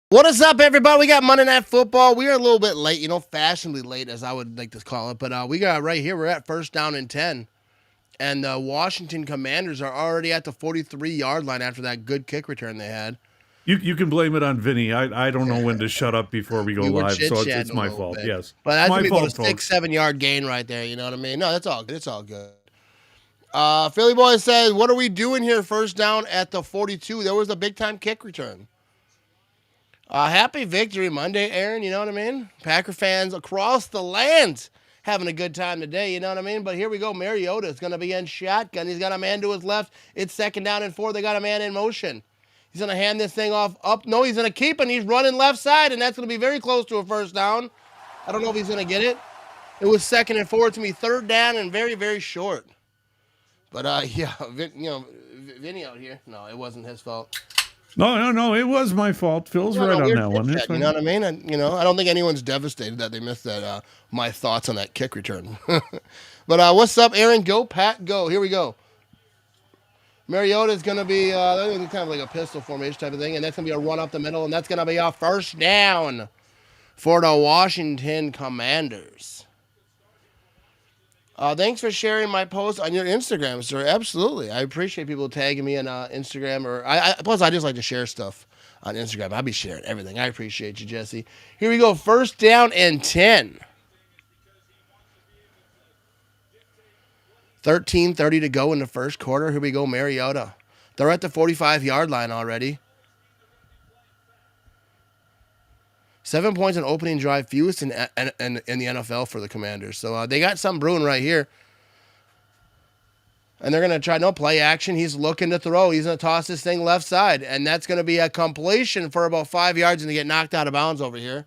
What is up, everybody? We got Monday Night Football. We are a little bit late, fashionably late, as I would like to call it. But we got right here. We're at first down and 10. And the Washington Commanders are already at the 43-yard line after that good kick return they had. You can blame it on Vinny. I don't know when to shut up before we go We were live, so chit-chatting it's a my little fault. bit. Yes, But that's my going to be about fault, a folks. 6-7 yard gain right there. You know what I mean? No, that's all good. It's all good. Philly Boy says, what are we doing here first down at the 42? There was a big-time kick return. Happy Victory Monday, Aaron. You know what I mean? Packer fans across the land having a good time today. You know what I mean? But here we go. Mariota is going to be in shotgun. He's got a man to his left. It's second down and 4. They got a man in motion. He's going to hand this thing off up. No, he's going to keep it. He's running left side, and that's going to be very close to a first down. I don't know if he's going to get it. It was second and 4. It's going to be third down and very, very short. But, yeah, Vinny out here. No, it wasn't his fault. No, it was my fault. Phil's right on that one. You know what I mean? I don't think anyone's devastated that they missed that. My thoughts on that kick return. But what's up, Aaron? Go, Pat, go. Here we go. Mariota is going to be kind of like a pistol formation type of thing, and that's going to be a run up the middle, and that's going to be a first down for the Washington Commanders. Thanks for sharing my post on your Instagram, sir. Absolutely. I appreciate people tagging me on Instagram. Plus, I just like to share stuff on Instagram. I'll be sharing everything. I appreciate you, Jesse. Here we go. First down and 10. 13:30 to go in the first quarter. Here we go, Mariota. They're at the 45-yard line already. 7 points on opening drive, fewest in the NFL for the Commanders. So they got some brewing right here. And they're going to try no play action. He's looking to throw. He's going to toss this thing left side. And that's going to be a completion for about 5 yards and they get knocked out of bounds over here.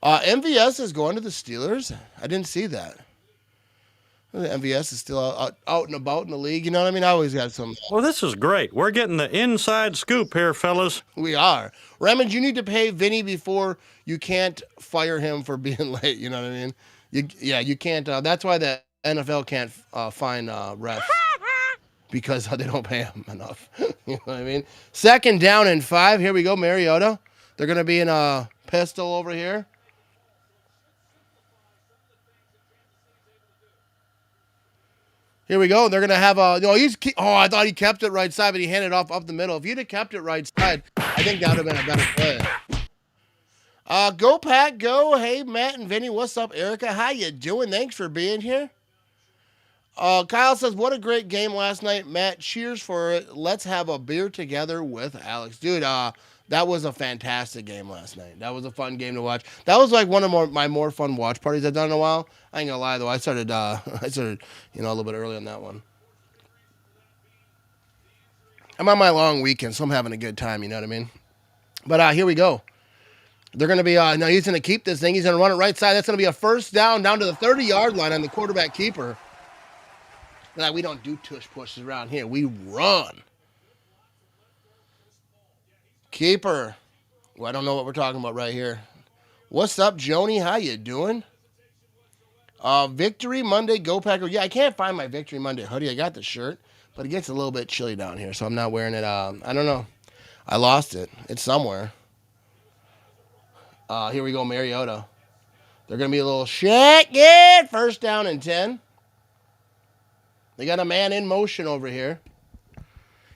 MVS is going to the Steelers. I didn't see that. The MVS is still out and about in the league. You know what I mean? I always got some. Well, this is great. We're getting the inside scoop here, fellas. We are. Ramage, you need to pay Vinny before you can't fire him for being late. You know what I mean? You can't. That's why the NFL can't fine refs. Because they don't pay him enough. You know what I mean? Second down and 5. Here we go, Mariota. They're going to be in a pistol over here. Here we go. They're going to have a... I thought he kept it right side, but he handed it off up the middle. If he'd have kept it right side, I think that would have been a better play. Go, Pat, go. Hey, Matt and Vinny, what's up? Erica, how you doing? Thanks for being here. Kyle says, what a great game last night. Matt, cheers for it. Let's have a beer together with Alex. Dude, that was a fantastic game last night. That was a fun game to watch. That was like one of my more fun watch parties I've done in a while. I ain't gonna lie though. I started a little bit early on that one. I'm on my long weekend, so I'm having a good time. You know what I mean? But here we go. They're going to be, now he's going to keep this thing. He's going to run it right side. That's going to be a first down to the 30-yard line on the quarterback keeper. Like, we don't do tush pushes around here. We run. Keeper. Well, I don't know what we're talking about right here. What's up, Joni? How you doing? Victory Monday, go Packer. Yeah, I can't find my Victory Monday hoodie. I got the shirt, but it gets a little bit chilly down here, so I'm not wearing it. I don't know. I lost it. It's somewhere. Here we go, Mariota. They're going to be a little shaky. First down and 10. They got a man in motion over here.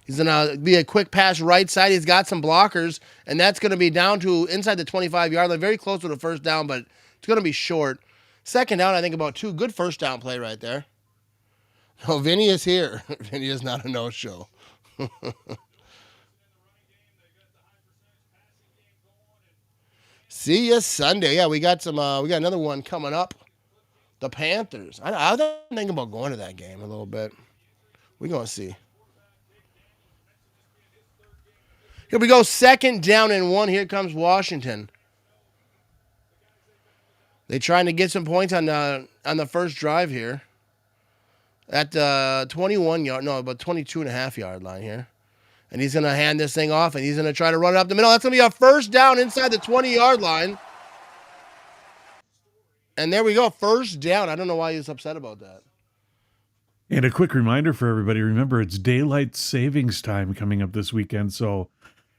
He's going to be a quick pass right side. He's got some blockers, and that's going to be down to inside the 25-yard line. Very close to the first down, but it's going to be short. Second down, I think about 2. Good first down play right there. Oh, Vinny is here. Vinny is not a no-show. See you Sunday. Yeah, we got another one coming up. The Panthers. I was thinking about going to that game a little bit. We're going to see. Here we go. Second down and 1. Here comes Washington. They trying to get some points on the first drive here. At the 22.5-yard line here. And he's going to hand this thing off, and he's going to try to run it up the middle. That's going to be a first down inside the 20-yard line. And there we go, first down. I don't know why he's upset about that. And a quick reminder for everybody, remember it's daylight savings time coming up this weekend, so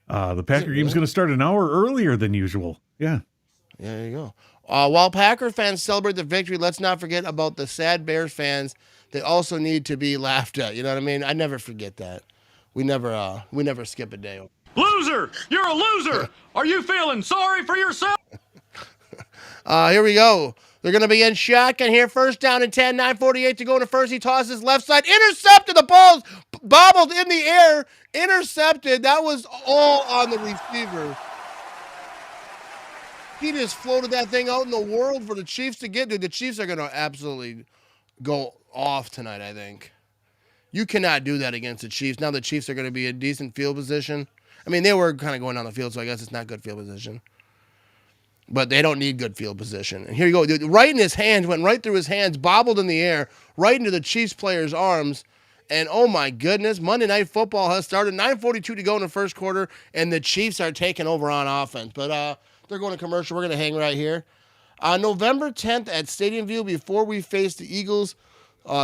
The Packer game's going to start an hour earlier than usual. Yeah. There you go. While Packer fans celebrate the victory, let's not forget about the sad Bears fans. They also need to be laughed at. You know what I mean? I never forget that. We never skip a day. Loser! You're a loser! Are you feeling sorry for yourself? Here we go. They're going to be in shotgun here. First down and 10, 9:48 to go in the first. He tosses left side. Intercepted. The ball's bobbled in the air. Intercepted. That was all on the receiver. He just floated that thing out in the world for the Chiefs to get. Dude, the Chiefs are going to absolutely go off tonight, I think. You cannot do that against the Chiefs. Now the Chiefs are going to be in decent field position. I mean, they were kind of going down the field, so I guess it's not good field position. But they don't need good field position. And here you go. Dude, right in his hands, went right through his hands, bobbled in the air, right into the Chiefs player's arms. And oh my goodness, Monday Night Football has started. 9:42 to go in the first quarter, and the Chiefs are taking over on offense. But they're going to commercial. We're going to hang right here. November 10th at Stadium View before we face the Eagles,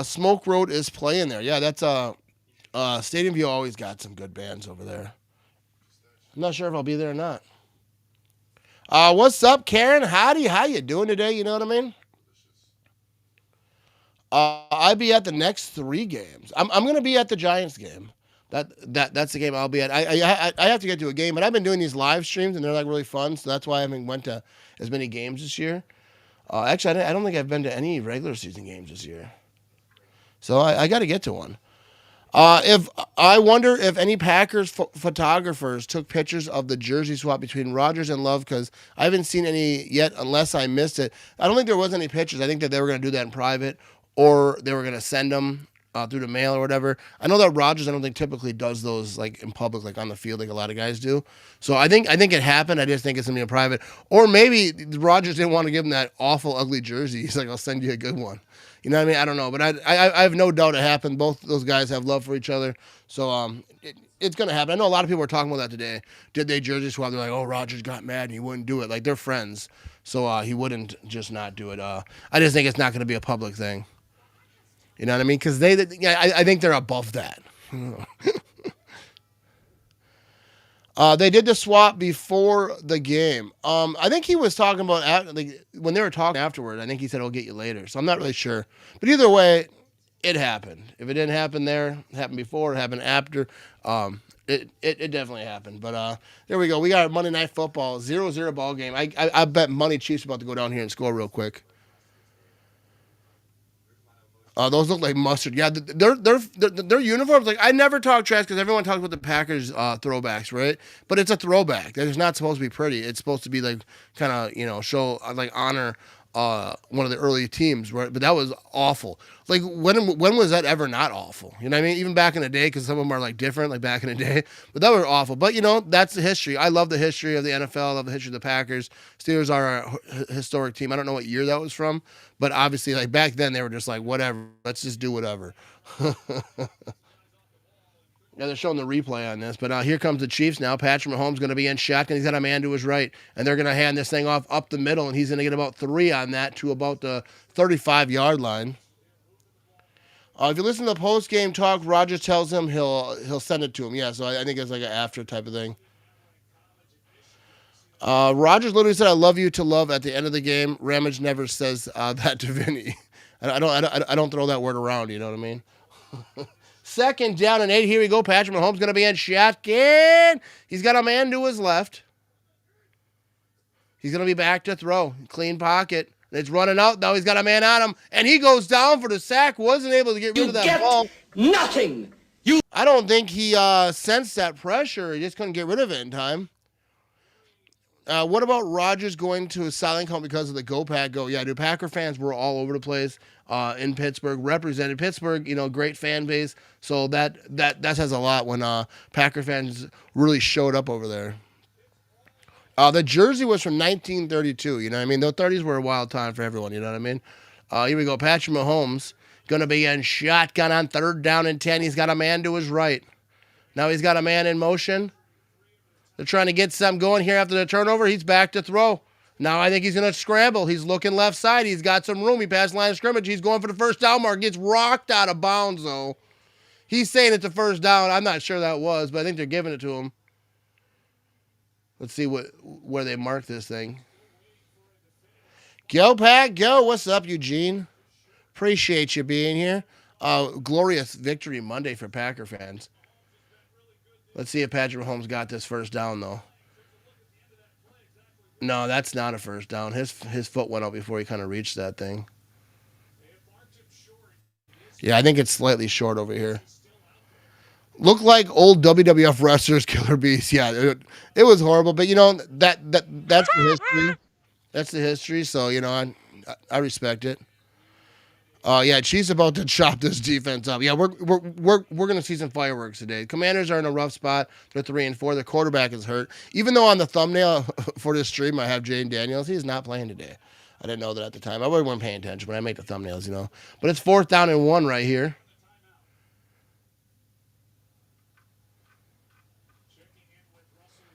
Smoke Road is playing there. Yeah, that's Stadium View always got some good bands over there. I'm not sure if I'll be there or not. What's up, Karen? Howdy, how you doing today? You know what I mean? I'll be at the next 3 games. I'm going to be at the Giants game. That's the game I'll be at. I have to get to a game, but I've been doing these live streams, and they're like really fun, so that's why I haven't went to as many games this year. Actually, I don't think I've been to any regular season games this year. So I got to get to one. If I wonder if any Packers photographers took pictures of the jersey swap between Rodgers and Love, because I haven't seen any yet unless I missed it. I don't think there was any pictures. I think that they were going to do that in private, or they were going to send them through the mail or whatever. I know that Rodgers, I don't think typically does those like in public, like on the field, like a lot of guys do. So I think it happened. I just think it's going to be in private. Or maybe Rodgers didn't want to give him that awful, ugly jersey. He's like, I'll send you a good one. You know what I mean? I don't know, but I have no doubt it happened. Both those guys have love for each other, so it's going to happen. I know a lot of people were talking about that today. Did they jersey swap? They're like, oh, Rodgers got mad and he wouldn't do it. Like, they're friends, so he wouldn't just not do it. I just think it's not going to be a public thing. You know what I mean? Because I think they're above that. They did the swap before the game. I think he was talking about when they were talking afterward. I think he said, "I'll get you later." So I'm not really sure. But either way, it happened. If it didn't happen there, it happened before, it happened after. It definitely happened. But there we go. We got Monday Night Football 0-0 ball game. I bet money Chiefs about to go down here and score real quick. Those look like mustard. Yeah, their uniforms. Like, I never talk trash because everyone talks about the Packers throwbacks, right? But it's a throwback. It's not supposed to be pretty. It's supposed to be like kind of show like honor one of the early teams, right? But that was awful. Like, when was that ever not awful? You know what I mean? Even back in the day, because some of them are like different, like back in the day. But that was awful. But that's the history. I love the history of the NFL. I love the history of the Packers. Steelers are a historic team. I don't know what year that was from, but obviously, like back then, they were just like, whatever. Let's just do whatever. Yeah, they're showing the replay on this, but here comes the Chiefs now. Patrick Mahomes going to be in shotgun. He's got a man to his right, and they're going to hand this thing off up the middle, and he's going to get about 3 on that to about the 35-yard line. If you listen to the post-game talk, Rodgers tells him he'll send it to him. Yeah, so I think it's like an after type of thing. Rodgers literally said, "I love you" to Love at the end of the game. Ramage never says that to Vinny. I don't throw that word around. You know what I mean? 2nd down and 8. Here we go. Patrick Mahomes going to be in shotgun. He's got a man to his left. He's going to be back to throw. Clean pocket. It's running out. Now he's got a man on him, and he goes down for the sack. Wasn't able to get rid of that ball. Nothing. I don't think he sensed that pressure. He just couldn't get rid of it in time. What about Rodgers going to a silent count because of the Go Pack Go? Yeah, dude, Packer fans were all over the place in Pittsburgh, represented Pittsburgh, great fan base. So that says a lot when Packer fans really showed up over there. The jersey was from 1932, you know what I mean? The 30s were a wild time for everyone, you know what I mean? Here we go, Patrick Mahomes going to be in shotgun on 3rd down and 10. He's got a man to his right. Now he's got a man in motion. They're trying to get something going here after the turnover. He's back to throw. Now I think he's going to scramble. He's looking left side. He's got some room. He passed the line of scrimmage. He's going for the first down mark. Gets rocked out of bounds, though. He's saying it's a first down. I'm not sure that was, but I think they're giving it to him. Let's see where they mark this thing. Go, Pack, go. What's up, Eugene? Appreciate you being here. Glorious victory Monday for Packer fans. Let's see if Patrick Mahomes got this first down, though. No, that's not a first down. His foot went out before he kind of reached that thing. Yeah, I think it's slightly short over here. Look like old WWF wrestlers, Killer Bees. Yeah, it was horrible, but that's the history. That's the history. So I respect it. Yeah, Chiefs about to chop this defense up. Yeah, we're gonna see some fireworks today. Commanders are in a rough spot. They're 3-4. The quarterback is hurt. Even though on the thumbnail for this stream I have Jane Daniels, he's not playing today. I didn't know that at the time. I really wasn't paying attention when I make the thumbnails, But it's 4th down and 1 right here.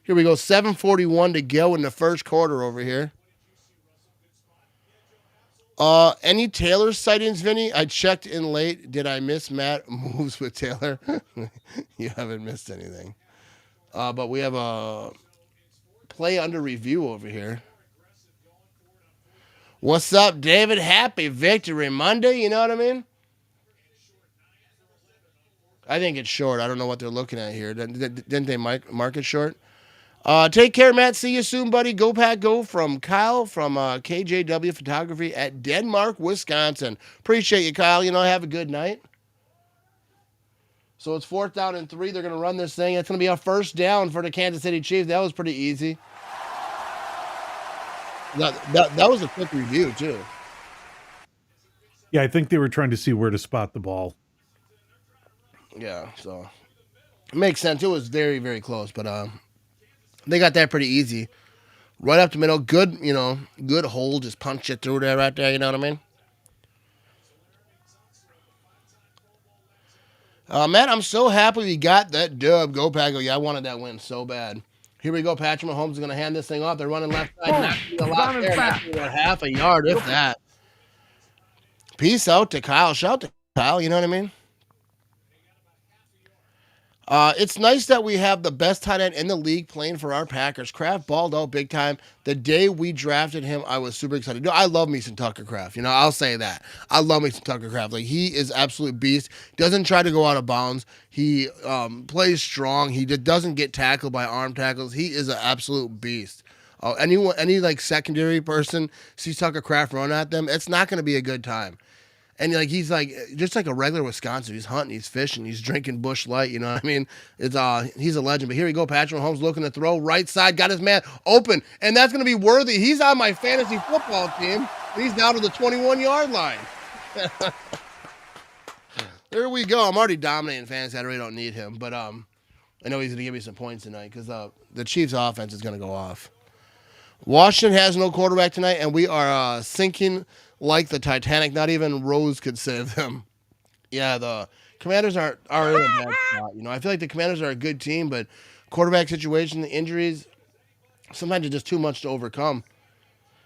Here we go. 7:41 to go in the first quarter over here. Any Taylor sightings, Vinny? I checked in late. Did I miss Matt moves with Taylor? You haven't missed anything. But we have a play under review over here. What's up, David? Happy Victory Monday. You know what I mean? I think it's short. I don't know what they're looking at here. Didn't they mark it short? Take care, Matt. See you soon, buddy. Go Pack Go from Kyle from KJW Photography at Denmark, Wisconsin. Appreciate you, Kyle. Have a good night. So it's 4th down and 3. They're going to run this thing. It's going to be a first down for the Kansas City Chiefs. That was pretty easy. That was a quick review, too. Yeah, I think they were trying to see where to spot the ball. Yeah, so it makes sense. It was very, very close, but they got that pretty easy. Right up the middle. Good, good hole. Just punch it through there right there. You know what I mean? Matt, I'm so happy we got that dub. Go Pack Go. Yeah, I wanted that win so bad. Here we go. Patrick Mahomes is going to hand this thing off. They're running left side. Not going to be a lot there. Not going to be half a yard, if that. Peace out to Kyle. Shout to Kyle. You know what I mean? It's nice that we have the best tight end in the league playing for our Packers. Kraft balled out big time. The day we drafted him, I was super excited. I love me some Tucker Kraft. I'll say that. I love me some Tucker Kraft. Like, he is absolute beast. Doesn't try to go out of bounds. He plays strong. He doesn't get tackled by arm tackles. He is an absolute beast. Any secondary person sees Tucker Kraft run at them, it's not going to be a good time. And he's just like a regular Wisconsin. He's hunting, he's fishing, he's drinking Busch Light. You know what I mean? He's a legend. But here we go. Patrick Mahomes looking to throw right side, got his man open, and that's going to be worthy. He's on my fantasy football team. He's down to the 21-yard line. There we go. I'm already dominating fantasy. I really don't need him, but I know he's going to give me some points tonight because the Chiefs' offense is going to go off. Washington has no quarterback tonight, and we are sinking like the Titanic. Not even Rose could save them. Yeah, the Commanders are in a bad spot. I feel like the Commanders are a good team, but quarterback situation, the injuries, sometimes it's just too much to overcome.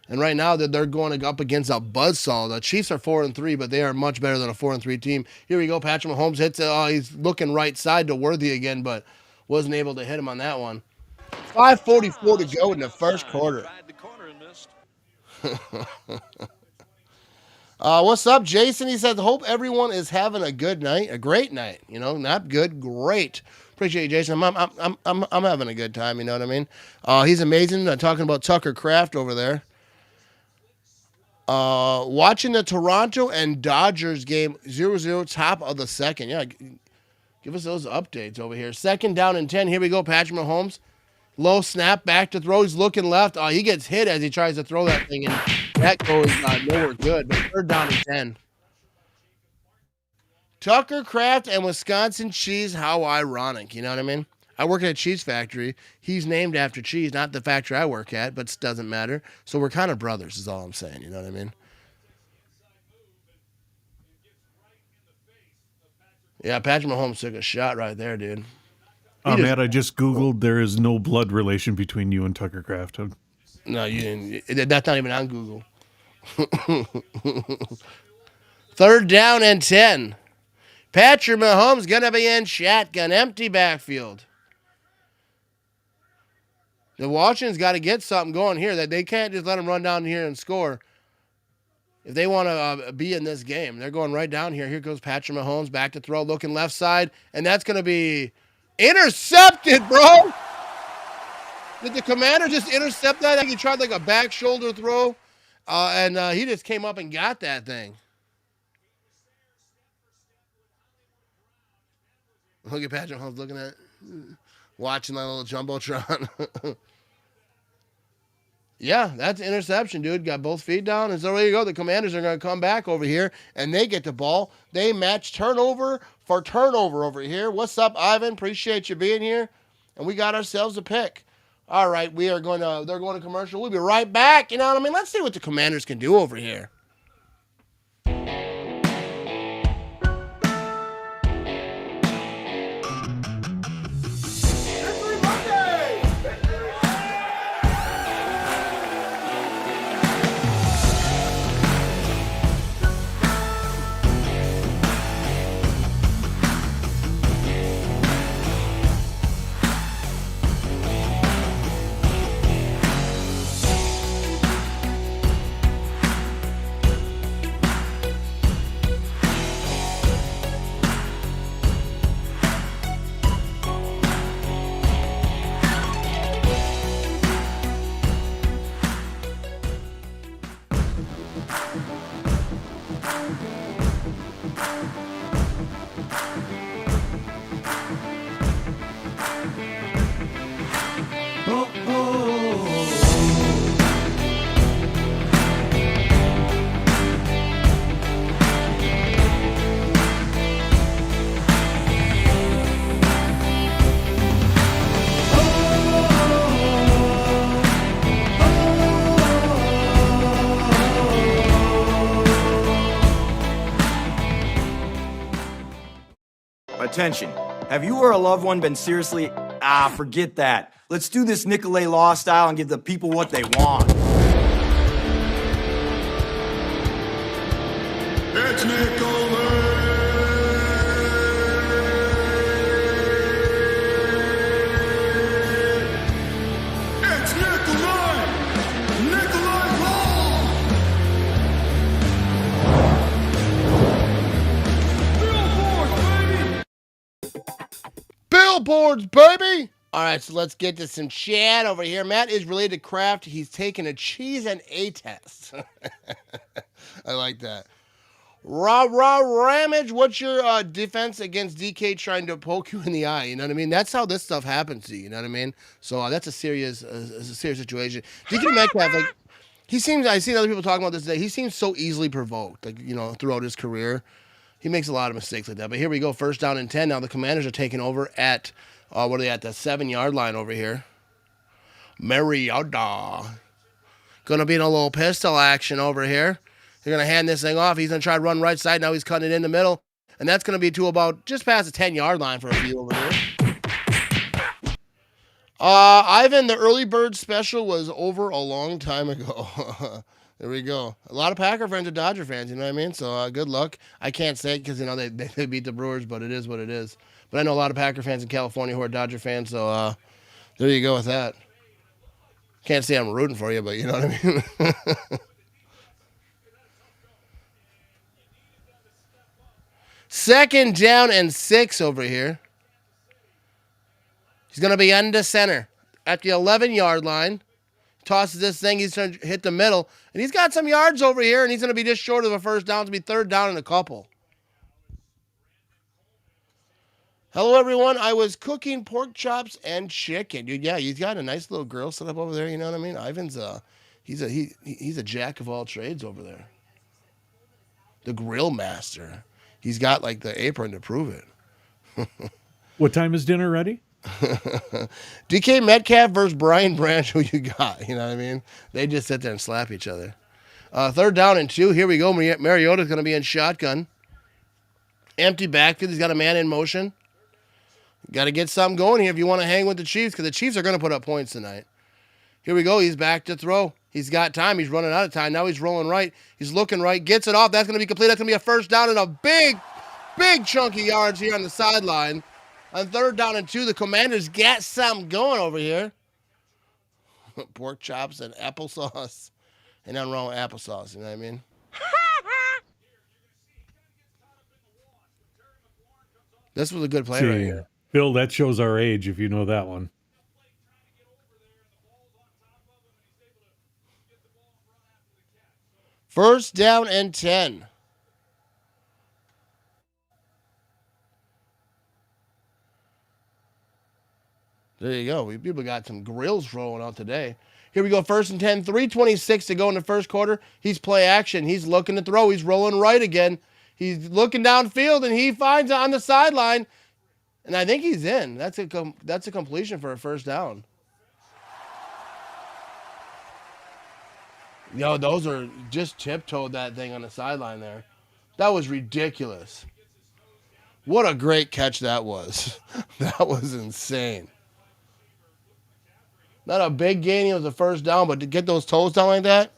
And right now they're going up against a buzzsaw. The Chiefs are 4-3, but they are much better than a 4-3 team. Here we go. Patrick Mahomes hits it. Oh, he's looking right side to Worthy again, but wasn't able to hit him on that one. 5:44 to go in the first quarter. What's up, Jason? He says, hope everyone is having a good night, a great night. Not good, great. Appreciate you, Jason. I'm having a good time. You know what I mean? He's amazing. Talking about Tucker Kraft over there. Watching the Toronto and Dodgers game 0-0, top of the second. Yeah, give us those updates over here. 2nd down and 10. Here we go. Patrick Mahomes. Low snap, back to throw. He's looking left. He gets hit as he tries to throw that thing, and that goes nowhere good. But 3rd down and 10. Tucker Kraft and Wisconsin cheese. How ironic. You know what I mean? I work at a cheese factory. He's named after cheese, not the factory I work at, but it doesn't matter. So we're kind of brothers is all I'm saying. You know what I mean? Yeah, Patrick Mahomes took a shot right there, dude. Matt, I just Googled. There is no blood relation between you and Tucker Kraft. No, you didn't. That's not even on Google. 3rd down and 10. Patrick Mahomes going to be in shotgun, empty backfield. The Washington's got to get something going here. That they can't just let them run down here and score. If they want to be in this game, they're going right down here. Here goes Patrick Mahomes back to throw, looking left side, and that's going to be intercepted, bro. Did the Commander just intercept that? I think he tried like a back shoulder throw, and he just came up and got that thing. Look at Patrick Mahomes looking at, watching that little jumbotron. Yeah, that's interception, dude. Got both feet down. And so there you go. The Commanders are going to come back over here, and they get the ball. They match turnover for turnover over here. What's up, Ivan? Appreciate you being here. And we got ourselves a pick. All right, they're going to commercial. We'll be right back. You know what I mean? Let's see what the Commanders can do over here. Attention. Have you or a loved one been seriously... forget that. Let's do this Nicolay Law style and give the people what they want. It's Nicolay! It's Nicolay! Nicolay Law! Billboards, baby! All right, so let's get to some chat over here. Matt is related to Kraft. He's taking a cheese and A test. I like that. Ramage, what's your defense against DK trying to poke you in the eye? You know what I mean? That's how this stuff happens to you. You know what I mean? So that's a serious situation. DK Metcalf, like, he seems, I've seen other people talking about this today. He seems so easily provoked, like, you know, throughout his career. He makes a lot of mistakes like that. But here we go, 1st down and 10. Now the Commanders are taking over at, what are they at, the 7-yard line over here. Mariota. Going to be in a little pistol action over here. They're going to hand this thing off. He's going to try to run right side. Now he's cutting it in the middle. And that's going to be to about just past the 10-yard line for a few over here. Ivan, the early bird special was over a long time ago. There we go. A lot of Packer fans are Dodger fans, you know what I mean? So good luck. I can't say it because, you know, they beat the Brewers, but it is what it is. But I know a lot of Packer fans in California who are Dodger fans, so there you go with that. Can't say I'm rooting for you, but you know what I mean? 2nd down and 6 over here. He's going to be under center at the 11-yard line. Tosses this thing. He's going to hit the middle. And he's got some yards over here, and he's going to be just short of a 1st down. It's going to be 3rd down and a couple. Hello, everyone. I was cooking pork chops and chicken. Dude, yeah, he's got a nice little grill set up over there. You know what I mean? Ivan's he's a jack of all trades over there. The grill master. He's got, like, the apron to prove it. What time is dinner ready? DK Metcalf versus Brian Branch, who you got? You know what I mean? They just sit there and slap each other. 3rd down and 2. Here we go. Mariota's going to be in shotgun. Empty backfield. He's got a man in motion. Got to get something going here if you want to hang with the Chiefs, because the Chiefs are going to put up points tonight. Here we go. He's back to throw. He's got time. He's running out of time. Now he's rolling right. He's looking right. Gets it off. That's going to be complete. That's going to be a 1st down and a big chunk of yards here on the sideline. On 3rd down and 2, the Commanders got something going over here. Pork chops and applesauce. Ain't nothing wrong with applesauce, you know what I mean? This was a good play right See, here. Phil, that shows our age if you know that one. First down and 10. There you go. People got some grills rolling out today. Here we go. First and 10. 3:26 to go in the first quarter. He's play action. He's looking to throw. He's rolling right again. He's looking downfield, and he finds it on the sideline. And I think he's in. That's a completion for a first down. Yo, those are just tiptoed that thing on the sideline there. That was ridiculous. What a great catch that was. That was insane. Not a big gain. It was a first down, but to get those toes down like that.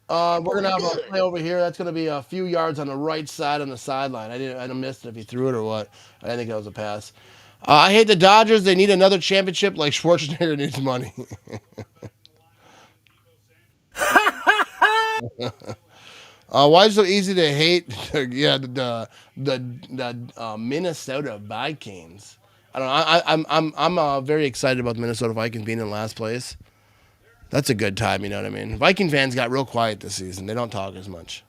We're gonna have a play over here. That's gonna be a few yards on the right side on the sideline. I didn't miss it if he threw it or what. I didn't think that was a pass. I hate the Dodgers. They need another championship like Schwarzenegger needs money. Why is it so easy to hate? Yeah, the Minnesota Vikings. I don't know. I'm very excited about the Minnesota Vikings being in last place. That's a good time, you know what I mean? Viking fans got real quiet this season. They don't talk as much.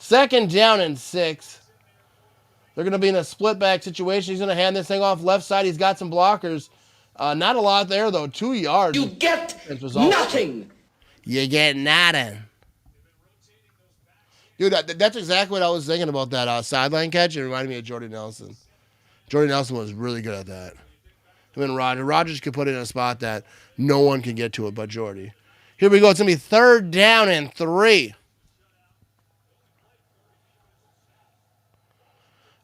Second down and 6. They're going to be in a split back situation. He's going to hand this thing off left side. He's got some blockers. Not a lot there, though. 2 yards. You get nothing. You get nothing. Dude, that's exactly what I was thinking about that sideline catch. It reminded me of Jordy Nelson. Jordy Nelson was really good at that. Him and Rogers could put it in a spot that no one can get to it but Jordy. Here we go. It's going to be third down and 3.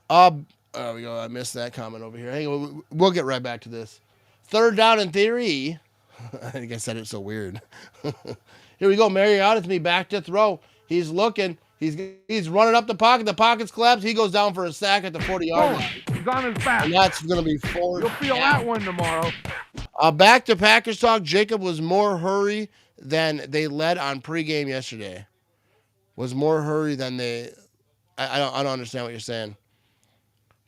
There we go. I missed that comment over here. Hang on. We'll get right back to this. Third down and 3. I think I said it so weird. Here we go. Mariotta's me back to throw. He's looking. He's running up the pocket. The pocket's collapsed. He goes down for a sack at the 40-yard line. He's on his back. And that's going to be 4. You'll feel that one tomorrow. Back to Packers talk. Jacob was more hurry than they led on pregame yesterday. Was more hurry than they. I don't understand what you're saying.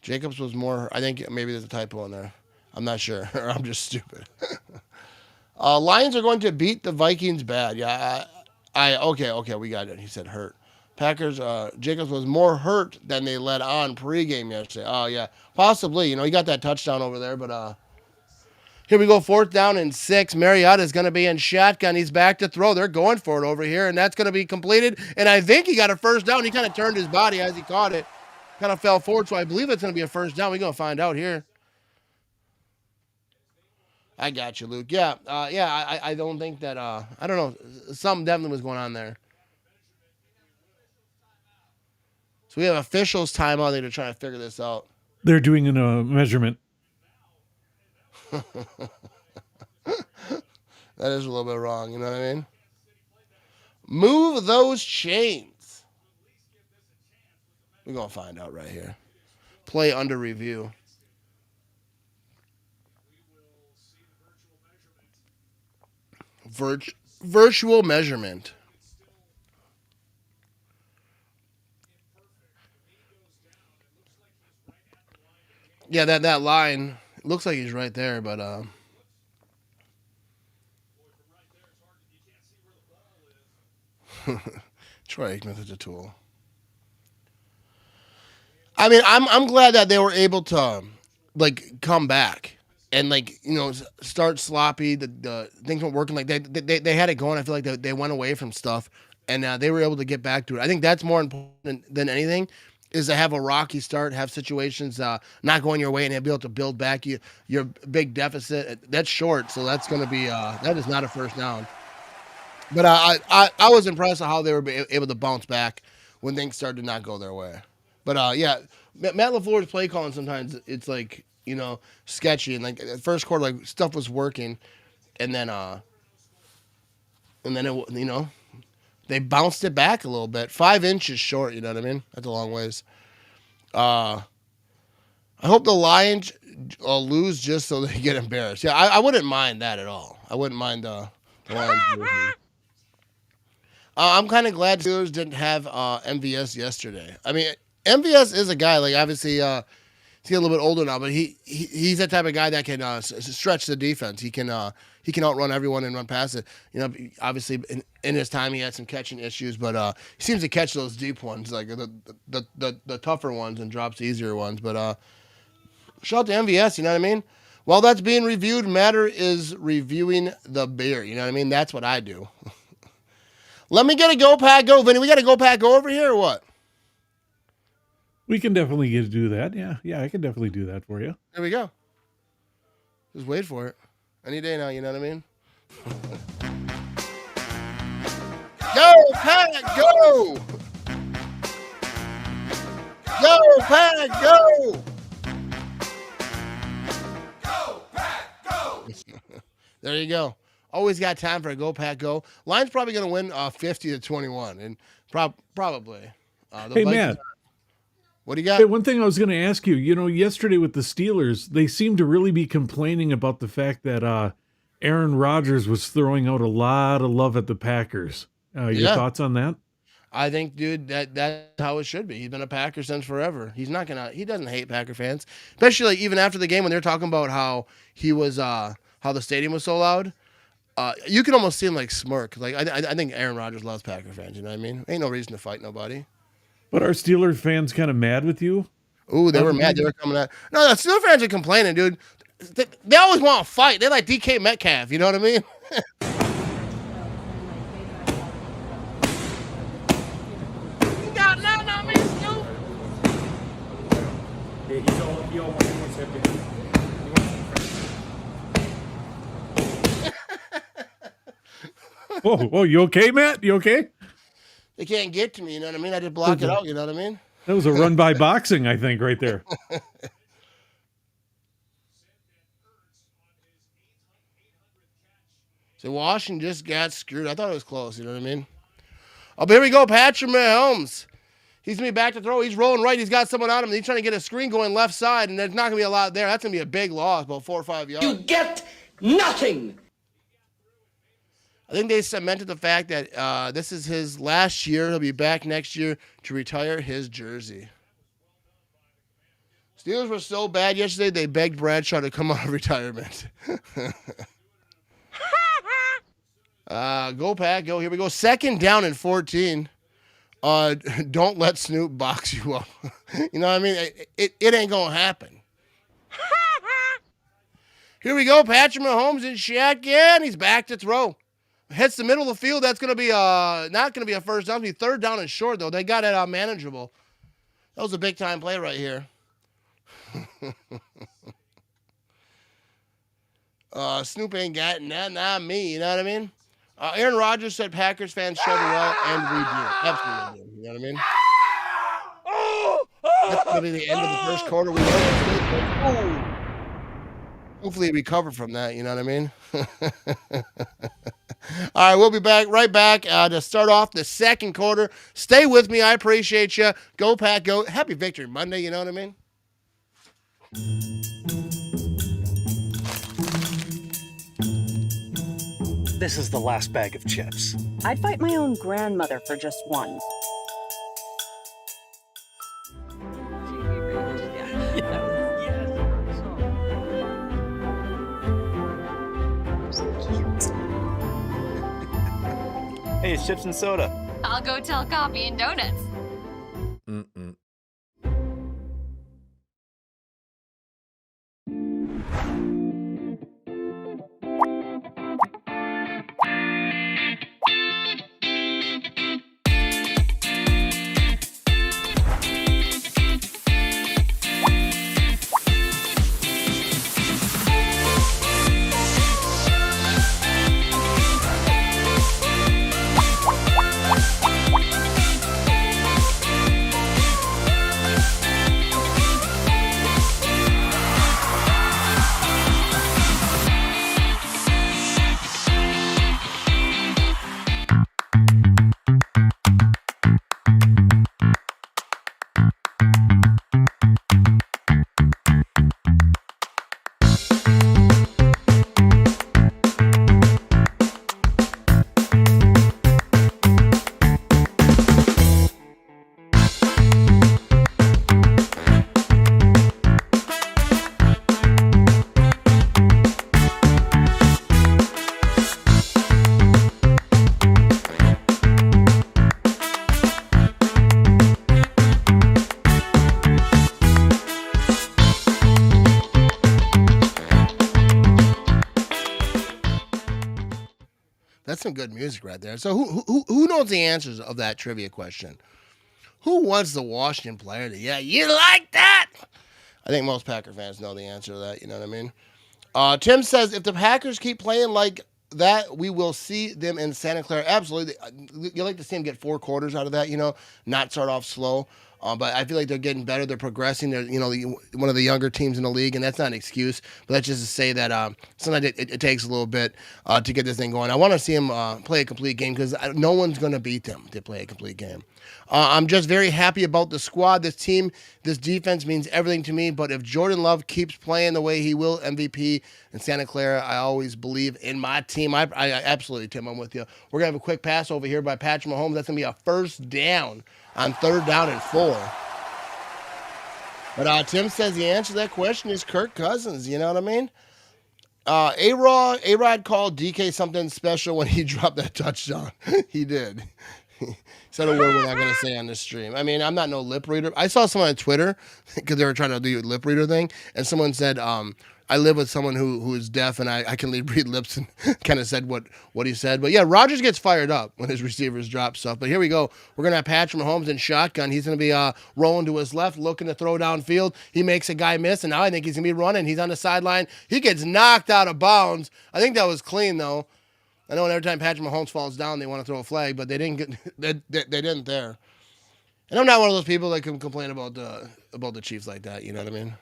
Jacobs was more. I think maybe there's a typo in there. I'm not sure. I'm just stupid. Lions are going to beat the Vikings bad. Yeah. Okay. We got it. He said hurt. Packers. Jacobs was more hurt than they led on pregame yesterday. Oh yeah, possibly. You know, he got that touchdown over there, but here we go. Fourth down and 6. Mariota is going to be in shotgun. He's back to throw. They're going for it over here, and that's going to be completed. And I think he got a first down. He kind of turned his body as he caught it. Kind of fell forward, so I believe it's going to be a first down. We're going to find out here. I got you, Luke. Yeah, I don't think that, I don't know. Something definitely was going on there. So we have officials' time out there to try to figure this out. They're doing a measurement. That is a little bit wrong, you know what I mean? Move those chains. We're going to find out right here. Play under review. Virtual measurement. Yeah, that line looks like he's right there, but Troy Aikman is a tool. I mean, I'm glad that they were able to like come back and like, you know, start sloppy. The things weren't working. Like they had it going. I feel like they went away from stuff and they were able to get back to it. I think that's more important than anything is to have a rocky start, have situations not going your way, and be able to build back your big deficit. That's short, so that's going to be that is not a first down. But I was impressed with how they were able to bounce back when things started to not go their way. But yeah, Matt LaFleur's play calling sometimes it's like, you know, sketchy, and like the first quarter like stuff was working, and then it, you know, they bounced it back a little bit. 5 inches short, you know what I mean? That's a long ways. I I hope the Lions lose just so they get embarrassed. Yeah, I wouldn't mind that at all. I wouldn't mind the Lions losing. I'm kind of glad Steelers didn't have MVS yesterday. I mean, MVS is a guy, like, obviously, he's a little bit older now, but he's that type of guy that can stretch the defense. He can outrun everyone and run past it. You know, obviously in his time he had some catching issues, but he seems to catch those deep ones, like the tougher ones, and drops the easier ones. But shout out to MVS, you know what I mean? While that's being reviewed, Matter is reviewing the beer. You know what I mean? That's what I do. Let me get a Go Pack Go, Vinny. We got a Go Pack Go over here or what? We can definitely do that. Yeah, I can definitely do that for you. There we go. Just wait for it. Any day now, you know what I mean? Go, Pack, go! Go, Pack, go! Go, Pack, go! There you go. Always got time for a Go Pack Go. Lions probably going to win 50-21, and probably. Hey, Matt. What do you got? Hey, one thing I was going to ask you, yesterday with the Steelers, they seemed to really be complaining about the fact that Aaron Rodgers was throwing out a lot of love at the Packers. Your thoughts on that? I think, dude, that's how it should be. He's been a Packer since forever. He doesn't hate Packer fans, especially like even after the game when they're talking about how he was, how the stadium was so loud. You can almost see him like smirk. Like I think Aaron Rodgers loves Packer fans. You know what I mean? Ain't no reason to fight nobody. But are Steelers fans kind of mad with you? Ooh, they were mad. They were coming out. No, the Steelers fans are complaining, dude. They always want to fight. They like DK Metcalf. You know what I mean? You got nothing on me, Snoop. Oh, you okay, Matt? You okay? They can't get to me. You know what I mean? I just block it out. You know what I mean? That was a run by boxing, I think, right there. So Washington just got screwed. I thought it was close. You know what I mean? Oh, but here we go. Patrick Mahomes. He's going to be back to throw. He's rolling right. He's got someone on him. He's trying to get a screen going left side, and there's not going to be a lot there. That's going to be a big loss, about 4 or 5 yards. You get nothing. I think they cemented the fact that this is his last year. He'll be back next year to retire his jersey. Steelers were so bad yesterday, they begged Bradshaw to come out of retirement. Go Pack, go. Here we go. 2nd down and 14. Don't let Snoop box you up. You know what I mean? It ain't going to happen. Here we go. Patrick Mahomes in shotgun. He's back to throw. Hits the middle of the field. That's going to be not going to be a first down. It'll be 3rd down and short, though. They got it manageable. That was a big-time play right here. Snoop ain't got nothing on me. You know what I mean? Aaron Rodgers said Packers fans showed well, and we do. Absolutely do. You know what I mean? That's going to be the end of the first quarter. We know. Hopefully he recovered from that. You know what I mean? All right, we'll be right back to start off the 2nd quarter. Stay with me. I appreciate you. Go Pack, go. Happy Victory Monday. You know what I mean? This is the last bag of chips. I'd fight my own grandmother for just one. Hey, it's chips and soda. I'll go tell coffee and donuts. Mm-mm. some good music right there. So who knows the answers of that trivia question? Who was the Washington player that, yeah, you like that? I think most Packer fans know the answer to that. You know what I mean? Tim says, if the Packers keep playing like that, we will see them in Santa Clara. Absolutely. You like to see them get 4 quarters out of that, not start off slow. But I feel like they're getting better. They're progressing. They're, one of the younger teams in the league, and that's not an excuse. But that's just to say that sometimes it takes a little bit to get this thing going. I want to see them play a complete game because no one's going to beat them to play a complete game. I'm just very happy about the squad. This team, this defense means everything to me. But if Jordan Love keeps playing the way he will, MVP in Santa Clara, I always believe in my team. I absolutely, Tim, I'm with you. We're going to have a quick pass over here by Patrick Mahomes. That's going to be a first down on 3rd down and 4. But Tim says the answer to that question is Kirk Cousins. You know what I mean? A-Rod called DK something special when he dropped that touchdown. He did. Said a word we're not going to say on this stream. I mean, I'm not no lip reader. I saw someone on Twitter because they were trying to do a lip reader thing, and someone said, I live with someone who is deaf, and I can read lips, and kind of said what he said. But yeah, Rodgers gets fired up when his receivers drop stuff. But here we go. We're going to have Patrick Mahomes in shotgun. He's going to be rolling to his left, looking to throw downfield. He makes a guy miss, and now I think he's going to be running. He's on the sideline. He gets knocked out of bounds. I think that was clean, though. I know every time Patrick Mahomes falls down, they want to throw a flag, but they didn't get they didn't there. And I'm not one of those people that can complain about the Chiefs like that. You know what I mean?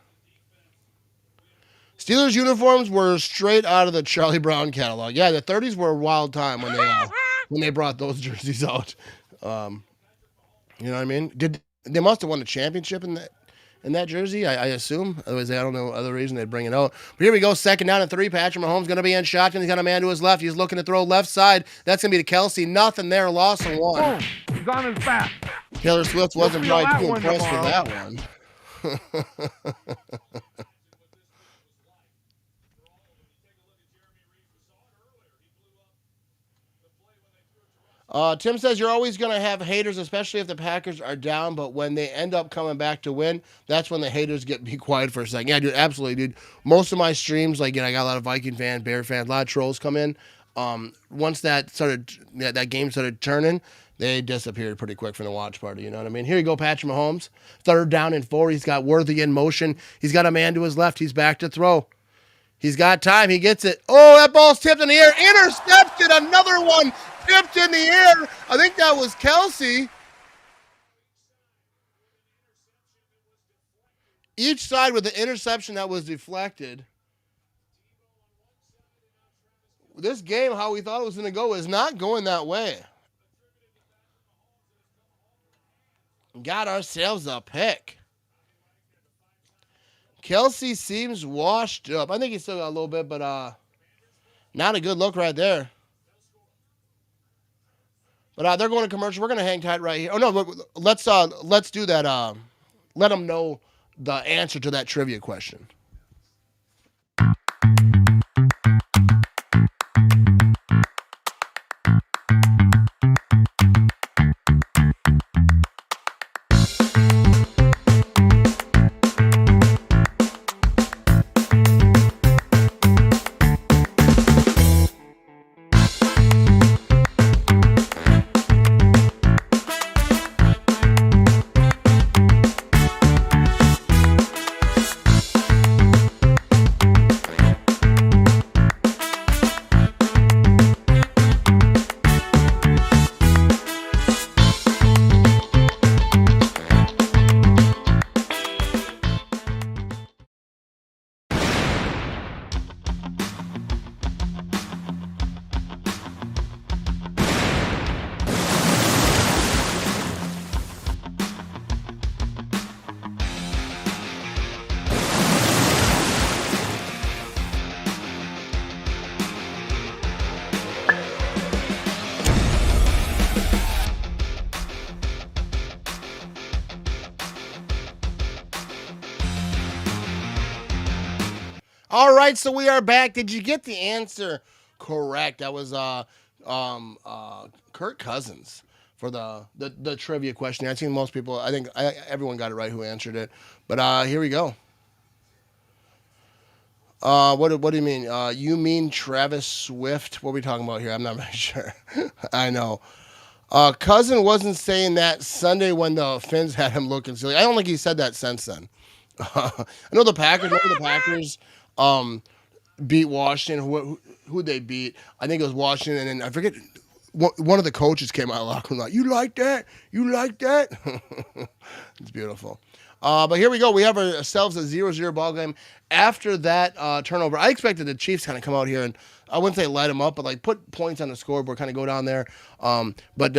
Steelers uniforms were straight out of the Charlie Brown catalog. Yeah, the 30s were a wild time when they brought those jerseys out. You know what I mean? They must have won the championship in that jersey, I assume. Otherwise, I don't know other reason they'd bring it out. But here we go, 2nd down and 3. Patrick Mahomes going to be in shotgun. He's got a man to his left. He's looking to throw left side. That's going to be to Kelsey. Nothing there. Loss of 1. Boom. He's on his back. Taylor Swift wasn't You'll probably feel too that impressed one with that one. Tim says you're always going to have haters, especially if the Packers are down, but when they end up coming back to win, that's when the haters be quiet for a second. Yeah, dude, absolutely, dude. Most of my streams, I got a lot of Viking fans, Bear fans, a lot of trolls come in. Once that game started turning, they disappeared pretty quick from the watch party, you know what I mean? Here you go, Patrick Mahomes. 3rd down and 4. He's got Worthy in motion. He's got a man to his left. He's back to throw. He's got time. He gets it. Oh, that ball's tipped in the air. Intercepted. Another one tipped in the air. I think that was Kelsey. Each side with the interception that was deflected. This game, how we thought it was going to go, is not going that way. Got ourselves a pick. Kelsey seems washed up. I think he's still got a little bit, but not a good look right there. But they're going to commercial. We're going to hang tight right here. Oh no, let's do that. Let them know the answer to that trivia question. All right, so we are back. Did you get the answer correct? That was Kirk Cousins for the trivia question. I think most people, I think everyone got it right who answered it. But here we go. What do you mean? You mean Travis Swift? What are we talking about here? I'm not really sure. I know. Cousin wasn't saying that Sunday when the Finns had him looking silly. I don't think he said that since then. I know the Packers. Remember the Packers beat Washington. Who they beat? I think it was Washington, and then I forget. One of the coaches came out of the locker room like, "You like that? You like that?" It's beautiful. But here we go. We have ourselves a 0-0 ball game. After that turnover, I expected the Chiefs kind of come out here and I wouldn't say light them up, but like put points on the scoreboard, kind of go down there. But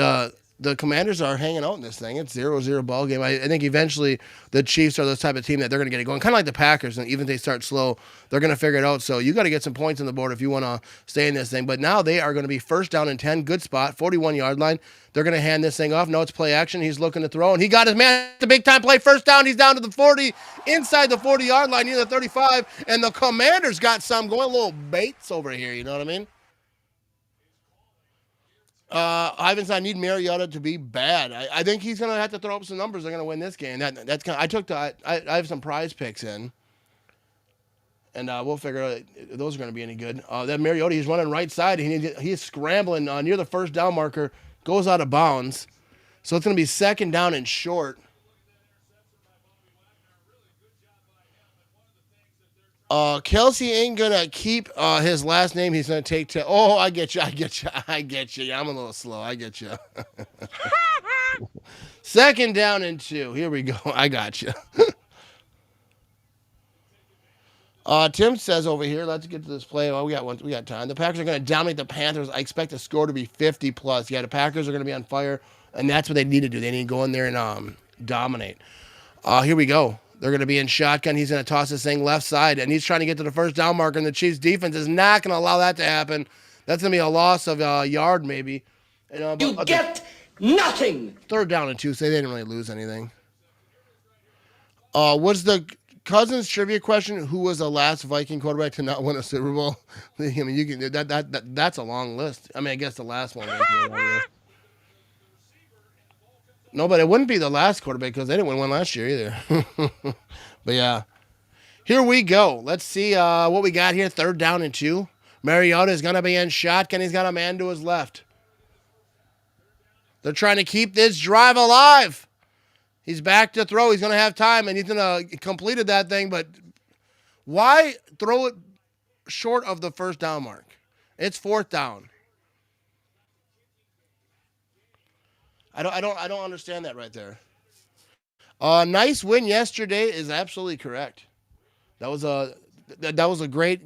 the Commanders are hanging out in this thing. It's 0-0 ball game. I think eventually the Chiefs are the type of team that they're going to get it going, kind of like the Packers. And even if they start slow, they're going to figure it out. So you got to get some points on the board if you want to stay in this thing. But now they are going to be first down and 10, good spot, 41-yard line. They're going to hand this thing off. No, it's play action. He's looking to throw, and he got his man at the big-time play. First down, he's down to the 40, inside the 40-yard line, near the 35, and the Commanders got some going, little baits over here, you know what I mean? Ivans, I need Mariota to be bad. I think he's going to have to throw up some numbers. They're going to win this game. That's kind of, I have some prize picks in, and we'll figure out if those are going to be any good. That Mariota, he's running right side. He's scrambling near the first down marker, goes out of bounds. So it's going to be second down and short. Kelsey ain't going to keep his last name. He's going to take to. Oh, I get you. Yeah, I'm a little slow. I get you. Second down and 2. Here we go. I got you. Tim says over here, let's get to this play. Oh, we got time. The Packers are going to dominate the Panthers. I expect the score to be 50 plus. Yeah, the Packers are going to be on fire, and that's what they need to do. They need to go in there and dominate. Here we go. They're going to be in shotgun. He's going to toss this thing left side, and he's trying to get to the first down marker, and the Chiefs defense is not going to allow that to happen. That's going to be a loss of a yard maybe. And, You get nothing. Third down and 2, so they didn't really lose anything. Was the Cousins trivia question, who was the last Viking quarterback to not win a Super Bowl? I mean, you can that's a long list. I mean, I guess the last one. No, but it wouldn't be the last quarterback because they didn't win one last year either. But yeah, here we go. Let's see what we got here. Third down and 2. Mariota is going to be in shotgun. He's got a man to his left. They're trying to keep this drive alive. He's back to throw. He's going to have time, and he's going to completed that thing. But why throw it short of the first down mark? It's fourth down. I don't understand that right there. Nice win yesterday is absolutely correct. That was a great,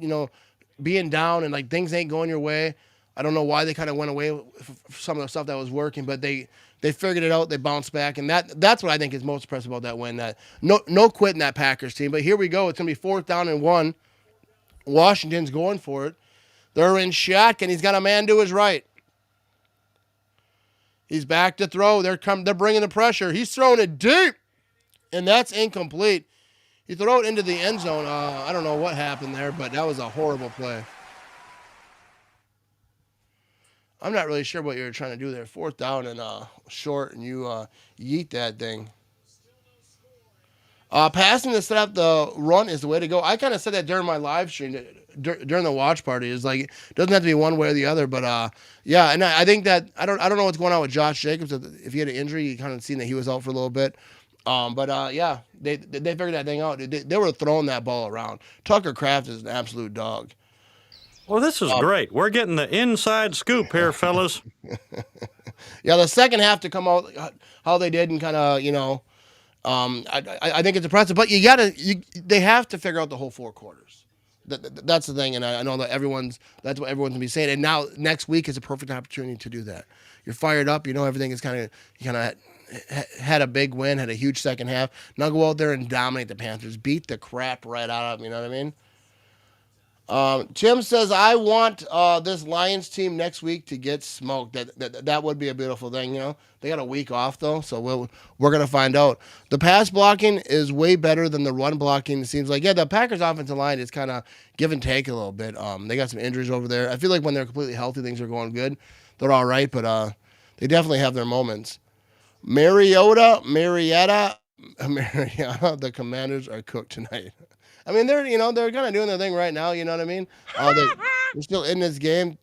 being down and like things ain't going your way. I don't know why they kind of went away with some of the stuff that was working, but they figured it out. They bounced back, and that's what I think is most impressive about that win. That no quitting that Packers team. But here we go. It's gonna be fourth down and 1. Washington's going for it. They're in shotgun. He's got a man to his right. He's back to throw. They're bringing the pressure. He's throwing it deep, and that's incomplete. He threw it into the end zone. I don't know what happened there, but that was a horrible play. I'm not really sure what you were trying to do there. Fourth down and short, and you yeet that thing. Passing to set up the run is the way to go. I kind of said that during my live stream, during the watch party. Is like, it doesn't have to be one way or the other, but yeah. And I think that I don't know what's going on with Josh Jacobs. If he had an injury, you kind of seen that he was out for a little bit. But yeah, they figured that thing out. They were throwing that ball around. Tucker Kraft is an absolute dog. Well, this is great. We're getting the inside scoop here, fellas. Yeah, the second half to come out how they did and kind of, I think it's impressive. But they have to figure out the whole 4 quarters. That's the thing, and I know that that's what everyone's going to be saying. And now next week is a perfect opportunity to do that. You're fired up. Everything is you kind of had a big win, had a huge second half. Now go out there and dominate the Panthers. Beat the crap right out of them, you know what I mean? Tim says, I want this Lions team next week to get smoked. That would be a beautiful thing, They got a week off, though, so we're going to find out. The pass blocking is way better than the run blocking, it seems like. Yeah, the Packers' offensive line is kind of give and take a little bit. They got some injuries over there. I feel like when they're completely healthy, things are going good. They're all right, but they definitely have their moments. Mariota, Yeah, the Commanders are cooked tonight. I mean, they're kind of doing their thing right now. You know what I mean? They're still in this game.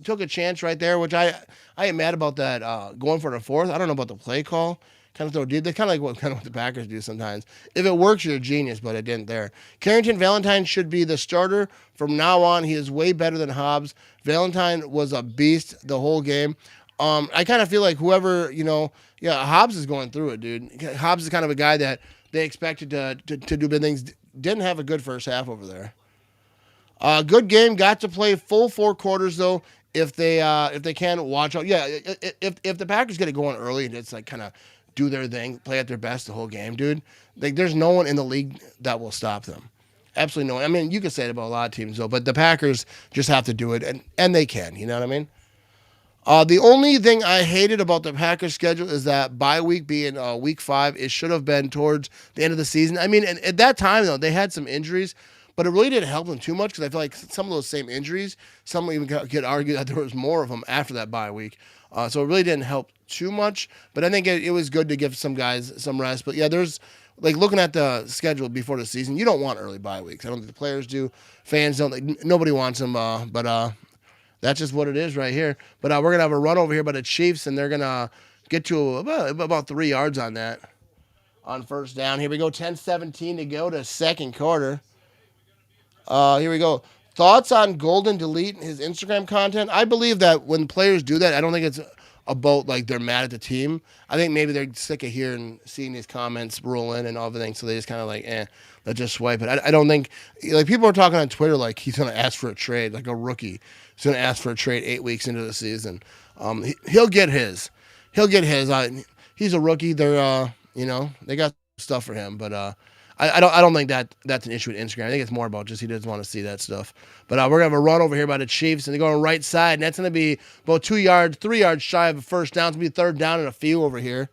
Took a chance right there, which I ain't mad about that. Going for the fourth. I don't know about the play call. Kind of throw deep. They kind of like what the Packers do sometimes. If it works, you're a genius, but it didn't there. Carrington Valentine should be the starter from now on. He is way better than Hobbs. Valentine was a beast the whole game. I kind of feel like whoever, yeah, Hobbs is going through it, dude. Hobbs is kind of a guy that they expected to do big things. Didn't have a good first half over there. Good game. Got to play full 4 quarters though. If they can watch out, yeah. If the Packers get it going early and it's like kind of do their thing, play at their best the whole game, dude. Like there's no one in the league that will stop them. Absolutely no one. I mean, you can say it about a lot of teams though, but the Packers just have to do it, and they can. You know what I mean? The only thing I hated about the Packers schedule is that bye week being week 5, it should have been towards the end of the season. I mean, at that time, though, they had some injuries, but it really didn't help them too much because I feel like some of those same injuries, some even could argue that there was more of them after that bye week. So it really didn't help too much, but I think it was good to give some guys some rest. But yeah, there's like looking at the schedule before the season, you don't want early bye weeks. I don't think the players do. Fans don't. Like, nobody wants them, but that's just what it is right here. But we're going to have a run over here by the Chiefs, and they're going to get to about 3 yards on that on first down. Here we go, 10-17 to go to second quarter. Here we go. Thoughts on Golden deleting his Instagram content? I believe that when players do that, I don't think it's about like they're mad at the team. I think maybe they're sick of hearing, seeing these comments roll in and all everything, so they just kind of like, let's just swipe it. I don't think, like people are talking on Twitter like he's going to ask for a trade, like a rookie. He's going to ask for a trade 8 weeks into the season. He'll get his. He'll get his. He's a rookie. They're, they got stuff for him, but I don't think that's an issue with Instagram. I think it's more about just he doesn't want to see that stuff. But we're going to have a run over here by the Chiefs, and they're going right side, and that's going to be about 2 yards, 3 yards shy of a first down. It's going to be third down and a few over here.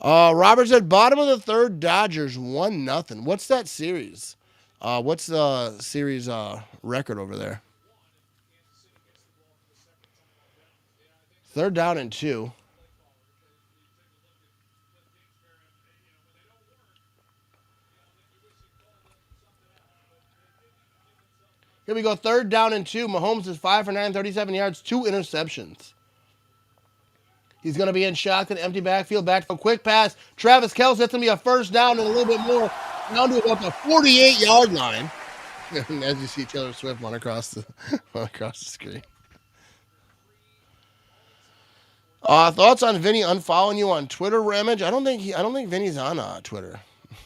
Robert said, bottom of the third, Dodgers 1-0. What's that series? What's the series record over there? Third down and 2. Here we go, third down and 2. Mahomes is 5 for 9, 37 yards, 2 interceptions. He's going to be in shotgun, empty backfield, back to a quick pass. Travis Kelce, that's going to be a first down and a little bit more, down to about the 48-yard line. And as you see Taylor Swift run across the screen. Thoughts on Vinny unfollowing you on Twitter, Ramage? I don't think Vinny's on Twitter.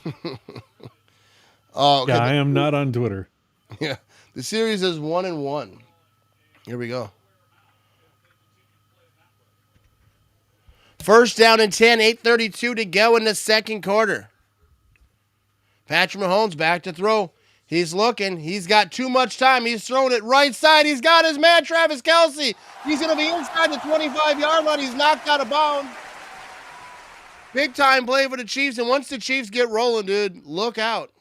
Yeah, I am not on Twitter. Yeah, the series is 1-1. Here we go. First down and 10, 8:32 to go in the second quarter. Patrick Mahomes back to throw. He's looking. He's got too much time. He's throwing it right side. He's got his man, Travis Kelce. He's going to be inside the 25-yard line. He's knocked out of bounds. Big time play for the Chiefs. And once the Chiefs get rolling, dude, look out.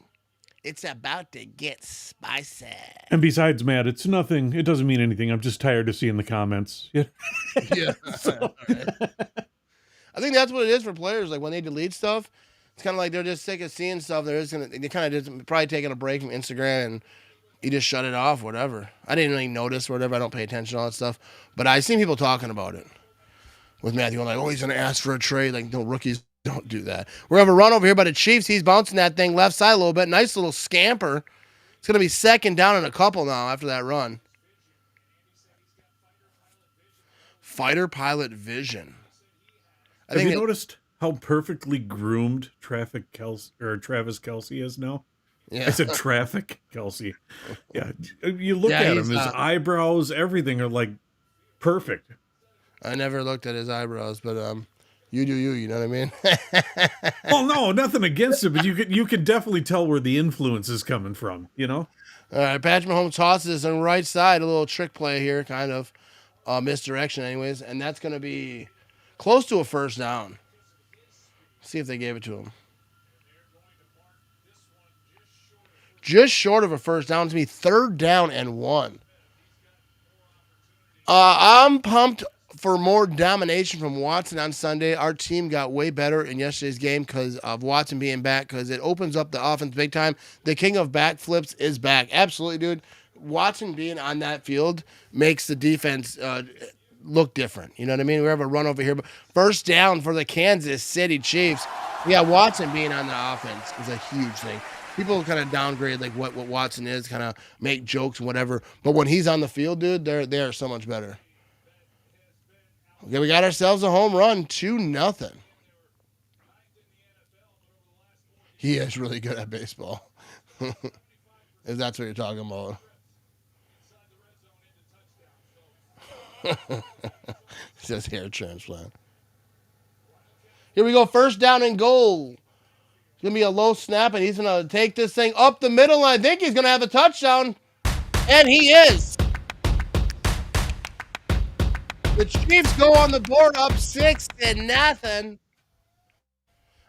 It's about to get spicy. And besides, Matt, it's nothing. It doesn't mean anything. I'm just tired of seeing the comments. Yeah. Yeah. I think that's what it is for players. Like when they delete stuff, it's kind of like they're just sick of seeing stuff. They kind of just probably taking a break from Instagram and you just shut it off, whatever. I didn't really notice, whatever. I don't pay attention to all that stuff. But I've seen people talking about it. With Matthew, like, oh, he's going to ask for a trade. Like, no, rookies don't do that. We're going to have a run over here by the Chiefs. He's bouncing that thing left side a little bit. Nice little scamper. It's going to be second down and a couple now after that run. Fighter pilot vision. Have you noticed how perfectly groomed Travis Kelce is now? Yeah. I said traffic Kelce. Yeah. You look at him, his eyebrows, everything are like perfect. I never looked at his eyebrows, but you do you know what I mean? Well, no, nothing against it, but you can definitely tell where the influence is coming from, you know? All right, Patrick Mahomes tosses on the right side, a little trick play here, kind of misdirection anyways, and that's going to be close to a first down. See if they gave it to him. Just short of a first down. To be third down and 1. I'm pumped for more domination from Watson on Sunday. Our team got way better in yesterday's game because of Watson being back, because it opens up the offense big time. The king of backflips is back. Absolutely, dude. Watson being on that field makes the defense look different. You know what I mean? We have a run over here. But first down for the Kansas City Chiefs. Yeah, Watson being on the offense is a huge thing. People kind of downgrade like what Watson is, kind of make jokes and whatever. But when he's on the field, dude, they're so much better. Okay, we got ourselves a home run, 2-0. He is really good at baseball. If that's what you're talking about. It says hair transplant. Here we go, first down and goal. It's going to be a low snap, and he's going to take this thing up the middle, and I think he's going to have a touchdown. And he is. The Chiefs go on the board up 6-0.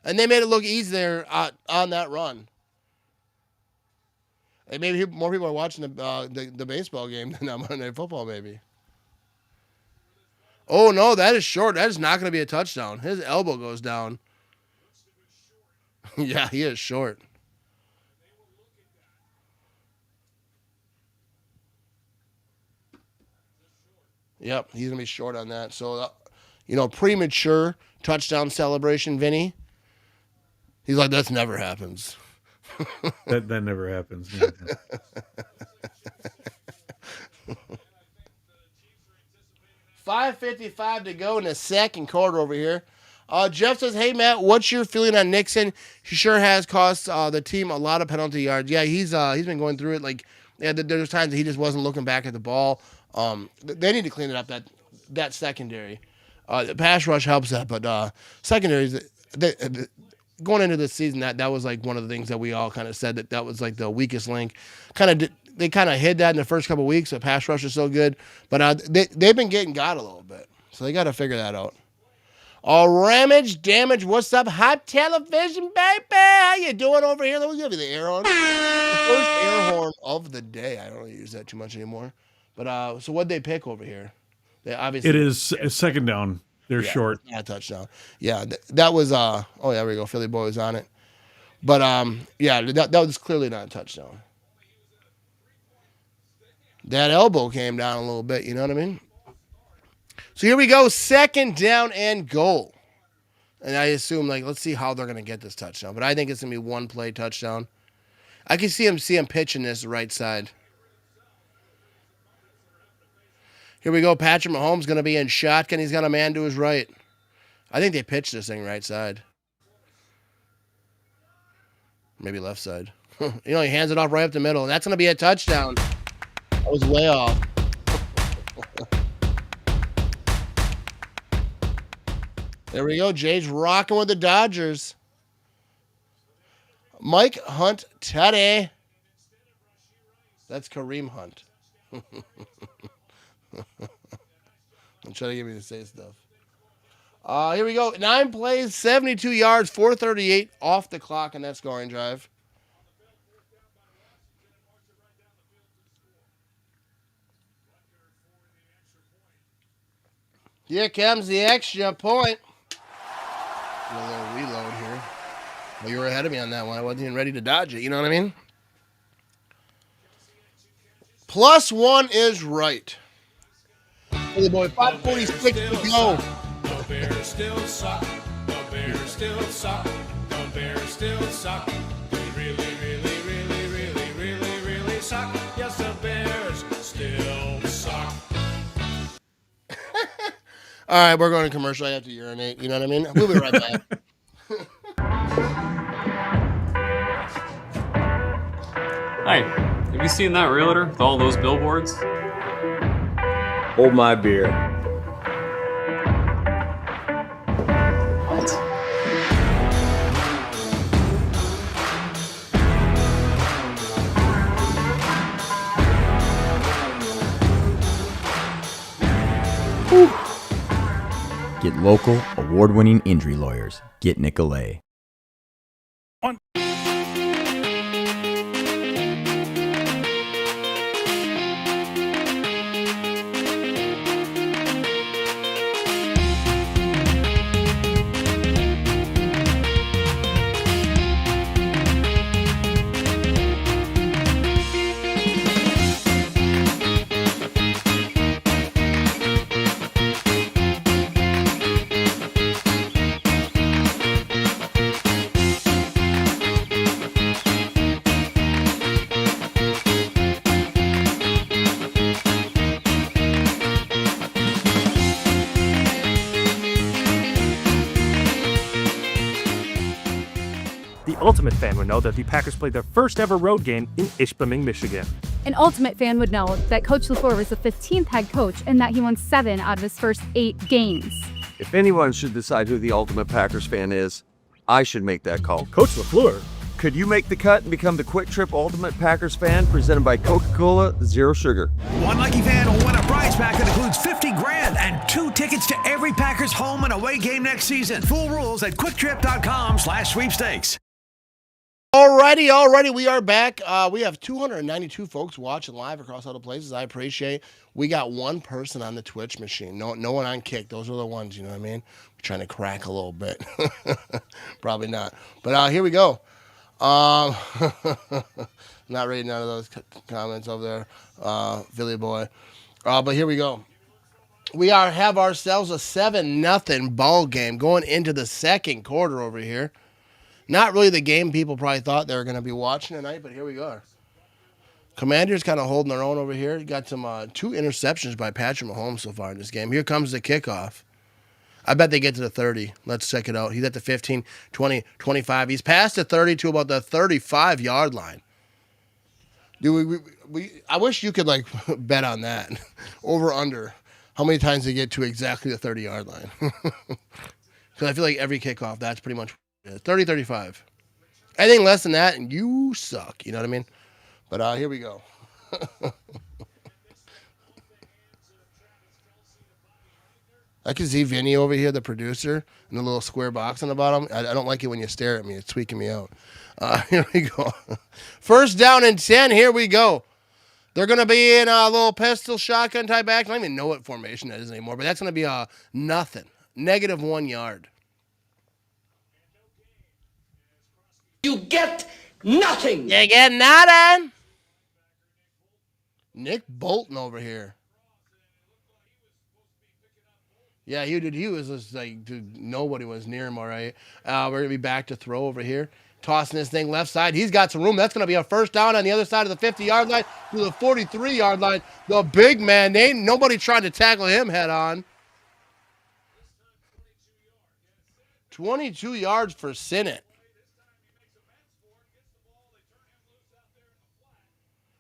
And they made it look easy there on that run. And maybe more people are watching the baseball game than on Monday Night Football, maybe. Oh, no, that is short. That is not going to be a touchdown. His elbow goes down. Yeah, he is short. Yep, he's going to be short on that. So, premature touchdown celebration, Vinny. He's like, that never happens. that never happens. 5:55 to go in the second quarter over here. Jeff says, hey, Matt, what's your feeling on Nixon? He sure has cost the team a lot of penalty yards. Yeah, he's been going through it. There's times that he just wasn't looking back at the ball. They need to clean it up, that secondary. The pass rush helps that, but secondaries, going into this season, that was like one of the things that we all kind of said that was like the weakest link. They kind of hid that in the first couple of weeks. The pass rush is so good, but they've been getting got a little bit, so they got to figure that out. Ramage, damage, what's up? Hot television, baby. How you doing over here? Let me give you the air horn. The first air horn of the day. I don't really use that too much anymore. But so what'd they pick over here? They obviously it is a second down. They're short. Not a touchdown. Yeah, that was oh yeah, there we go. Philly boy was on it. But that was clearly not a touchdown. That elbow came down a little bit, you know what I mean? So here we go, second down and goal. And I assume, let's see how they're going to get this touchdown. But I think it's going to be one play touchdown. I can see him pitching this right side. Here we go, Patrick Mahomes going to be in shotgun. He's got a man to his right. I think they pitched this thing right side. Maybe left side. He hands it off right up the middle. And that's going to be a touchdown. That was way off. There we go. Jay's rocking with the Dodgers. Mike Hunt Teddy. That's Kareem Hunt. I'm trying to get me to say stuff. Here we go. 9 plays, 72 yards, 438 off the clock on that scoring drive. Here comes the extra point. A little reload here. Well, you were ahead of me on that one. I wasn't even ready to dodge it. You know what I mean? +1 is right. Hey, boy, 5:46 to go. The Bears still suck. The Bears still suck. The Bears still suck. They really, really, really, really, really, really suck. Yes, the Bears still suck. All right, we're going to commercial. I have to urinate. You know what I mean? We'll be right back. Hi, have you seen that realtor with all those billboards? Hold my beer. What? Get local, award-winning injury lawyers. Get Nicolay. The Ultimate fan would know that the Packers played their first ever road game in Ishpeming, Michigan. An Ultimate fan would know that Coach LaFleur was the 15th head coach and that he won 7 out of his first 8 games. If anyone should decide who the Ultimate Packers fan is, I should make that call. Coach LaFleur? Could you make the cut and become the Quick Trip Ultimate Packers fan presented by Coca-Cola Zero Sugar? One lucky fan will win a prize pack that includes $50,000 and 2 tickets to every Packers home and away game next season. Full rules at quicktrip.com/sweepstakes. Alrighty, we are back. We have 292 folks watching live across all the places. I appreciate. We got one person on the Twitch machine. No one on Kick. Those are the ones, you know what I mean? We're trying to crack a little bit. Probably not. But here we go. Not reading none of those comments over there, Philly boy. But here we go. We have ourselves a 7-0 ball game going into the second quarter over here. Not really the game people probably thought they were going to be watching tonight, but here we are. Commanders kind of holding their own over here. Got some 2 interceptions by Patrick Mahomes so far in this game. Here comes the kickoff. I bet they get to the 30. Let's check it out. He's at the 15, 20, 25. He's past the 30 to about the 35-yard line. Dude, I wish you could, like, bet on that. Over, under. How many times they get to exactly the 30-yard line? Because I feel like every kickoff, that's pretty much 30, 35. Anything less than that, and you suck. You know what I mean? But here we go. I can see Vinny over here, the producer, and the little square box on the bottom. I don't like it when you stare at me. It's tweaking me out. Here we go. First down and 10. Here we go. They're going to be in a little pistol shotgun type action. I don't even know what formation that is anymore, but that's going to be a nothing. -1 yard. You get nothing. You get nothing. Nick Bolton over here. Yeah, he was just like, dude, nobody was near him, all right. We're going to be back to throw over here. Tossing this thing left side. He's got some room. That's going to be a first down on the other side of the 50-yard line to the 43-yard line. The big man, ain't nobody trying to tackle him head on. 22 yards for Sinnott.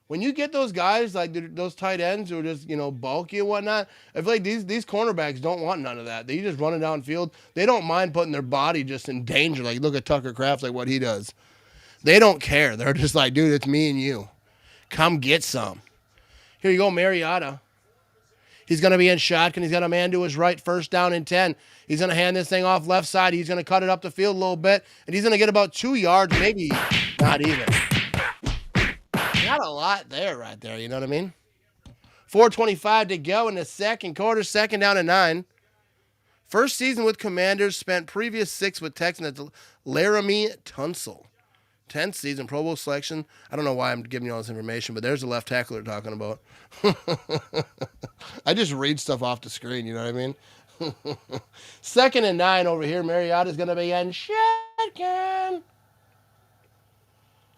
When you get those guys, like those tight ends who are just, bulky and whatnot, I feel like these cornerbacks don't want none of that. They just run it downfield. They don't mind putting their body just in danger. Like, look at Tucker Kraft, like what he does. They don't care. They're just like, dude, it's me and you. Come get some. Here you go, Mariota. He's going to be in shotgun. He's got a man to his right, first down and 10. He's going to hand this thing off left side. He's going to cut it up the field a little bit, and he's going to get about 2 yards, maybe not even. Not a lot there right there, you know what I mean? 4:25 to go in the second quarter, second down and 9. First season with Commanders, spent previous 6 with Texans. Laramie Tunsil. 10th season, Pro Bowl selection. I don't know why I'm giving you all this information, but there's the left tackle they're talking about. I just read stuff off the screen, you know what I mean? Second and 9 over here. Mariota's going to be in shotgun.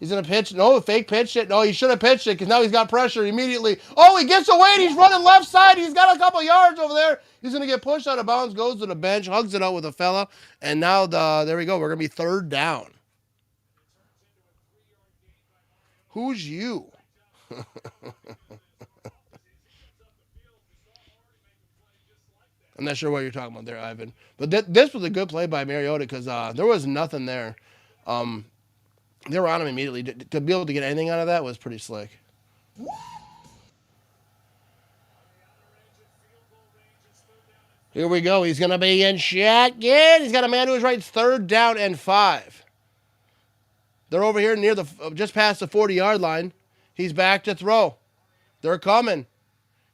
He's going to pitch. No, fake pitch it. No, he should have pitched it because now he's got pressure immediately. Oh, he gets away and he's running left side. He's got a couple yards over there. He's going to get pushed out of bounds, goes to the bench, hugs it out with a fella. And now, there we go. We're going to be third down. Who's you? I'm not sure what you're talking about there, Ivan. But this was a good play by Mariota because there was nothing there. They were on him immediately. To be able to get anything out of that was pretty slick. Here we go. He's going to be in shotgun. He's got a man to his right. Third down and 5. They're over here near just past the 40-yard line. He's back to throw. They're coming.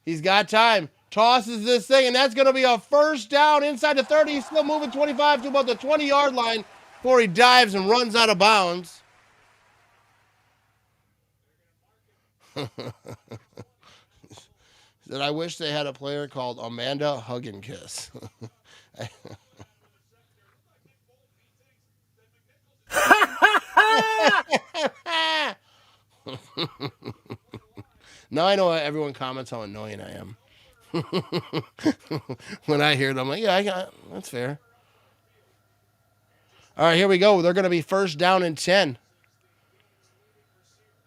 He's got time. Tosses this thing, and that's going to be a first down inside the 30. He's still moving 25 to about the 20-yard line before he dives and runs out of bounds. That I wish they had a player called Amanda Hug and Kiss. Now I know everyone comments how annoying I am. When I hear them, I'm like, yeah, that's fair. All right, here we go. They're going to be first down and 10.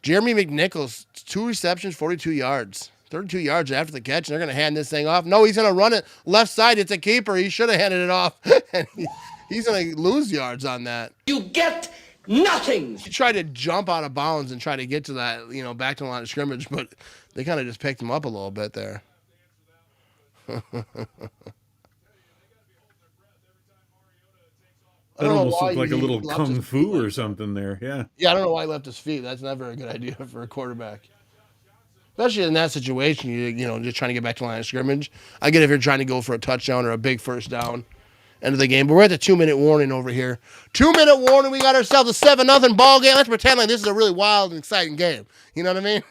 Jeremy McNichols, 2 receptions, 42 yards. 32 yards after the catch, and they're going to hand this thing off. No, he's going to run it left side. It's a keeper. He should have handed it off. And he's going to lose yards on that. You get nothing. He tried to jump out of bounds and try to get to that, back to the line of scrimmage, but they kind of just picked him up a little bit there. That almost looked like a little kung fu or something there. Yeah. Yeah, I don't know why he left his feet. That's never a good idea for a quarterback. Especially in that situation, just trying to get back to the line of scrimmage. I get if you're trying to go for a touchdown or a big first down, end of the game. But we're at the 2-minute warning over here. 2-minute warning. We got ourselves a 7-0 ball game. Let's pretend like this is a really wild and exciting game. You know what I mean?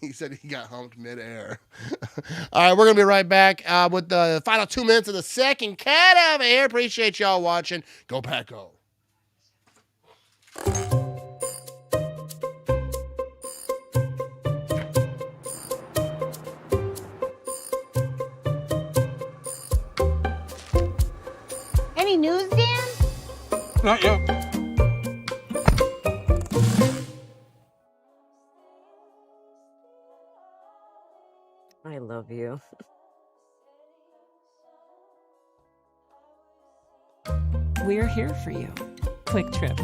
He said he got humped midair. All right, we're going to be right back with the final 2 minutes of the second. Cat over here. Appreciate y'all watching. Go Pack Go. Any news, Dan? Not yet. I love you. We're here for you. Quick Trip.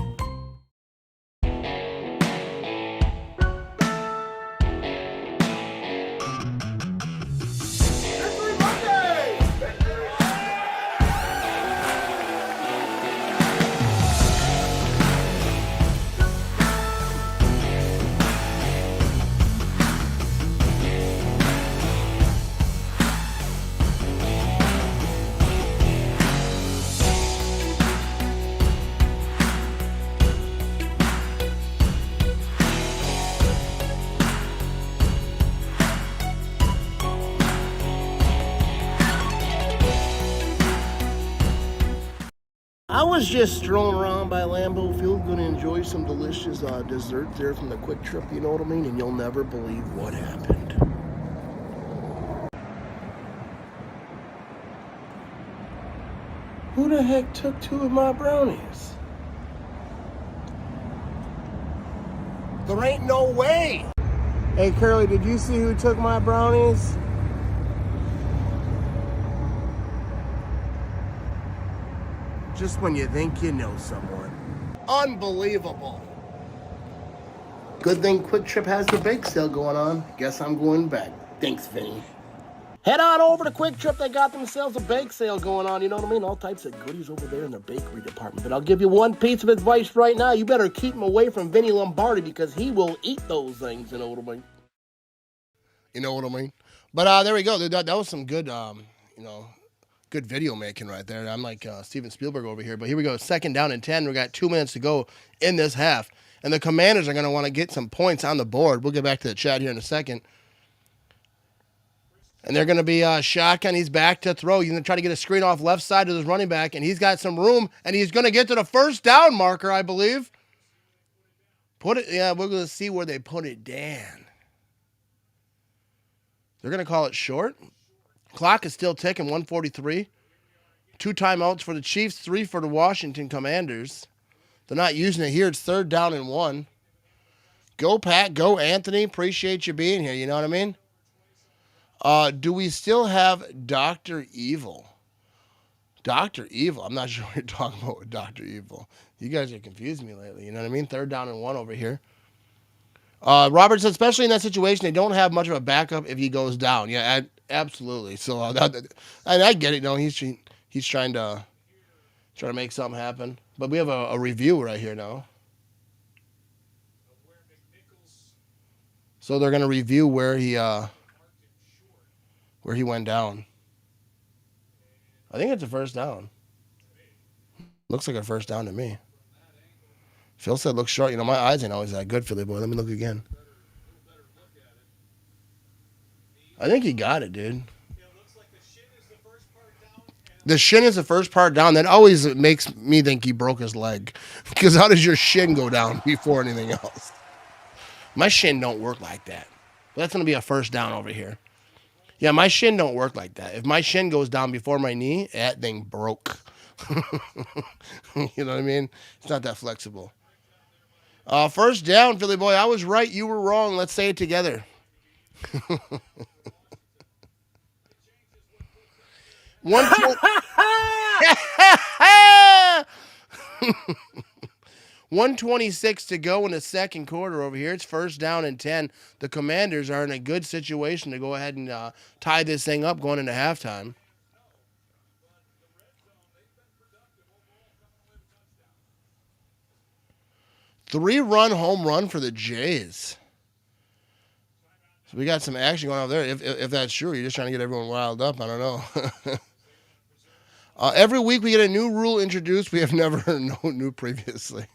I was just strolling around by Lambeau Field, going to enjoy some delicious dessert there from the Quick Trip, you know what I mean? And you'll never believe what happened. Who the heck took 2 of my brownies? There ain't no way. Hey, Curly, did you see who took my brownies? Just when you think you know someone. Unbelievable. Good thing Quick Trip has the bake sale going on. Guess I'm going back. Thanks, Vinny. Head on over to Quick Trip. They got themselves a bake sale going on. You know what I mean? All types of goodies over there in the bakery department. But I'll give you one piece of advice right now. You better keep him away from Vinny Lombardi because he will eat those things. You know what I mean? You know what I mean? But there we go. That was some good, good video making right there. I'm like Steven Spielberg over here. But here we go. 2nd down and 10. We got 2 minutes to go in this half. And the Commanders are going to want to get some points on the board. We'll get back to the chat here in a second. And they're going to be shotgun. He's back to throw. He's going to try to get a screen off left side of his running back. And he's got some room. And he's going to get to the first down marker, I believe. We're going to see where they put it down. They're going to call it short. Clock is still ticking, 1:43. 2 timeouts for the Chiefs, 3 for the Washington Commanders. They're not using it here. It's 3rd down and 1. Go, Pat. Go, Anthony. Appreciate you being here. You know what I mean? Do we still have Dr. Evil? Dr. Evil. I'm not sure what you're talking about with Dr. Evil. You guys are confusing me lately. You know what I mean? 3rd down and 1 over here. Robert said, especially in that situation, they don't have much of a backup if he goes down. Yeah, absolutely. So, and I get it. No, he's trying to make something happen. But we have a review right here now. So they're going to review where he went down. I think it's a first down. Looks like a first down to me. Phil said looks short. You know, my eyes ain't always that good, Philly boy. Let me look again. I think he got it, dude. The shin is the first part down. That always makes me think he broke his leg. Because how does your shin go down before anything else? My shin don't work like that. But that's going to be a first down over here. Yeah, my shin don't work like that. If my shin goes down before my knee, that thing broke. You know what I mean? It's not that flexible. First down, Philly boy. I was right. You were wrong. Let's say it together. 126 to go in the second quarter over here. It's first down and 10. The Commanders are in a good situation to go ahead and tie this thing up going into halftime. Three-run home run for the Jays. So we got some action going on there. If that's true, you're just trying to get everyone riled up. I don't know. Every week we get a new rule introduced. We have never knew previously.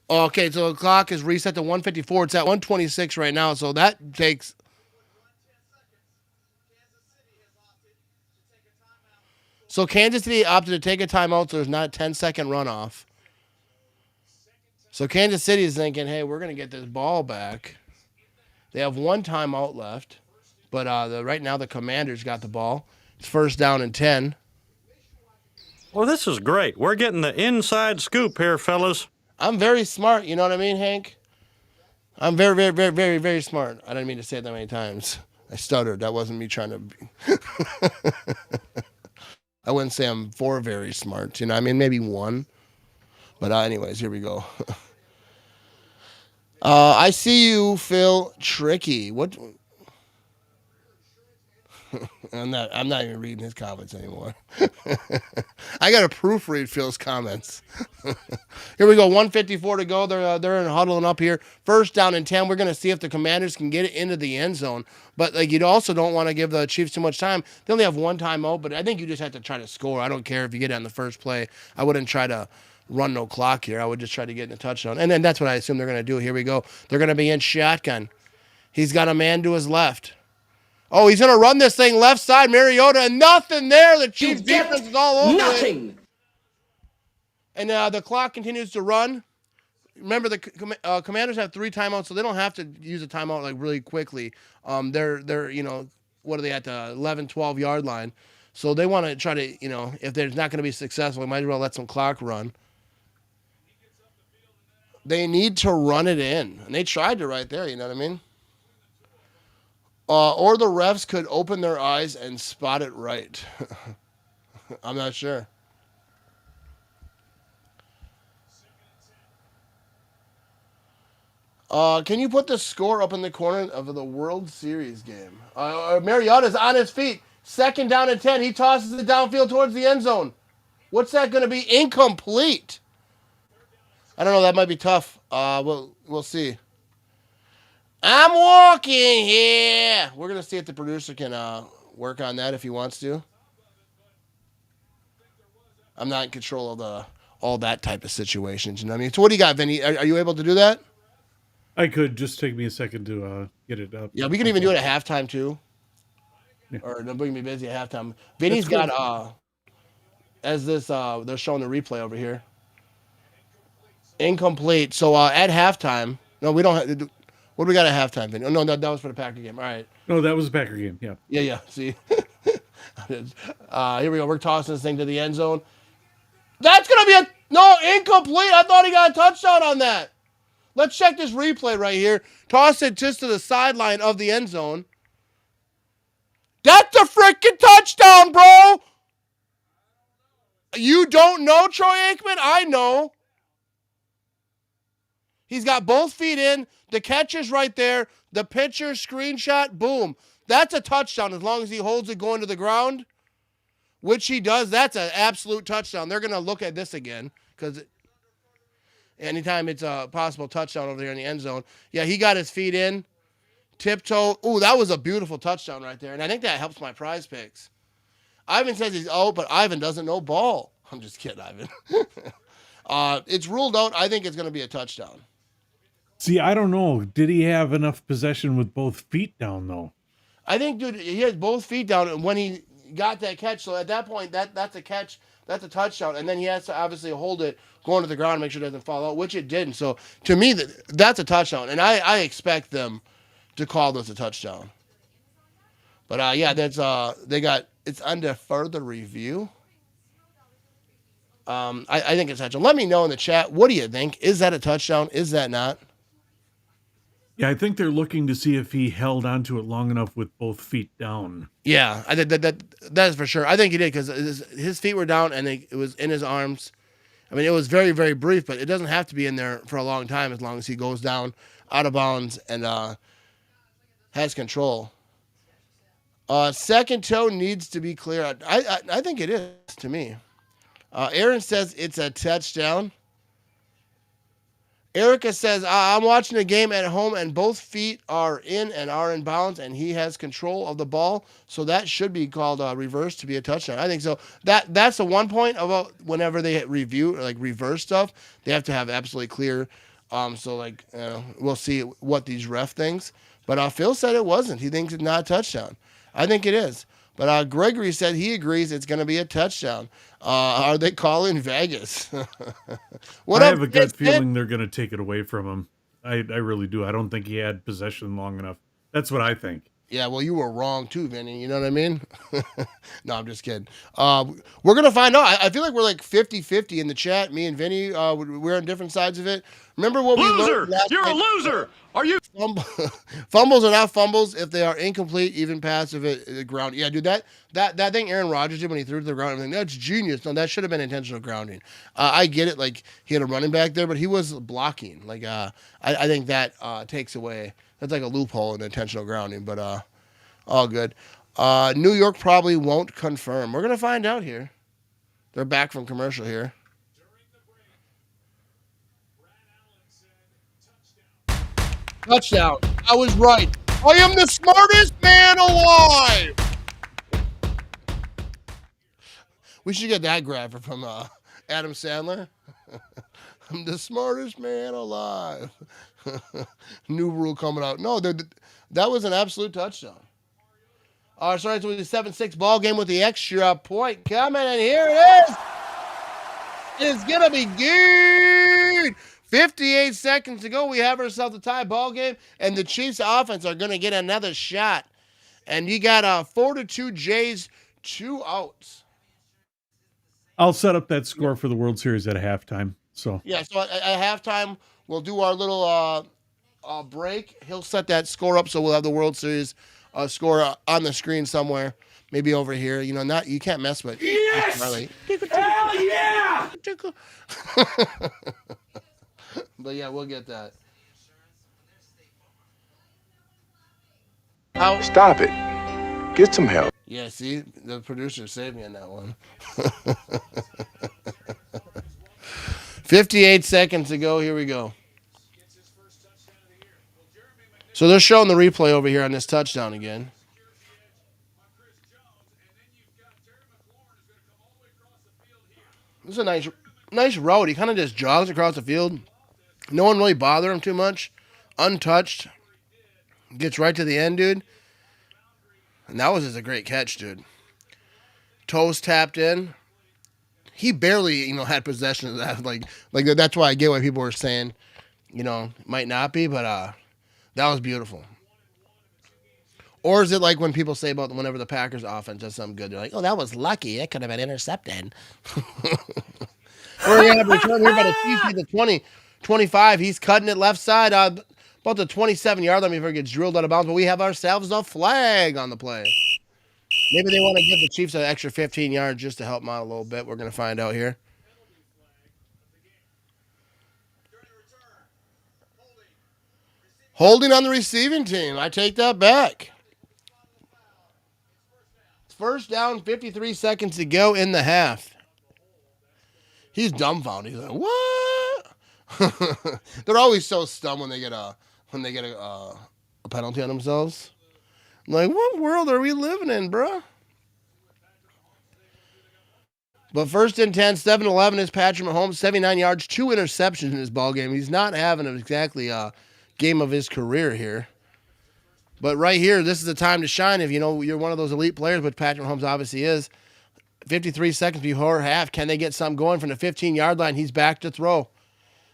Okay, so the clock is reset to 154. It's at 126 right now, so that takes... So Kansas City opted to take a timeout, so there's not a 10-second runoff. So Kansas City is thinking, hey, we're going to get this ball back. They have one timeout left, but right now the Commanders got the ball. It's first down and 10. Well, this is great. We're getting the inside scoop here, fellas. I'm very smart, you know what I mean, Hank? I'm very, very, very, very, very smart. I didn't mean to say it that many times. I stuttered. That wasn't me trying to be... I wouldn't say I'm very smart. You know, I mean, maybe one. But anyways, here we go. I see you, Phil. Tricky. What? I'm not even reading his comments anymore. I got to proofread Phil's comments. Here we go. 154 to go. They're huddling up here. First down and 10. We're going to see if the Commanders can get it into the end zone. But you also don't want to give the Chiefs too much time. They only have one timeout, but I think you just have to try to score. I don't care if you get it on the first play. I wouldn't try to run no clock here. I would just try to get in a touchdown. And then that's what I assume they're going to do. Here we go. They're going to be in shotgun. He's got a man to his left. Oh, he's going to run this thing left side, Mariota, and nothing there. The Chiefs defense is all over nothing. And the clock continues to run. Remember, the Commanders have 3 timeouts, so they don't have to use a timeout really quickly. They're what are they at the 11, 12-yard line? So they want to try to, if they're not going to be successful, they might as well let some clock run. They need to run it in, and they tried to right there. You know what I mean? Or the refs could open their eyes and spot it right. I'm not sure. Can you put the score up in the corner of the World Series game? Mariota's on his feet. Second down and 10. He tosses it downfield towards the end zone. What's that going to be? Incomplete. I don't know. That might be tough. We'll see. I'm walking here. We're going to see if the producer can work on that if he wants to. I'm not in control of all that type of situations. You know what I mean? So what do you got, Vinny? Are you able to do that? I could. Just take me a second to get it up. Yeah, we can even do it at halftime too. Yeah. Or don't bring me busy at halftime. Vinny's got as this they're showing the replay over here. Incomplete. So at halftime, no, we don't have. What do we got at halftime, Vinny? Oh, no, that was for the Packer game. All right. No, that was the Packer game. Yeah. Yeah. See. Here we go. We're tossing this thing to the end zone. That's gonna be incomplete. I thought he got a touchdown on that. Let's check this replay right here. Toss it just to the sideline of the end zone. That's a freaking touchdown, bro. You don't know Troy Aikman? I know. He's got both feet in. The catch is right there. The pitcher screenshot, boom. That's a touchdown as long as he holds it going to the ground, which he does. That's an absolute touchdown. They're going to look at this again because anytime it's a possible touchdown over there in the end zone. Yeah, he got his feet in. Tiptoe. Ooh, that was a beautiful touchdown right there. And I think that helps my prize picks. Ivan says he's out, but Ivan doesn't know ball. I'm just kidding, Ivan. It's ruled out. I think it's going to be a touchdown. See, I don't know. Did he have enough possession with both feet down, though? I think, dude, he has both feet down. And when he got that catch, so at that point, that's a catch. That's a touchdown. And then he has to obviously hold it going to the ground and make sure it doesn't fall out, which it didn't. So, to me, that's a touchdown. And I expect them to call this a touchdown. But, yeah, that's they got It's under further review. I think it's a touchdown. Let me know in the chat. What do you think? Is that a touchdown? Is that not? Yeah, I think they're looking to see if he held onto it long enough with both feet down. Yeah, I think that is for sure. I think he did because his feet were down and it was in his arms. I mean, it was very, very brief, but it doesn't have to be in there for a long time as long as he goes down out of bounds and has control. Second toe needs to be clear. I think it is to me. Aaron says it's a touchdown. Erica says, I'm watching a game at home and both feet are in and are in bounds and he has control of the ball. So that should be called reverse to be a touchdown. I think so. That's the one point about whenever they review or like reverse stuff, they have to have absolutely clear. So like we'll see what these ref thinks. But Phil said it wasn't. He thinks it's not a touchdown. I think it is. But Gregory said he agrees it's going to be a touchdown. Are they calling Vegas? I have a gut feeling they're going to take it away from him. I really do. I don't think he had possession long enough. That's what I think. Yeah, well, you were wrong too, Vinny. You know what I mean? No, I'm just kidding. We're going to find out. I feel like we're like 50-50 in the chat. Me and Vinny, we're on different sides of it. Remember what we learned last You're night? a loser! Are you? Fumbles are not fumbles if they are incomplete, even pass if it ground. Yeah, dude, that thing Aaron Rodgers did when he threw it to the ground, everything, that's genius. No, that should have been intentional grounding. I get it, like he had a running back there, but he was blocking. Like I think that takes away. That's like a loophole in intentional grounding, but all good. New York probably won't confirm. We're gonna find out here. They're back from commercial here. Touchdown. I was right. I am the smartest man alive. We should get that graphic from Adam Sandler. I'm the smartest man alive. New rule coming out. No, that was an absolute touchdown. Sorry, so it was a 7-6 ball game with the extra point coming, and here it is. It's going to be good. 58 seconds to go. We have ourselves a tie ball game, and the Chiefs offense are going to get another shot. And you got 4-2 Jays, 2 outs. I'll set up that score for the World Series at halftime. So yeah, so at halftime, we'll do our little break. He'll set that score up, so we'll have the World Series score on the screen somewhere. Maybe over here. You know, you can't mess with. Yes! Hell yeah! But yeah, we'll get that. Stop it. Get some help. Yeah, see, the producer saved me on that one. 58 seconds to go. Here we go. So they're showing the replay over here on this touchdown again. This is a nice route. He kind of just jogs across the field. No one really bothered him too much. Untouched. Gets right to the end, dude. And that was just a great catch, dude. Toes tapped in. He barely, had possession of that. Like that's why I get why people were saying, might not be, but that was beautiful. Or is it like when people say about whenever the Packers offense does something good, they're like, oh, that was lucky. It could have been intercepted. We're going to have a return here by the Chiefs at the 20-25. He's cutting it left side about the 27-yard line before it gets drilled out of bounds. But we have ourselves a flag on the play. Maybe they want to give the Chiefs an extra 15 yards just to help them out a little bit. We're going to find out here. Holding on the receiving team. I take that back. First down, 53 seconds to go in the half. He's dumbfounded. He's like, what? They're always so stunned when they get a penalty on themselves. Like, what world are we living in, bro? But first and 10, 7-11 is Patrick Mahomes, 79 yards, 2 interceptions in this ball game. He's not having exactly a game of his career here. But right here, this is the time to shine if you're one of those elite players, which Patrick Mahomes obviously is. 53 seconds before half. Can they get something going from the 15-yard line? He's back to throw.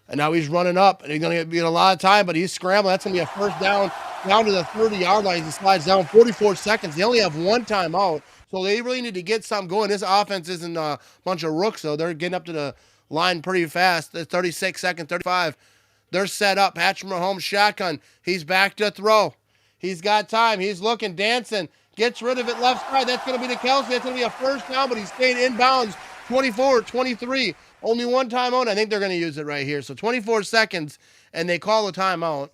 And now he's running up. And he's going to be in a lot of time, but he's scrambling. That's going to be a first down to the 30-yard line. He slides down 44 seconds. They only have one timeout. So they really need to get something going. This offense isn't a bunch of rooks, though. They're getting up to the line pretty fast. 36 seconds, 35. They're set up. Patrick Mahomes shotgun. He's back to throw. He's got time. He's looking, dancing. Gets rid of it left side. That's going to be to Kelsey. That's going to be a first down, but he's staying inbounds. 24-23. Only one timeout. I think they're going to use it right here. So 24 seconds, and they call a timeout.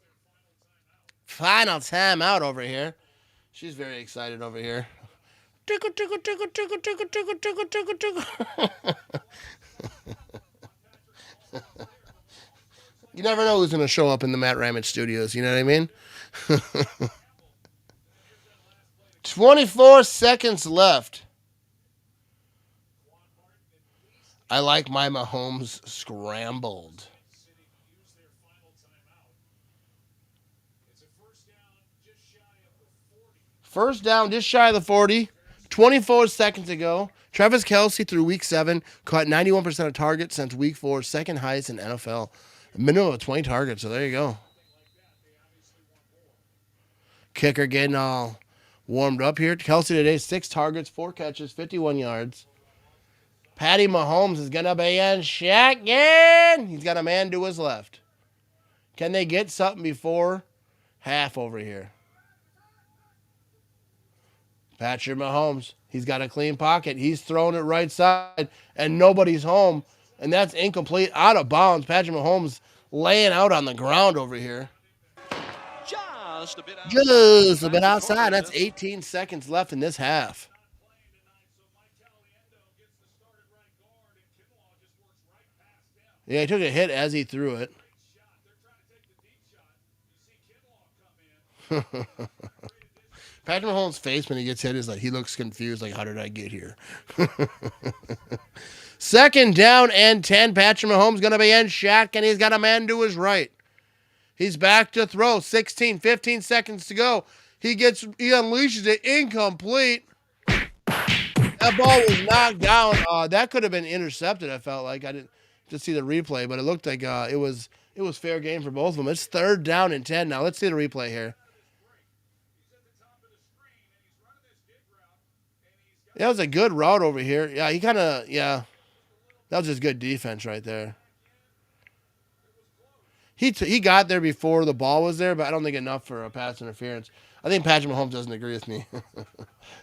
Final timeout over here. She's very excited over here. Tickle, tickle, tickle, tickle, tickle, tickle, tickle, tickle, tickle. You never know who's going to show up in the Matt Ramage studios. You know what I mean? 24 seconds left. I like my Mahomes scrambled. First down, just shy of the 40. 24 seconds ago. Travis Kelce through week 7 caught 91% of targets since week 4, second highest in NFL. A minimum of 20 targets, so there you go. Kicker getting all warmed up here. Kelce today, 6 targets, 4 catches, 51 yards. Patty Mahomes is going to be in shotgun. He's got a man to his left. Can they get something before half over here? Patrick Mahomes, he's got a clean pocket. He's throwing it right side, and nobody's home. And that's incomplete, out of bounds. Patrick Mahomes laying out on the ground over here. Just a bit outside. That's 18 seconds left in this half. Yeah, he took a hit as he threw it. Patrick Mahomes' face when he gets hit is like he looks confused, like, how did I get here? Second down and 10. Patrick Mahomes going to be in shotgun. He's got a man to his right. He's back to throw. 15 seconds to go. He unleashes it, incomplete. That ball was knocked down. That could have been intercepted, I felt like. I didn't just see the replay, but it looked like it was fair game for both of them. It's third down and 10 now. Let's see the replay here. That was a good route over here. Yeah, that was just good defense right there. He got there before the ball was there, but I don't think enough for a pass interference. I think Patrick Mahomes doesn't agree with me.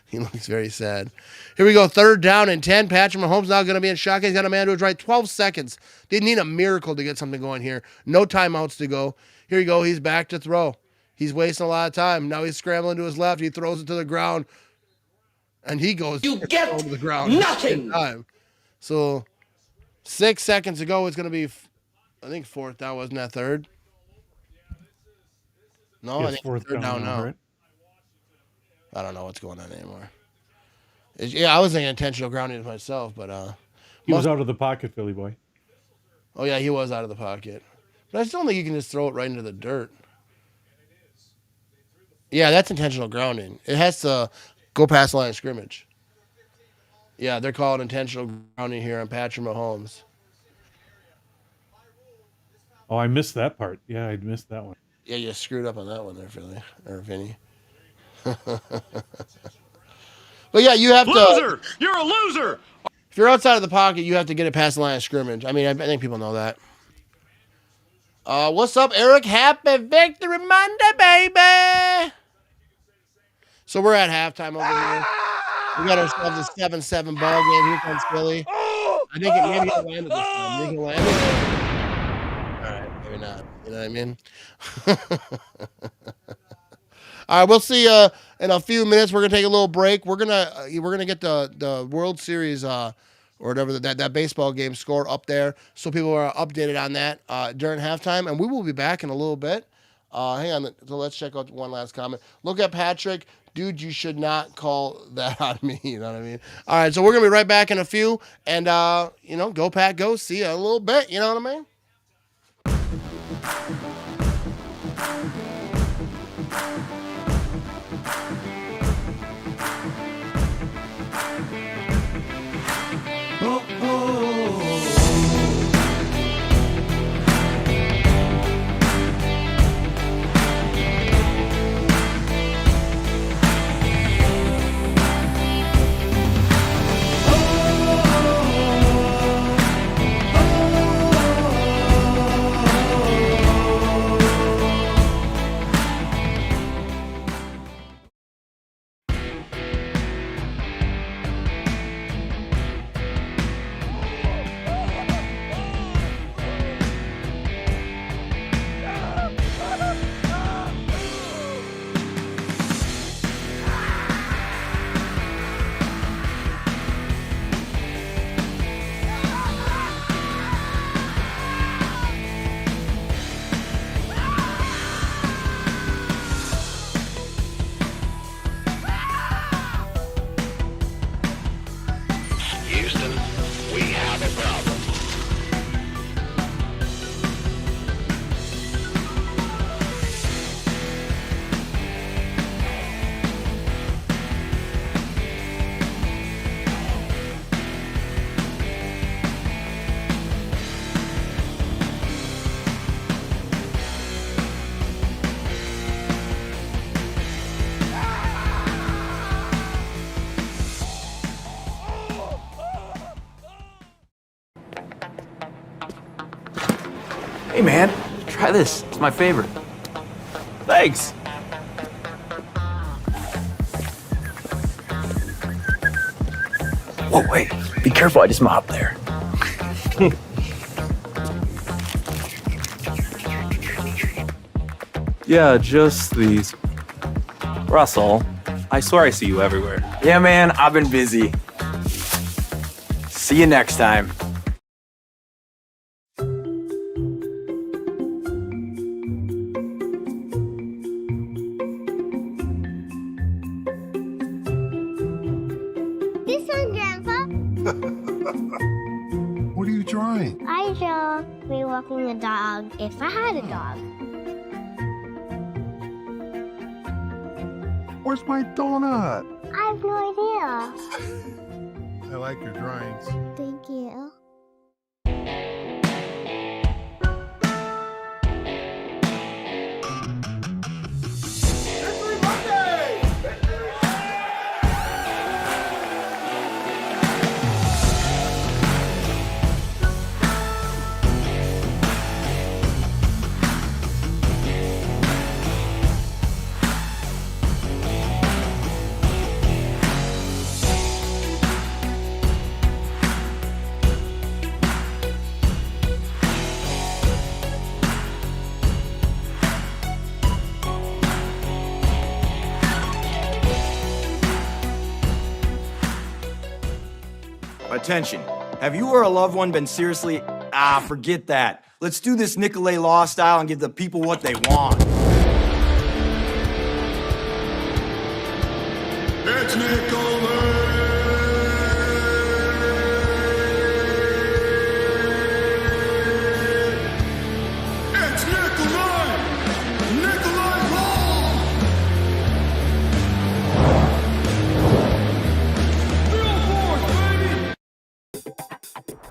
He looks very sad. Here we go, third down and 10. Patrick Mahomes now going to be in shotgun. He's got a man to his right. 12 seconds. They need a miracle to get something going here. No timeouts to go. Here we go. He's back to throw. He's wasting a lot of time. Now he's scrambling to his left. He throws it to the ground. And he goes you get to the ground. Nothing. So 6 seconds ago, it's going to be, I think, fourth down. Wasn't that third? No, I think fourth third down now. Right? I don't know what's going on anymore. I was thinking intentional grounding myself, but he was out of the pocket, Philly boy. Oh yeah, he was out of the pocket. But I still think you can just throw it right into the dirt. Yeah, that's intentional grounding. It has to go past the line of scrimmage. Yeah, they're calling intentional grounding here on Patrick Mahomes. Oh, I missed that part. Yeah, I missed that one. Yeah, you screwed up on that one there, Philly. Or Vinny. But yeah, you have to... Loser! You're a loser! If you're outside of the pocket, you have to get it past the line of scrimmage. I mean, I think people know that. What's up, Eric? Happy Victory Monday, baby! So we're at halftime over here. We got ourselves a 7-7 ball game. Here comes Philly. I think maybe he'll land it this time. Maybe he'll land it. All right, maybe not. You know what I mean? All right, we'll see you in a few minutes. We're gonna take a little break. We're gonna get the World Series or whatever that baseball game score up there, so people are updated on that during halftime. And we will be back in a little bit. Hang on. So let's check out one last comment. Look at Patrick. Dude, you should not call that on me. You know what I mean? All right, so we're going to be right back in a few. And, go, Pat, go. See you in a little bit. You know what I mean? Hey, man, try this. It's my favorite. Thanks. Whoa, wait. Be careful, I just mopped there. Yeah, just these. Russell, I swear I see you everywhere. Yeah, man, I've been busy. See you next time. This one, Grandpa. What are you drawing? I draw me walking a dog if I had a dog. Where's my donut? I have no idea. I like your drawings. Thank you. Attention. Have you or a loved one been seriously... forget that. Let's do this Nicolay Law style and give the people what they want. It's Nicolay! It's Nicolay! Nicolay Law!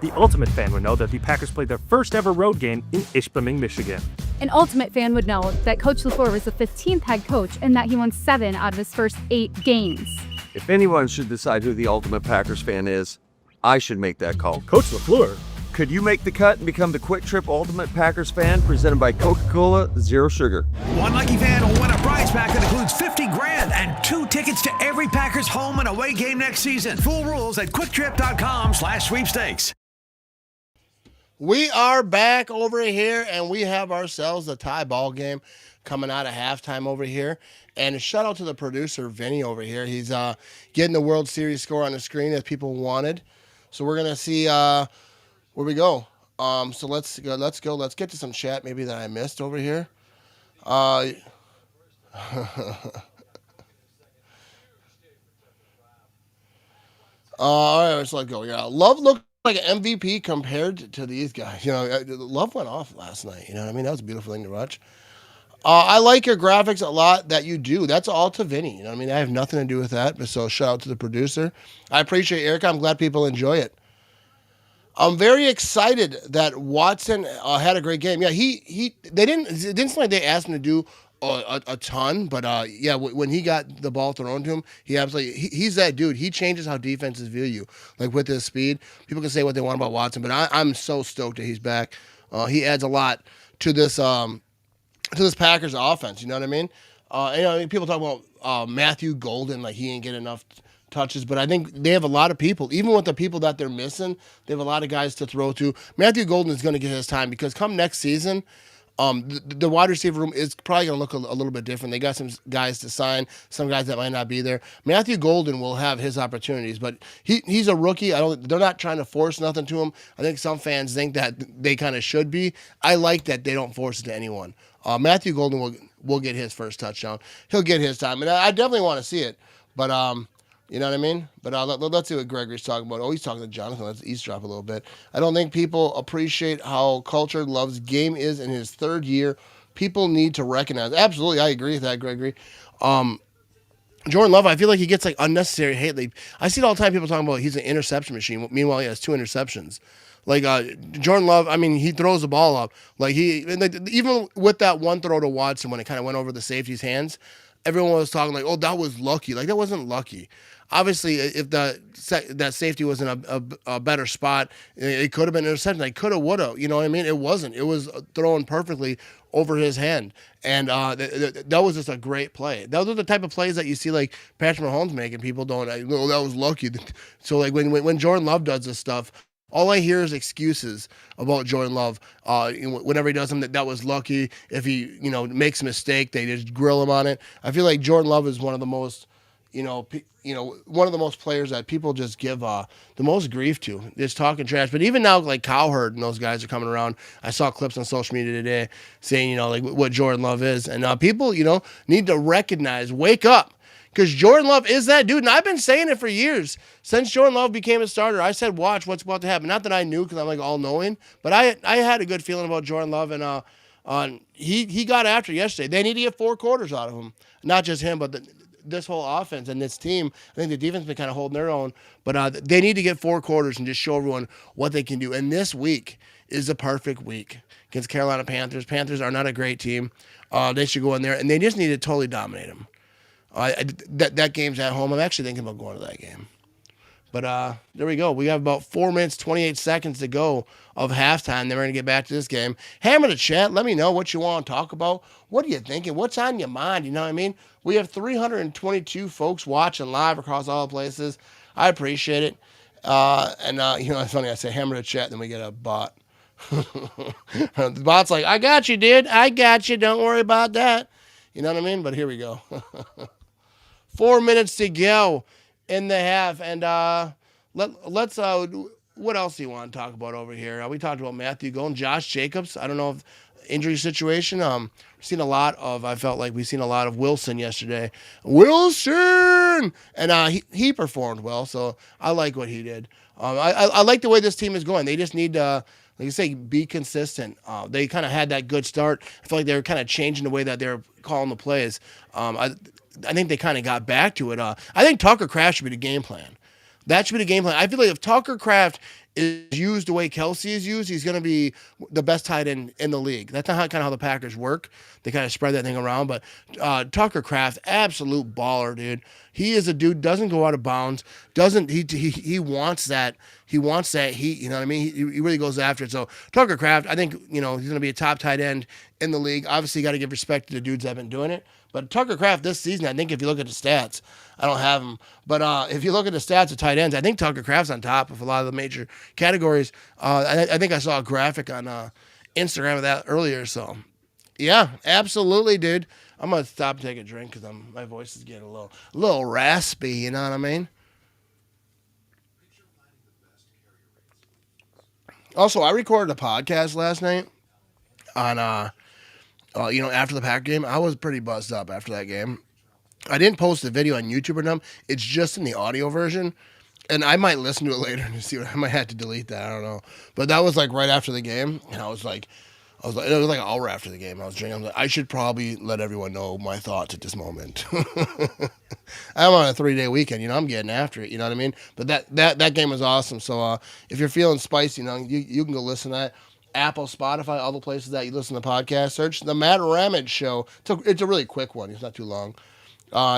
The Ultimate fan would know that the Packers played their first ever road game in Ishpeming, Michigan. An Ultimate fan would know that Coach LaFleur was the 15th head coach and that he won 7 out of his first 8 games. If anyone should decide who the Ultimate Packers fan is, I should make that call. Coach LaFleur? Could you make the cut and become the Quick Trip Ultimate Packers fan presented by Coca-Cola Zero Sugar? One lucky fan will win a prize pack that includes 50 grand and 2 tickets to every Packers home and away game next season. Full rules at quicktrip.com/sweepstakes. We are back over here, and we have ourselves a tie ball game coming out of halftime over here. And a shout out to the producer, Vinny, over here. He's getting the World Series score on the screen as people wanted. So we're going to see where we go. So let's go. Let's get to some chat maybe that I missed over here. All right, let's let go. Yeah, Love looked like an MVP compared to these guys. You know, Love went off last night. You know what I mean? That was a beautiful thing to watch. I like your graphics a lot that you do. That's all to Vinny. You know what I mean? I have nothing to do with that. But so shout out to the producer. I appreciate Erica. I'm glad people enjoy it. I'm very excited that Watson had a great game. Yeah, it didn't seem like they asked him to do a ton, but yeah, when he got the ball thrown to him, he's that dude. He changes how defenses view you, like with his speed. People can say what they want about Watson, but I'm so stoked that he's back. He adds a lot to this Packers offense. You know what I mean? People talk about Matthew Golden, like he ain't get enough touches, but I think they have a lot of people. Even with the people that they're missing, they have a lot of guys to throw to. Matthew Golden is going to get his time because come next season, the wide receiver room is probably going to look a little bit different. They got some guys to sign, some guys that might not be there. Matthew Golden will have his opportunities, but he's a rookie. They're not trying to force nothing to him. I think some fans think that they kind of should be. I like that they don't force it to anyone. Matthew Golden will get his first touchdown. He'll get his time, and I definitely want to see it. But you know what I mean? But let's see what Gregory's talking about. Oh, he's talking to Jonathan. Let's eavesdrop a little bit. I don't think people appreciate how cultured Love's game is in his 3rd year. People need to recognize. Absolutely, I agree with that, Gregory. Jordan Love, I feel like he gets like unnecessary hate. Like, I see it all the time. People talking about he's an interception machine. Meanwhile, he has 2 interceptions. Like Jordan Love, I mean, he throws the ball up. Like even with that one throw to Watson when it kind of went over the safety's hands, everyone was talking like, oh, that was lucky. Like, that wasn't lucky. Obviously, if that safety was in a better spot, it could have been an interception. Like, could have, would have. You know what I mean? It wasn't. It was thrown perfectly over his hand. And that was just a great play. Those are the type of plays that you see, like, Patrick Mahomes making. People don't, like, oh, that was lucky. So, like, when Jordan Love does this stuff, all I hear is excuses about Jordan Love. Whenever he does them, that was lucky. If he, makes a mistake, they just grill him on it. I feel like Jordan Love is one of the most, one of the most players that people just give the most grief to. Just talking trash. But even now, like Cowherd and those guys are coming around. I saw clips on social media today saying, like what Jordan Love is. And people, need to recognize, wake up. Because Jordan Love is that dude. And I've been saying it for years. Since Jordan Love became a starter, I said, watch what's about to happen. Not that I knew because I'm like all-knowing. But I had a good feeling about Jordan Love. And he got after yesterday. They need to get 4 quarters out of him. Not just him, but this whole offense and this team. I think the defense has been kind of holding their own. But they need to get 4 quarters and just show everyone what they can do. And this week is the perfect week against Carolina Panthers. Panthers are not a great team. They should go in there. And they just need to totally dominate them. That game's at home. I'm actually thinking about going to that game. But there we go. We have about 4 minutes, 28 seconds to go of halftime. Then we're going to get back to this game. Hammer the chat. Let me know what you want to talk about. What are you thinking? What's on your mind? You know what I mean? We have 322 folks watching live across all places. I appreciate it. It's funny. I say hammer the chat, then we get a bot. The bot's like, I got you, dude. I got you. Don't worry about that. You know what I mean? But here we go. 4 minutes to go in the half. And let's what else do you want to talk about over here? We talked about Matthew Golden, Josh Jacobs. I don't know if injury situation. I felt like we've seen a lot of Wilson yesterday. Wilson! And he performed well, so I like what he did. I like the way this team is going. They just need to, like you say, be consistent. They kind of had that good start. I feel like they were kind of changing the way that they're calling the plays. I think they kind of got back to it. I think Tucker Kraft should be the game plan. That should be the game plan. I feel like if Tucker Kraft is used the way Kelsey is used, he's going to be the best tight end in the league. That's not how the Packers work. They kind of spread that thing around. But Tucker Kraft, absolute baller, dude. He is a dude, doesn't go out of bounds. He wants that. He wants that heat. You know what I mean? He really goes after it. So Tucker Kraft, I think, he's going to be a top tight end in the league. Obviously, you got to give respect to the dudes that have been doing it. But Tucker Kraft this season, I think if you look at the stats, I don't have them, but if you look at the stats of tight ends, I think Tucker Kraft's on top of a lot of the major categories. I think I saw a graphic on Instagram of that earlier. So, yeah, absolutely, dude. I'm going to stop and take a drink because my voice is getting a little raspy, you know what I mean? Also, I recorded a podcast last night on after the Packer game. I was pretty buzzed up after that game. I didn't post the video on YouTube or nothing. It's just in the audio version. And I might listen to it later and see I might have to delete that. I don't know. But that was like right after the game. And it was like it was like an hour after the game. I was drinking. I was like, I should probably let everyone know my thoughts at this moment. I'm on a 3-day weekend, I'm getting after it, you know what I mean? But that game was awesome. So if you're feeling spicy, you can go listen to that. Apple, Spotify, all the places that you listen to podcasts. Search the Matt Ramage Show. It's a really quick one. It's not too long.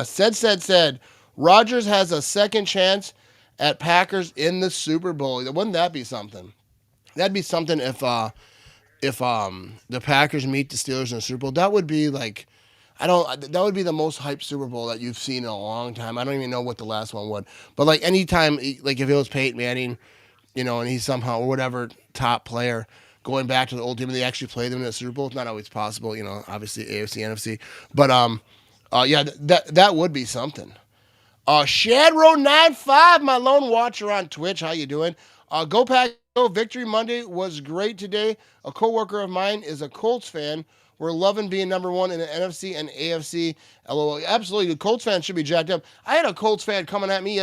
Said, Rodgers has a second chance at Packers in the Super Bowl. Wouldn't that be something? That'd be something if the Packers meet the Steelers in the Super Bowl. That would be like, that would be the most hyped Super Bowl that you've seen in a long time. I don't even know what the last one would. But like anytime, like if it was Peyton Manning, and he's somehow or whatever top player going back to the old team and they actually play them in the Super Bowl, it's not always possible, obviously AFC, NFC. But yeah, that would be something. Shadrow95, my lone watcher on Twitch. How you doing? Go Pack Go. Victory Monday was great today. A coworker of mine is a Colts fan. We're loving being number one in the NFC and AFC. LOL. Absolutely. The Colts fans should be jacked up. I had a Colts fan coming at me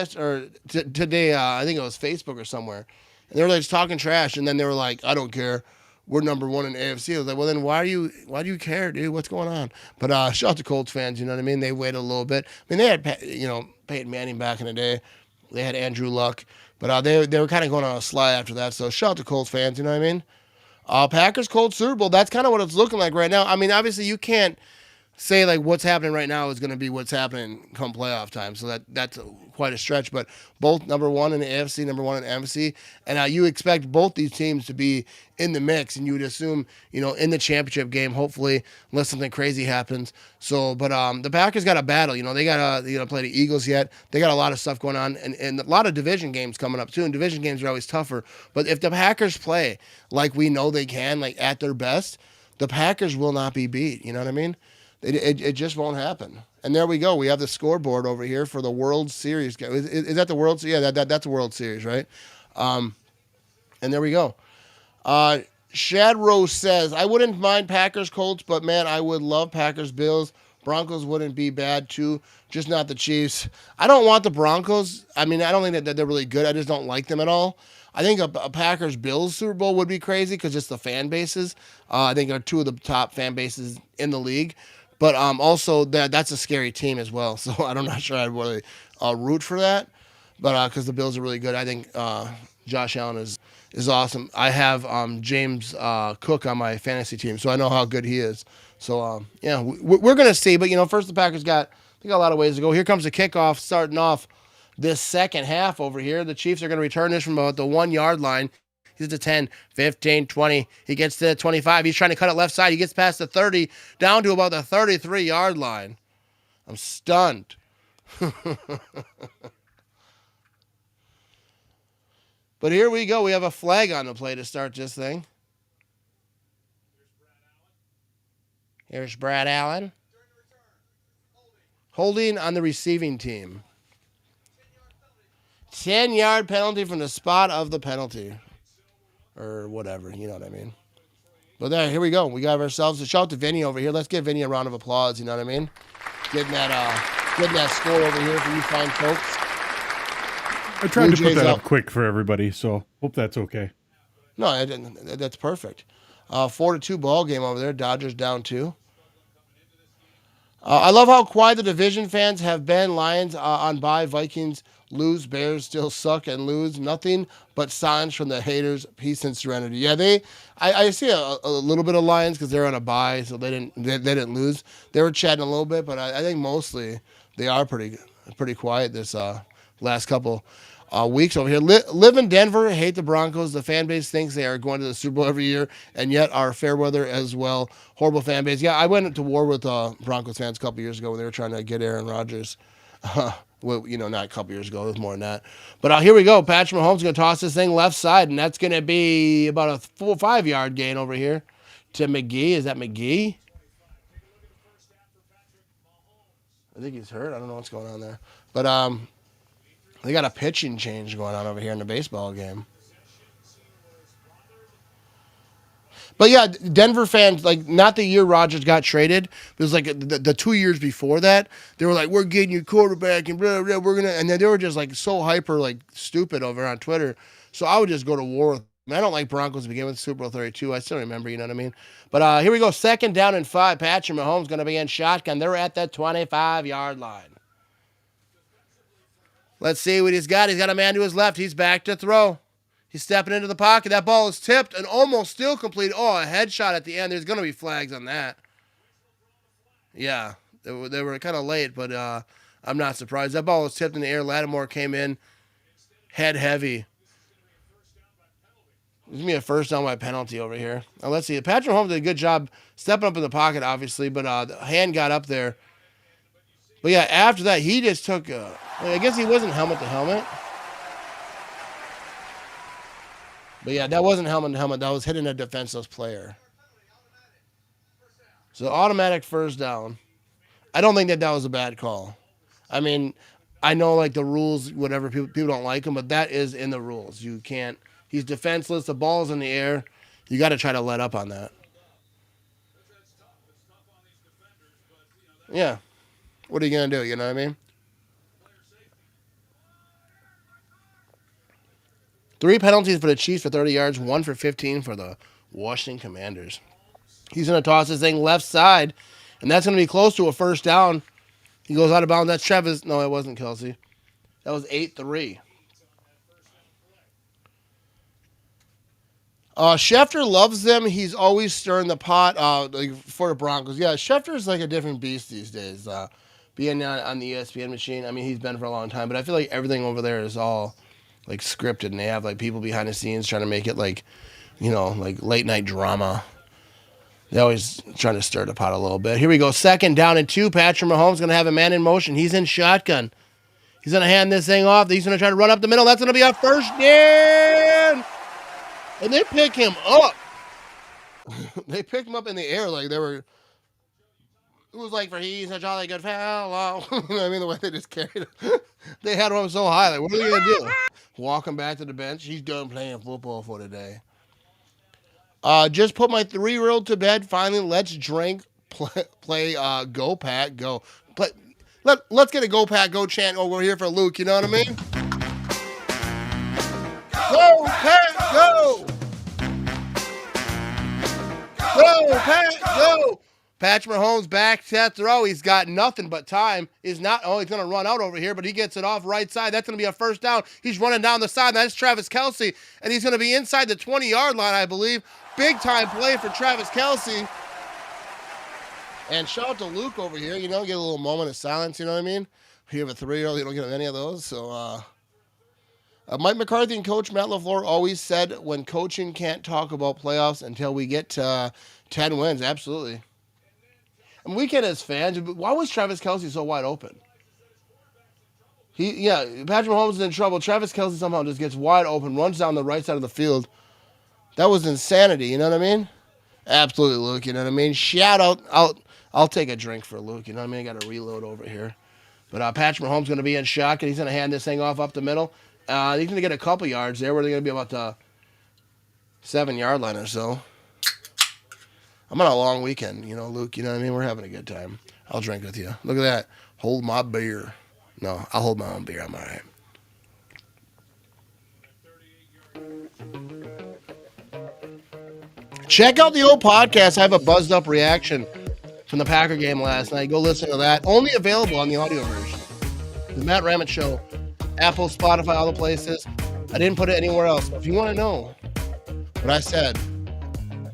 today. I think it was Facebook or somewhere. And they were like just talking trash. And then they were like, I don't care. We're number one in AFC. I was like, well, then why do you care, dude? What's going on? But shout out to Colts fans, you know what I mean? They waited a little bit. I mean, they had, Peyton Manning back in the day. They had Andrew Luck. But they were kind of going on a slide after that. So shout out to Colts fans, you know what I mean? Packers Colts Super Bowl. That's kind of what it's looking like right now. I mean, obviously you can't say like what's happening right now is going to be what's happening come playoff time. So that's quite a stretch. But both number one in the AFC, number one in the NFC, and you expect both these teams to be in the mix, and you would assume in the championship game, hopefully, unless something crazy happens. So, but the Packers got a battle. They got to play the Eagles yet. They got a lot of stuff going on, and a lot of division games coming up too. And division games are always tougher. But if the Packers play like we know they can, like at their best, the Packers will not be beat. You know what I mean? It just won't happen. And there we go. We have the scoreboard over here for the World Series. Is that the World Series? Yeah, that's a World Series, right? And there we go. Shad Rose says, I wouldn't mind Packers Colts, but man, I would love Packers Bills. Broncos wouldn't be bad too, just not the Chiefs. I don't want the Broncos. I mean, I don't think that they're really good. I just don't like them at all. I think a Packers Bills Super Bowl would be crazy because just the fan bases. I think are two of the top fan bases in the league. But also that's a scary team as well. So I'm not sure I'd really root for that. But because the Bills are really good, I think Josh Allen is awesome. I have James Cook on my fantasy team, so I know how good he is. So yeah, we're gonna see. But first the Packers got a lot of ways to go. Here comes the kickoff, starting off this second half over here. The Chiefs are gonna return this from about the 1 yard line. He's at the 10, 15, 20. He gets to the 25. He's trying to cut it left side. He gets past the 30, down to about the 33-yard line. I'm stunned. But here we go. We have a flag on the play to start this thing. Here's Brad Allen. Holding on the receiving team. 10-yard penalty from the spot of the penalty. Or whatever, you know what I mean. But there, here we go. We got ourselves a shout out to Vinny over here. Let's give Vinny a round of applause, you know what I mean? Getting that score over here for you fine folks. I tried to put that up quick for everybody, so hope that's okay. No, that's perfect. 4-2 ball game over there. Dodgers down 2. I love how quiet the division fans have been. Lions on bye. Vikings lose. Bears still suck and lose. Nothing but signs from the haters. Peace and serenity. Yeah, I see a little bit of Lions because they're on a bye, so they didn't lose. They were chatting a little bit, but I think mostly they are pretty quiet this last couple weeks over here. Live in Denver, hate the Broncos. The fan base thinks they are going to the Super Bowl every year, and yet are fair weather as well. Horrible fan base. Yeah, I went to war with Broncos fans a couple years ago when they were trying to get Aaron Rodgers. Well, not a couple years ago. It was more than that. But here we go. Patrick Mahomes is going to toss this thing left side, and that's going to be about a 5-yard gain over here to McGee. Is that McGee? I think he's hurt. I don't know what's going on there. But they got a pitching change going on over here in the baseball game. But yeah, Denver fans, like, not the year Rodgers got traded. It was like the 2 years before that. They were like, we're getting your quarterback and blah, blah, and then they were just like so hyper, like stupid over on Twitter. So I would just go to war with them. I don't like Broncos to begin with. Super Bowl 32. I still remember, you know what I mean? But here we go. 2nd down and 5. Patrick Mahomes going to be in shotgun. They're at the 25-yard line. Let's see what he's got. He's got a man to his left. He's back to throw. He's stepping into the pocket. That ball is tipped and almost still complete. Oh, a headshot at the end. There's going to be flags on that. Yeah, they were kind of late, but I'm not surprised. That ball was tipped in the air. Lattimore came in head heavy. There's going to be a first down by penalty over here. Now, let's see. Patrick Mahomes did a good job stepping up in the pocket, obviously, but the hand got up there. But yeah, after that, he just took I guess he wasn't helmet to helmet. But yeah, that wasn't helmet to helmet. That was hitting a defenseless player. So automatic first down. I don't think that was a bad call. I mean, I know like the rules, whatever, people don't like them, but that is in the rules. You can't. He's defenseless. The ball's in the air. You got to try to let up on that. Yeah. What are you going to do? You know what I mean? 3 penalties for the Chiefs for 30 yards, 1 for 15 for the Washington Commanders. He's going to toss this thing left side, and that's going to be close to a first down. He goes out of bounds. That's Travis. No, it wasn't Kelsey. That was 8-3. Schefter loves them. He's always stirring the pot like for the Broncos. Yeah, Schefter's like a different beast these days. Being on the ESPN machine, I mean, he's been for a long time, but I feel like everything over there is all like scripted, and they have like people behind the scenes trying to make it like, like late night drama. They always trying to stir the pot a little bit. Here we go. 2nd down and 2. Patrick Mahomes going to have a man in motion. He's in shotgun. He's going to hand this thing off. He's going to try to run up the middle. That's going to be a first down. And they pick him up. They picked him up in the air like they were. It was like for he's a jolly good fellow. You know what I mean? The way they just carried him. They had him up so high. Like, what are they going to do? Walk him back to the bench. He's done playing football for today. Just put my 3-year-old to bed. Finally, let's drink, play Go Pat, Go. Let's get a Go Pat, Go chant over here for Luke. You know what I mean? Go Pat, Go! Go Pat, Go! Patrick Mahomes back to throw. He's got nothing but time. He's going to run out over here, but he gets it off right side. That's going to be a first down. He's running down the side. That's Travis Kelce, and he's going to be inside the 20-yard line, I believe. Big time play for Travis Kelce. And shout out to Luke over here. Get a little moment of silence, you know what I mean? If you have a 3-year-old, you don't get any of those. So, Mike McCarthy and Coach Matt LaFleur always said when coaching can't talk about playoffs until we get to 10 wins. Absolutely. And we can as fans, why was Travis Kelce so wide open? Patrick Mahomes is in trouble. Travis Kelce somehow just gets wide open, runs down the right side of the field. That was insanity, you know what I mean? Absolutely, Luke, you know what I mean? Shout out. I'll take a drink for Luke, you know what I mean? I got to reload over here. But Patrick Mahomes going to be in shock, and he's going to hand this thing off up the middle. He's going to get a couple yards there where they're going to be about the 7-yard line or so. I'm on a long weekend, Luke, you know what I mean? We're having a good time. I'll drink with you. Look at that. Hold my beer. No, I'll hold my own beer. I'm all right. Check out the old podcast. I have a buzzed up reaction from the Packer game last night. Go listen to that. Only available on the audio version. The Matt Ramage Show. Apple, Spotify, all the places. I didn't put it anywhere else. If you want to know what I said,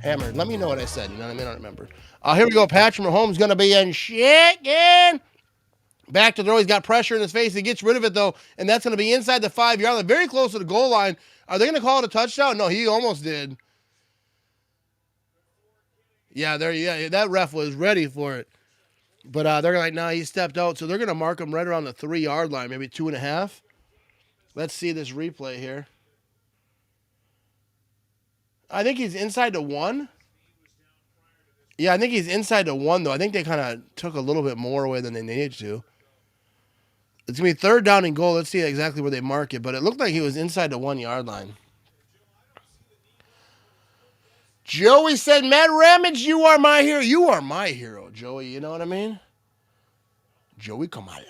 hammered. Let me know what I said. You know what I mean? I don't remember. Here we go. Patrick Mahomes going to be in shit again. Back to throw. He's got pressure in his face. He gets rid of it, though, and that's going to be inside the 5-yard line. Very close to the goal line. Are they going to call it a touchdown? No, he almost did. Yeah, that ref was ready for it. But they're like, nah, he stepped out. So they're going to mark him right around the 3-yard line, maybe 2.5. Let's see this replay here. I think he's inside the 1. Yeah, I think he's inside the 1, though. I think they kind of took a little bit more away than they needed to. It's going to be 3rd down and goal. Let's see exactly where they mark it. But it looked like he was inside the 1-yard line. Joey said, Matt Ramage, you are my hero. You are my hero, Joey. You know what I mean? Joey Kamala.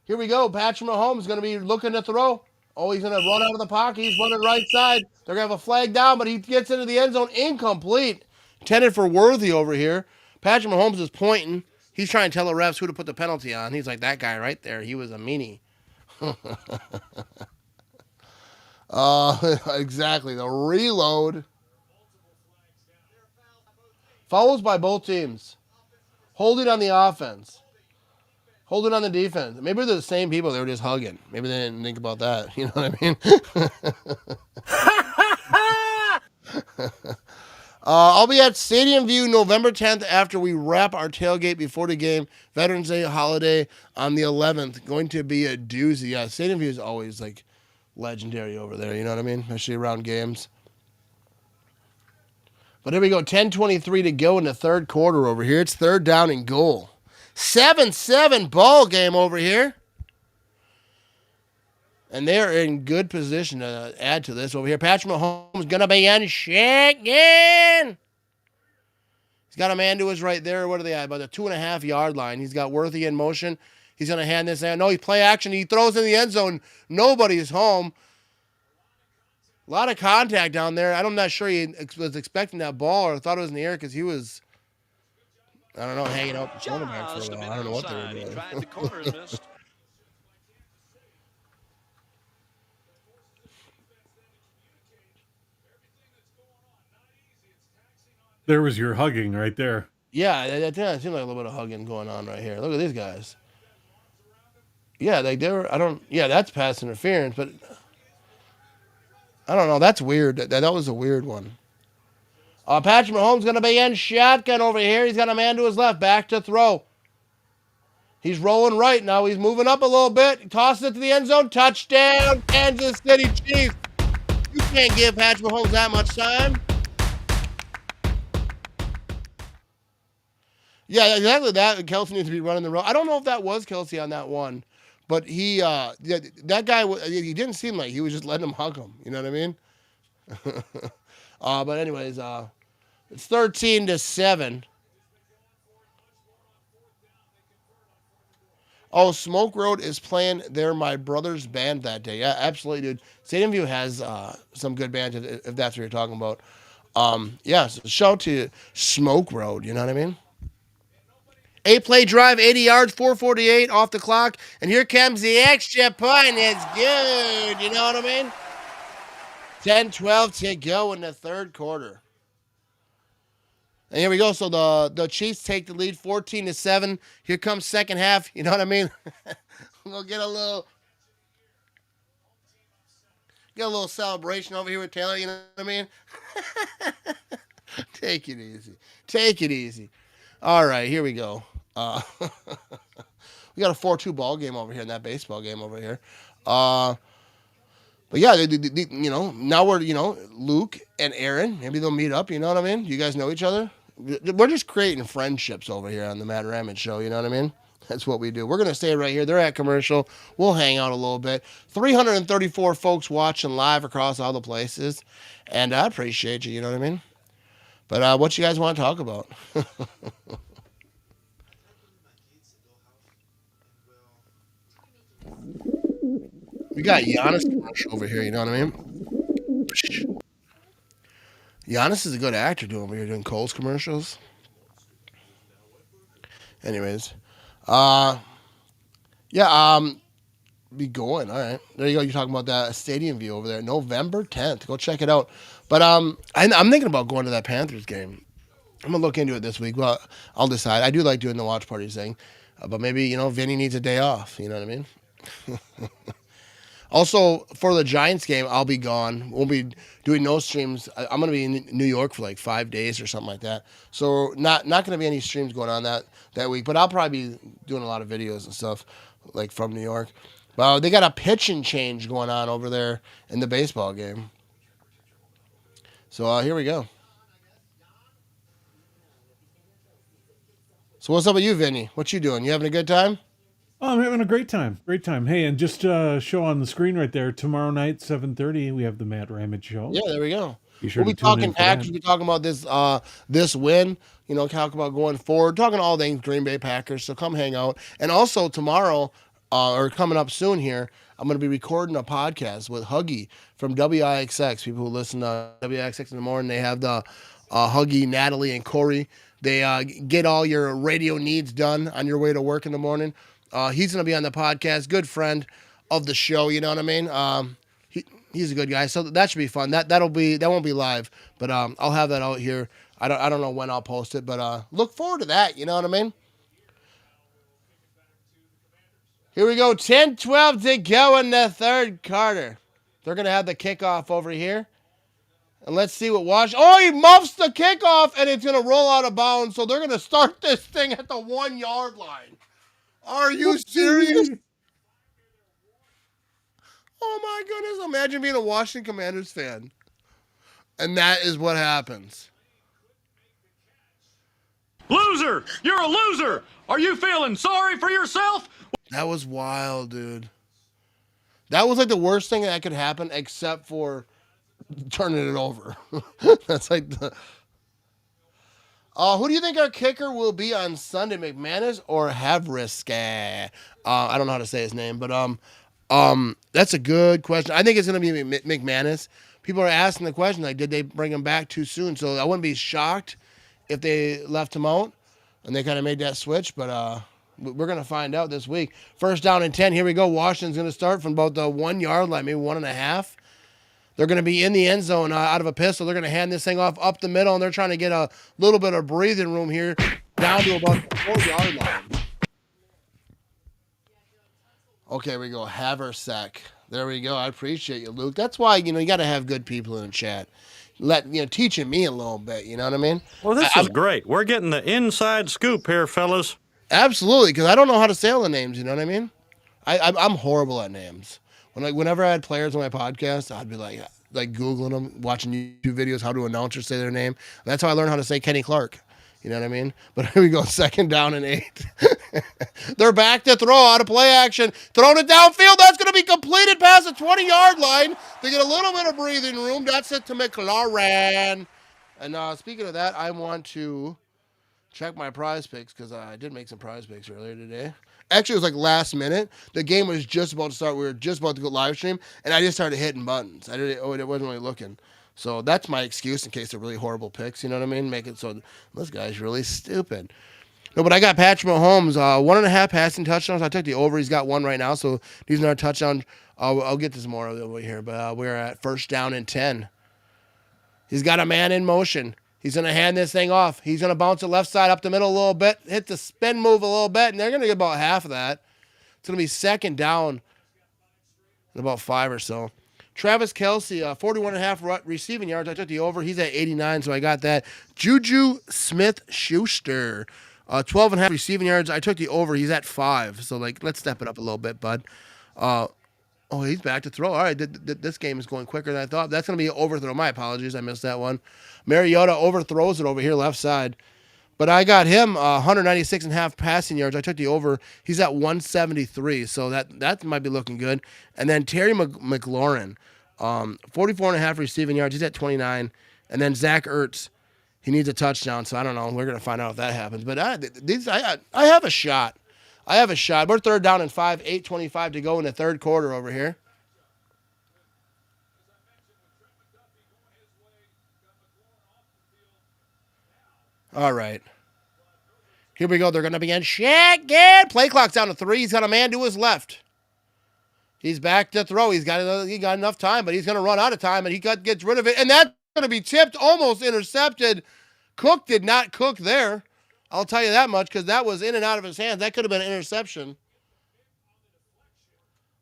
Here we go. Patrick Mahomes is going to be looking to throw. Oh, he's going to run out of the pocket. He's running right side. They're going to have a flag down, but he gets into the end zone incomplete. Intended for Worthy over here. Patrick Mahomes is pointing. He's trying to tell the refs who to put the penalty on. He's like, that guy right there. He was a meanie. Exactly. The reload. Fouls by both teams. Holding on the offense. Holding on the defense. Maybe they're the same people. They were just hugging. Maybe they didn't think about that. You know what I mean? I'll be at Stadium View November 10th after we wrap our tailgate before the game. Veterans Day holiday on the 11th. Going to be a doozy. Yeah, Stadium View is always like legendary over there. You know what I mean? Especially around games. But here we go. 10:23 to go in the third quarter over here. It's 3rd down and goal. 7-7 ball game over here. And they're in good position to add to this over here. Patrick Mahomes going to be in shaking. He's got a man to his right there. What are they at? About the 2.5-yard line. He's got Worthy in motion. He's going to hand this out. No, he play action. He throws in the end zone. Nobody's home. A lot of contact down there. I'm not sure he was expecting that ball or thought it was in the air because he was, I don't know, hanging out the cornerback for a while. I don't know what they were doing. There was your hugging right there. Yeah, that seemed like a little bit of hugging going on right here. Look at these guys. Yeah, yeah, that's pass interference, but I don't know. That's weird. That was a weird one. Patrick Mahomes going to be in shotgun over here. He's got a man to his left. Back to throw. He's rolling right now. He's moving up a little bit. He tosses it to the end zone. Touchdown, Kansas City Chiefs. You can't give Patrick Mahomes that much time. Yeah, exactly that. Kelsey needs to be running the road. I don't know if that was Kelsey on that one, but that guy, he didn't seem like he was just letting him hug him. You know what I mean? But anyways, it's 13-7. Oh, Smoke Road is playing my brother's band that day. Yeah, absolutely, dude. Stadium View has some good bands if that's what you're talking about. Yeah, so shout to Smoke Road. You know what I mean? 8-play drive, 80 yards, 4:48 off the clock, and here comes the extra point. It's good. You know what I mean? 10-12 to go in the third quarter. And here we go. So the Chiefs take the lead 14-7. Here comes second half. You know what I mean? We'll get a little celebration over here with Taylor. You know what I mean? Take it easy. Take it easy. All right, here we go. We got a 4-2 ball game over here in that baseball game over here. But yeah, now we're, Luke and Aaron, maybe they'll meet up, you know what I mean? You guys know each other? We're just creating friendships over here on the Matt Ramage Show, you know what I mean? That's what we do. We're going to stay right here. They're at commercial. We'll hang out a little bit. 334 folks watching live across all the places, and I appreciate you, you know what I mean? But what you guys want to talk about? We got Giannis commercial over here, you know what I mean? Giannis is a good actor over here doing Kohl's commercials. Anyways. Be going. All right. There you go. You're talking about that stadium view over there. November 10th. Go check it out. But I'm thinking about going to that Panthers game. I'm going to look into it this week. Well, I'll decide. I do like doing the watch party thing. But maybe, Vinny needs a day off. You know what I mean? Also, for the Giants game, I'll be gone. We'll be doing no streams. I'm going to be in New York for like 5 days or something like that. So not going to be any streams going on that week. But I'll probably be doing a lot of videos and stuff like from New York. Well, they got a pitching change going on over there in the baseball game. So here we go. So what's up with you, Vinny? What you doing? You having a good time? Oh, I'm having a great time. Great time. Hey, and just show on the screen right there, tomorrow night, 7:30, we have the Matt Ramage Show. Yeah, there we go. Be sure we'll be talking Packers. We'll be talking about this win. Talk about going forward. Talking all things Green Bay Packers. So come hang out. And also tomorrow, or coming up soon here, I'm going to be recording a podcast with Huggy from WIXX. People who listen to WIXX in the morning, they have the Huggy, Natalie, and Corey. They get all your radio needs done on your way to work in the morning. He's going to be on the podcast. Good friend of the show. You know what I mean? He's a good guy. So that should be fun. That won't be live, but I'll have that out here. I don't know when I'll post it, but look forward to that. You know what I mean? Here we go. 10-12 to go in the third quarter. They're going to have the kickoff over here. And let's see what Wash. Oh, he muffs the kickoff, and it's going to roll out of bounds. So they're going to start this thing at the 1-yard line. Are you serious? Oh, my goodness. Imagine being a Washington Commanders fan. And that is what happens. Loser! You're a loser! Are you feeling sorry for yourself? That was wild, dude. That was like the worst thing that could happen except for turning it over. That's like the... who do you think our kicker will be on Sunday, McManus or Havriska? I don't know how to say his name, but that's a good question. I think it's going to be McManus. People are asking the question, like, did they bring him back too soon? So I wouldn't be shocked if they left him out and they kind of made that switch, but we're going to find out this week. First down and 10. Here we go. Washington's going to start from about the 1-yard line, maybe 1.5. They're going to be in the end zone out of a pistol. They're going to hand this thing off up the middle, and they're trying to get a little bit of breathing room here down to about the 4-yard line. Okay, we go. Haversack. There we go. I appreciate you, Luke. That's why, you got to have good people in the chat. Teaching me a little bit, you know what I mean? Well, this is great. We're getting the inside scoop here, fellas. Absolutely, because I don't know how to say all the names, you know what I mean? I'm horrible at names. Whenever I had players on my podcast, I'd be like Googling them, watching YouTube videos, how to announce or say their name. And that's how I learned how to say Kenny Clark. You know what I mean? But here we go, 2nd down and 8. They're back to throw out of play action. Throwing it downfield. That's going to be completed past the 20-yard line. They get a little bit of breathing room. That's it to McLaurin. And speaking of that, I want to check my prize picks because I did make some prize picks earlier today. Actually, it was like last minute. The game was just about to start. We were just about to go live stream, and I just started hitting buttons. It wasn't really looking. So that's my excuse in case they're really horrible picks. You know what I mean? Make it so this guy's really stupid. No, but I got Patrick Mahomes, 1.5 passing touchdowns. I took the over. He's got 1 right now, so he's another touchdown. I'll get this more over here, but we're at 1st down and 10. He's got a man in motion. He's going to hand this thing off. He's going to bounce it left side up the middle a little bit, hit the spin move a little bit, and they're going to get about half of that. It's going to be 2nd down and about 5 or so. Travis Kelce, 41.5 receiving yards. I took the over. He's at 89, so I got that. Juju Smith-Schuster, 12.5 receiving yards. I took the over. He's at 5, so let's step it up a little bit, bud. He's back to throw. All right, this game is going quicker than I thought. That's going to be an overthrow. My apologies. I missed that one. Mariota overthrows it over here left side. But I got him 196.5 passing yards. I took the over. He's at 173, so that might be looking good. And then Terry McLaurin, 44.5 receiving yards. He's at 29. And then Zach Ertz, he needs a touchdown, so I don't know. We're going to find out if that happens. But I have a shot. I have a shot. We're 3rd down and 5, 8:25 to go in the 3rd quarter over here. All right. Here we go. They're going to begin. Shaq, play clock's down to 3. He's got a man to his left. He's back to throw. He got enough time, but he's going to run out of time, and he gets rid of it. And that's going to be tipped, almost intercepted. Cook did not cook there. I'll tell you that much because that was in and out of his hands. That could have been an interception.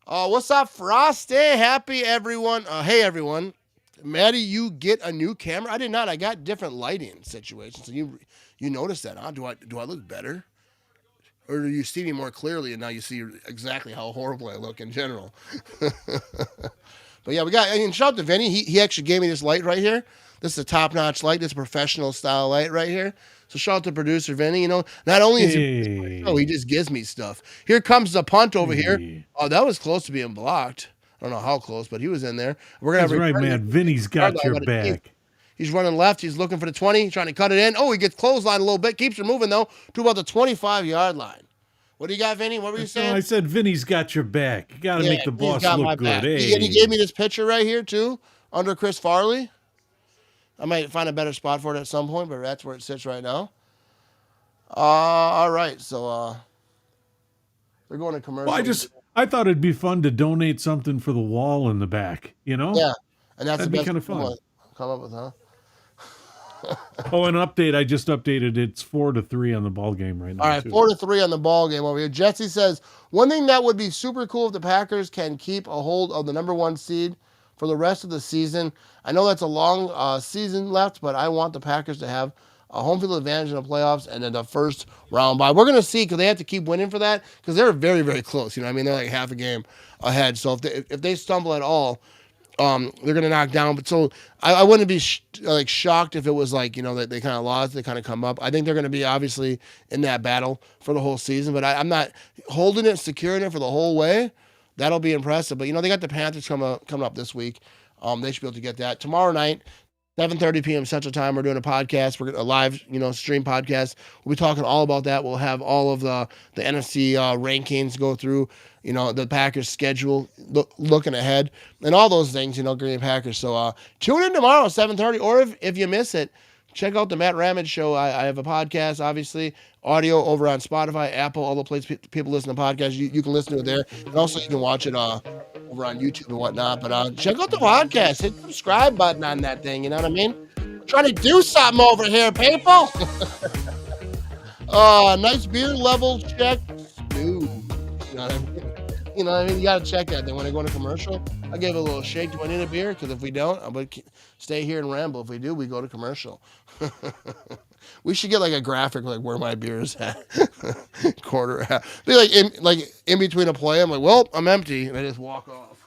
What's up, Frosty? Happy everyone. Hey, everyone. Maddie, you get a new camera? I did not. I got different lighting situations. So you noticed that, huh? Do I look better? Or do you see me more clearly and now you see exactly how horrible I look in general? But yeah, shout out to Vinny. He actually gave me this light right here. This is a top-notch light. This is a professional style light right here. So shout out to producer Vinny. Not only is he just gives me stuff. Here comes the punt over here. Oh, that was close to being blocked. I don't know how close, but he was in there. That's right, man. Vinny's got your back. He's running left. He's looking for the 20, trying to cut it in. Oh, he gets clothesline a little bit. Keeps her moving, though, to about the 25-yard line. What do you got, Vinny? What were you saying? I said Vinny's got your back. You got to make the boss look good. Hey. And he gave me this picture right here, too, under Chris Farley. I might find a better spot for it at some point, but that's where it sits right now. All right, so they're going to commercial. Well, I thought it'd be fun to donate something for the wall in the back, Yeah, and that'd be kind of fun. Come up with, huh? An update. I just updated. It's 4-3 on the ball game right now. All right, 4-3 on the ball game over here. Jesse says, one thing that would be super cool if the Packers can keep a hold of the #1 seed for the rest of the season. I know that's a long season left, but I want the Packers to have a home field advantage in the playoffs and then the first round bye. We're going to see because they have to keep winning for that because they're very, very close. They're like half a game ahead. So if they stumble at all, they're going to knock down. But so I wouldn't be shocked if it was that they kind of lost, they kind of come up. I think they're going to be obviously in that battle for the whole season, but I'm not holding it, securing it for the whole way. That'll be impressive. But they got the Panthers coming up this week. They should be able to get that tomorrow night. 7:30 p.m. Central Time. We're doing a podcast. We're a live, stream podcast. We'll be talking all about that. We'll have all of the NFC rankings go through, the Packers schedule, looking ahead, and all those things, Green Bay Packers. So tune in tomorrow at 7:30, or if you miss it, check out the Matt Ramage Show. I have a podcast, obviously, audio over on Spotify, Apple, all the places people listen to podcasts. You can listen to it there. And also you can watch it over on YouTube and whatnot. But check out the podcast. Hit the subscribe button on that thing. You know what I mean? We're trying to do something over here, people. Nice beer level check. Dude. You know what I mean? You know what I mean? You got to check that. Then when I go into commercial, I give it a little shake. Do I need a beer? Because if we don't, I'm going to stay here and ramble. If we do, we go to commercial. We should get like a graphic like where my beer is at. Quarter half. Be like in between a play. I'm like, well, I'm empty. And I just walk off.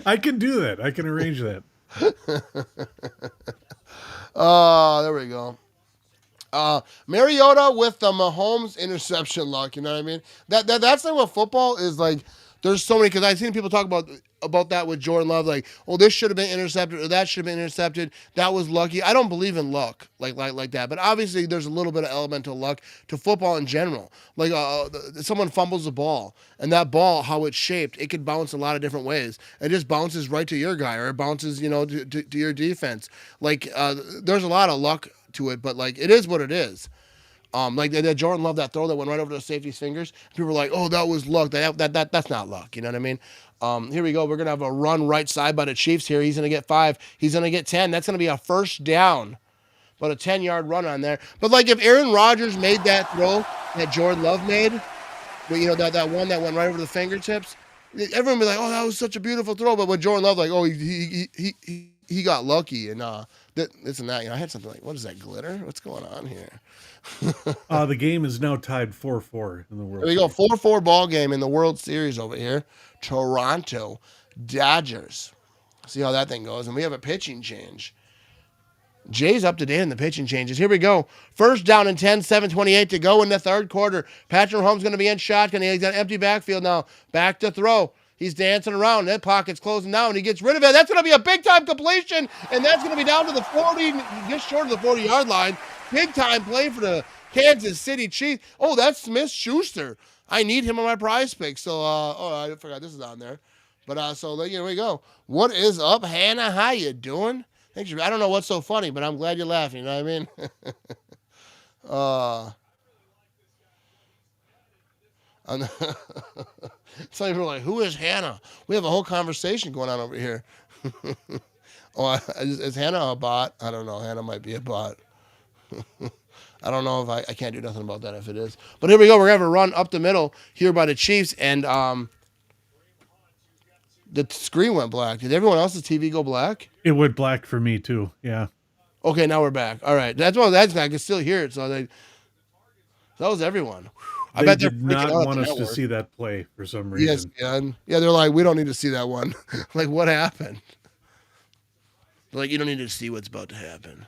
I can do that. I can arrange that. There we go. Mariota with the Mahomes interception luck. You know what I mean? That's like what football is like. There's so many, because I've seen people talk about that with Jordan Love, like, oh, this should have been intercepted or that should have been intercepted. That was lucky. I don't believe in luck like that. But obviously, there's a little bit of elemental luck to football in general. Like someone fumbles the ball, and that ball, how it's shaped, it could bounce a lot of different ways. It just bounces right to your guy, or it bounces, to your defense. Like there's a lot of luck to it, but like it is what it is. Like that Jordan Love, that throw that went right over the safety's fingers. People were like, "Oh, that was luck." That's not luck. You know what I mean? Here we go. We're gonna have a run right side by the Chiefs here. He's gonna get 5. He's gonna get 10. That's gonna be a first down, but a 10-yard run on there. But like if Aaron Rodgers made that throw that Jordan Love made, that one that went right over the fingertips, everyone would be like, "Oh, that was such a beautiful throw." But with Jordan Love, like, "Oh, he got lucky," and this and that. I had something like, "What is that glitter? What's going on here?" The game is now tied 4-4 in the World There we go, 4-4 ball game in the World Series over here. Toronto Dodgers. See how that thing goes. And we have a pitching change. Jay's up to date in the pitching changes. Here we go. First down and 10, 7:28 to go in the third quarter. Patrick Mahomes going to be in shotgun. He's got an empty backfield now. Back to throw. He's dancing around. That pocket's closing down, and he gets rid of it. That's going to be a big-time completion, and that's going to be down to the 40, just short of the 40-yard line. Big-time play for the Kansas City Chiefs. Oh, that's Smith-Schuster. I need him on my prize pick. So, I forgot this is on there. But, so, here we go. What is up, Hannah? How you doing? Thanks. I don't know what's so funny, but I'm glad you're laughing. You know what I mean? Some people are like, who is Hannah? We have a whole conversation going on over here. Is Hannah a bot? I don't know. Hannah might be a bot. I don't know if I can't do nothing about that if it is. But here we go. We're going to have a run up the middle here by the Chiefs. And the screen went black. Did everyone else's TV go black? It went black for me too. Yeah. Okay, now we're back. All right. That's I can still hear it. So that was everyone. I bet they did not want us to see that play for some reason. Yes, yeah, they're like, we don't need to see that one. Like, what happened? They're like, you don't need to see what's about to happen.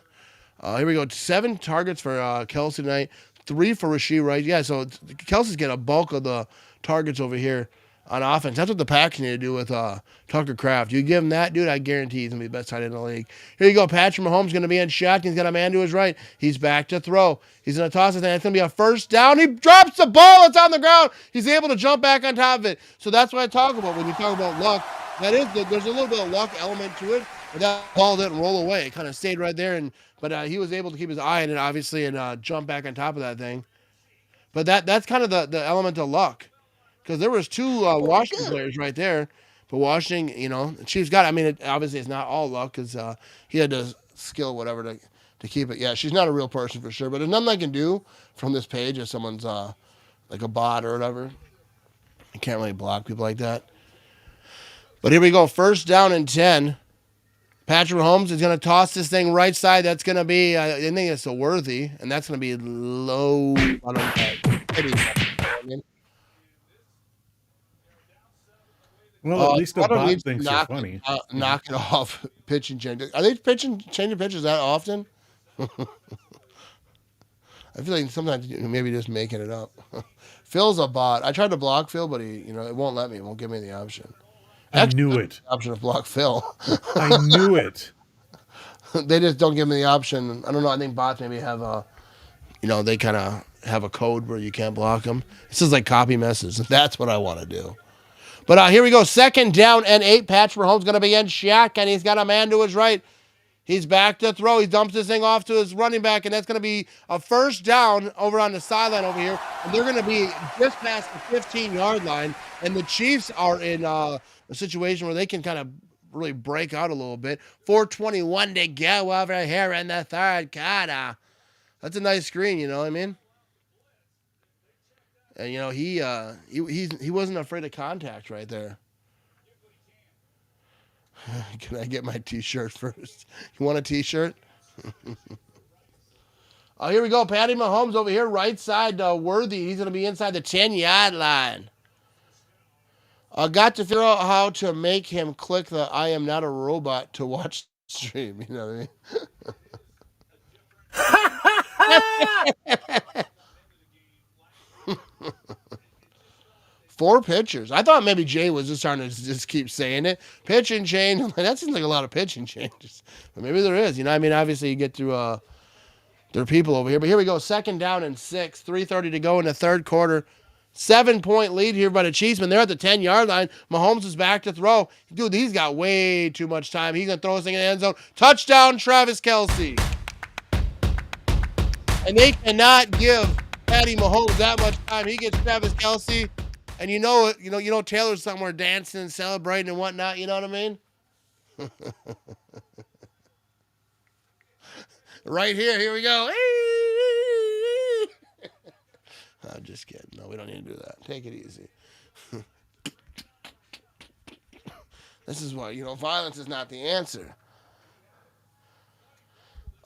Here we go. 7 targets for Kelsey tonight. 3 for Rashee Rice. Yeah, so Kelsey's getting a bulk of the targets over here on offense. That's what the Packers need to do with Tucker Kraft. You give him that, dude, I guarantee he's going to be the best tight end in the league. Here you go. Patrick Mahomes going to be in shotgun. He's got a man to his right. He's back to throw. He's going to toss it, and it's going to be a first down. He drops the ball. It's on the ground. He's able to jump back on top of it. So that's what I talk about when you talk about luck. There's a little bit of luck element to it, but that ball didn't roll away. It kind of stayed right there, but he was able to keep his eye on it, obviously, and jump back on top of that thing. But that's kind of the element of luck. Because there was 2 Washington players right there. But Washington, Chiefs got it. I mean, obviously it's not all luck because he had the skill, whatever, to keep it. Yeah, she's not a real person for sure. But there's nothing I can do from this page if someone's like a bot or whatever. I can't really block people like that. But here we go. First down and 10. Patrick Mahomes is going to toss this thing right side. That's going to be, I think it's a worthy. And that's going to be low. I don't know. Well, at least the bot thinks you're funny. Knock it off. Pitching changes. Are they changing pitches that often? I feel like sometimes maybe just making it up. Phil's a bot. I tried to block Phil, but he, it won't let me. It won't give me the option. Actually, I knew it. Option to block Phil. I knew it. They just don't give me the option. I don't know. I think bots maybe have they kind of have a code where you can't block them. It says like copy message. That's what I want to do. But here we go. Second down and 8. Patrick Mahomes going to be in shotgun. He's got a man to his right. He's back to throw. He dumps this thing off to his running back, and that's going to be a first down over on the sideline over here. And they're going to be just past the 15-yard line. And the Chiefs are in a situation where they can kind of really break out a little bit. 4:21 to go over here in the third quarter. That's a nice screen, you know what I mean? And, you know, he wasn't afraid of contact right there. Can I get my T-shirt first? You want a T-shirt? Oh, here we go. Patty Mahomes over here, right side, Worthy. He's going to be inside the 10-yard line. I got to figure out how to make him click the I am not a robot to watch the stream. You know what I mean? 4 pitchers. I thought maybe Jay was just trying to just keep saying it. Pitch and change. That seems like a lot of pitch and changes. But maybe there is. You know, I mean, obviously you get through there are people over here. But here we go. 2nd down and 6. 3:30 to go in the third quarter. 7-point lead here by the Chiefs. They're at the 10-yard line. Mahomes is back to throw. Dude, he's got way too much time. He's going to throw this thing in the end zone. Touchdown, Travis Kelce. And they cannot give Patty Mahomes that much time. He gets Travis Kelce. And you know Taylor's somewhere dancing and celebrating and whatnot. You know what I mean? Right here. Here we go. I'm just kidding. No, we don't need to do that. Take it easy. This is why, violence is not the answer.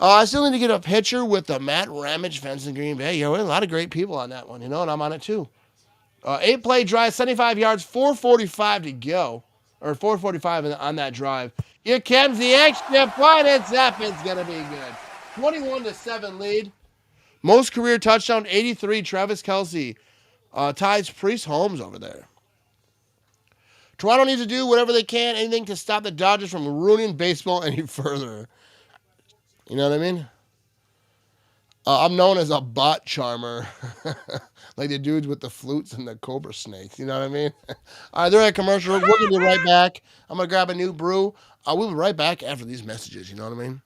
I still need to get a picture with the Matt Ramage fence in Green Bay. A lot of great people on that one, and I'm on it too. 8-play drive, 75 yards, 4:45 to go. Or 4:45 on that drive. Here comes the extra point. It's up. It's going to be good. 21-7 lead. Most career touchdown, 83. Travis Kelce ties Priest Holmes over there. Toronto needs to do whatever they can, anything to stop the Dodgers from ruining baseball any further. You know what I mean? I'm known as a bot charmer. Like the dudes with the flutes and the cobra snakes. You know what I mean? All right, they're at commercial. We're going to be right back. I'm going to grab a new brew. We'll be right back after these messages. You know what I mean?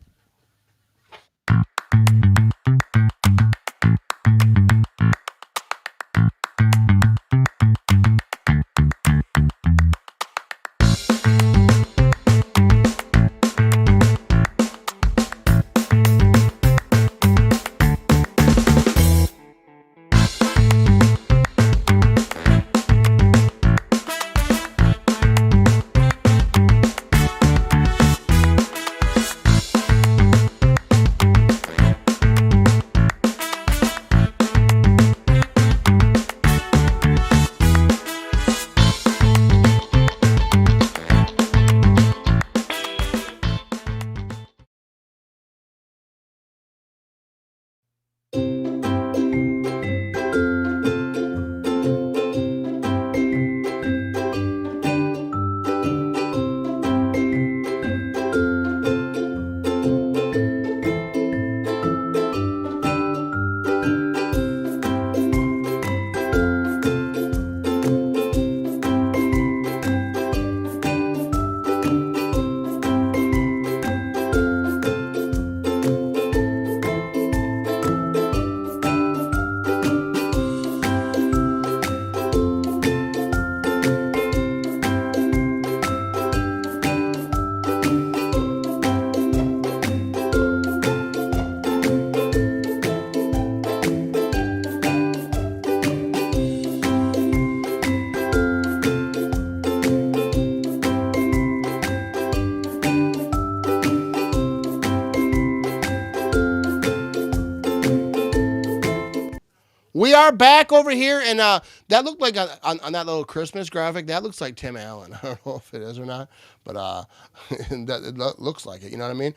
We are back over here, and that looked like on that little Christmas graphic, that looks like Tim Allen. I don't know if it is or not, but it looks like it. You know what I mean?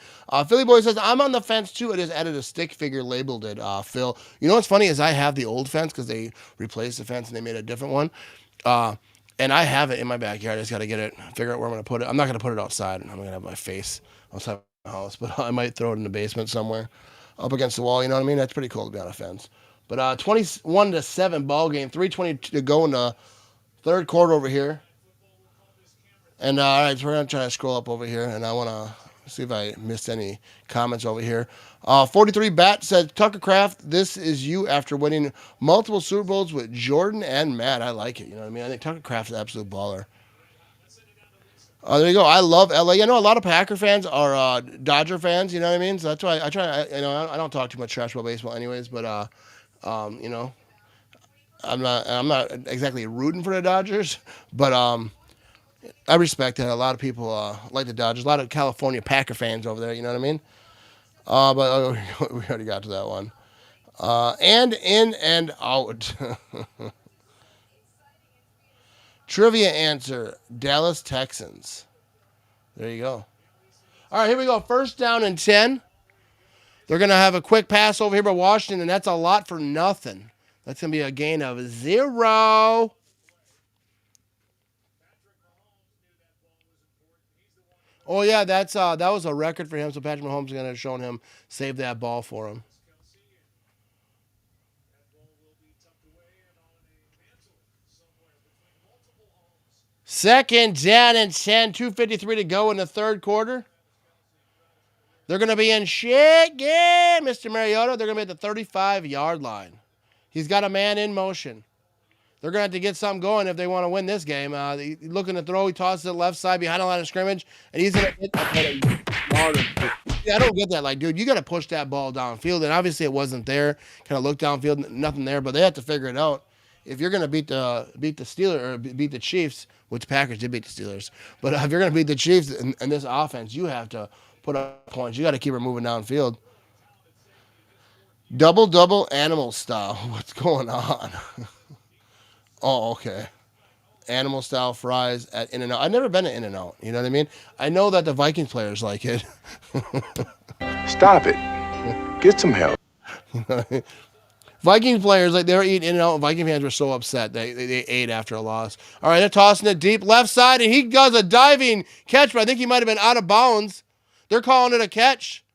Philly Boy says, I'm on the fence too. I just added a stick figure, labeled it, Phil. You know what's funny is I have the old fence because they replaced the fence and they made a different one. And I have it in my backyard. I just got to figure out where I'm going to put it. I'm not going to put it outside. I'm going to have my face outside my house, but I might throw it in the basement somewhere up against the wall. You know what I mean? That's pretty cool to be on a fence. But 21-7 ball game, 3:20 to go in the third quarter over here. And all right, so we're gonna try to scroll up over here, and I want to see if I missed any comments over here. 43 Bat said, Tucker Craft, this is you after winning multiple Super Bowls with Jordan and Matt. I like it. You know what I mean? I think Tucker Craft is an absolute baller. There you go. I love LA. You know, a lot of Packer fans are Dodger fans. You know what I mean? So that's why I try. I don't talk too much trash about baseball, anyways. But you know, I'm not exactly rooting for the Dodgers, but I respect that. A lot of people like the Dodgers. A lot of California Packer fans over there. You know what I mean? But we already got to that one. And in and out. Trivia answer: Dallas Texans. There you go. All right, here we go. First down and 10. They're going to have a quick pass over here by Washington, and that's a lot for nothing. That's going to be a gain of 0. Oh, yeah, that was a record for him, so Patrick Mahomes is going to have shown him, save that ball for him. Second down and 10, 2:53 to go in the third quarter. They're going to be in shit game, Mr. Mariota. They're going to be at the 35-yard line. He's got a man in motion. They're going to have to get something going if they want to win this game. Looking to throw, he tosses it left side behind a line of scrimmage, and he's going to hit that. I don't get that. Like, dude, you got to push that ball downfield, and obviously it wasn't there. Kind of looked downfield, nothing there, but they have to figure it out. If you're going to beat the Steelers or beat the Chiefs, which Packers did beat the Steelers, but if you're going to beat the Chiefs in this offense, you have to put up points. You got to keep her moving downfield. Double animal style. What's going on? Oh, okay. Animal style fries at In-N-Out. I've never been to In-N-Out. You know what I mean? I know that the Vikings players like it. Stop it. Get some help. Vikings players, like, they were eating In-N-Out, and Viking fans were so upset they ate after a loss. All right, they're tossing it deep left side, and he does a diving catch, but I think he might have been out of bounds. They're calling it a catch.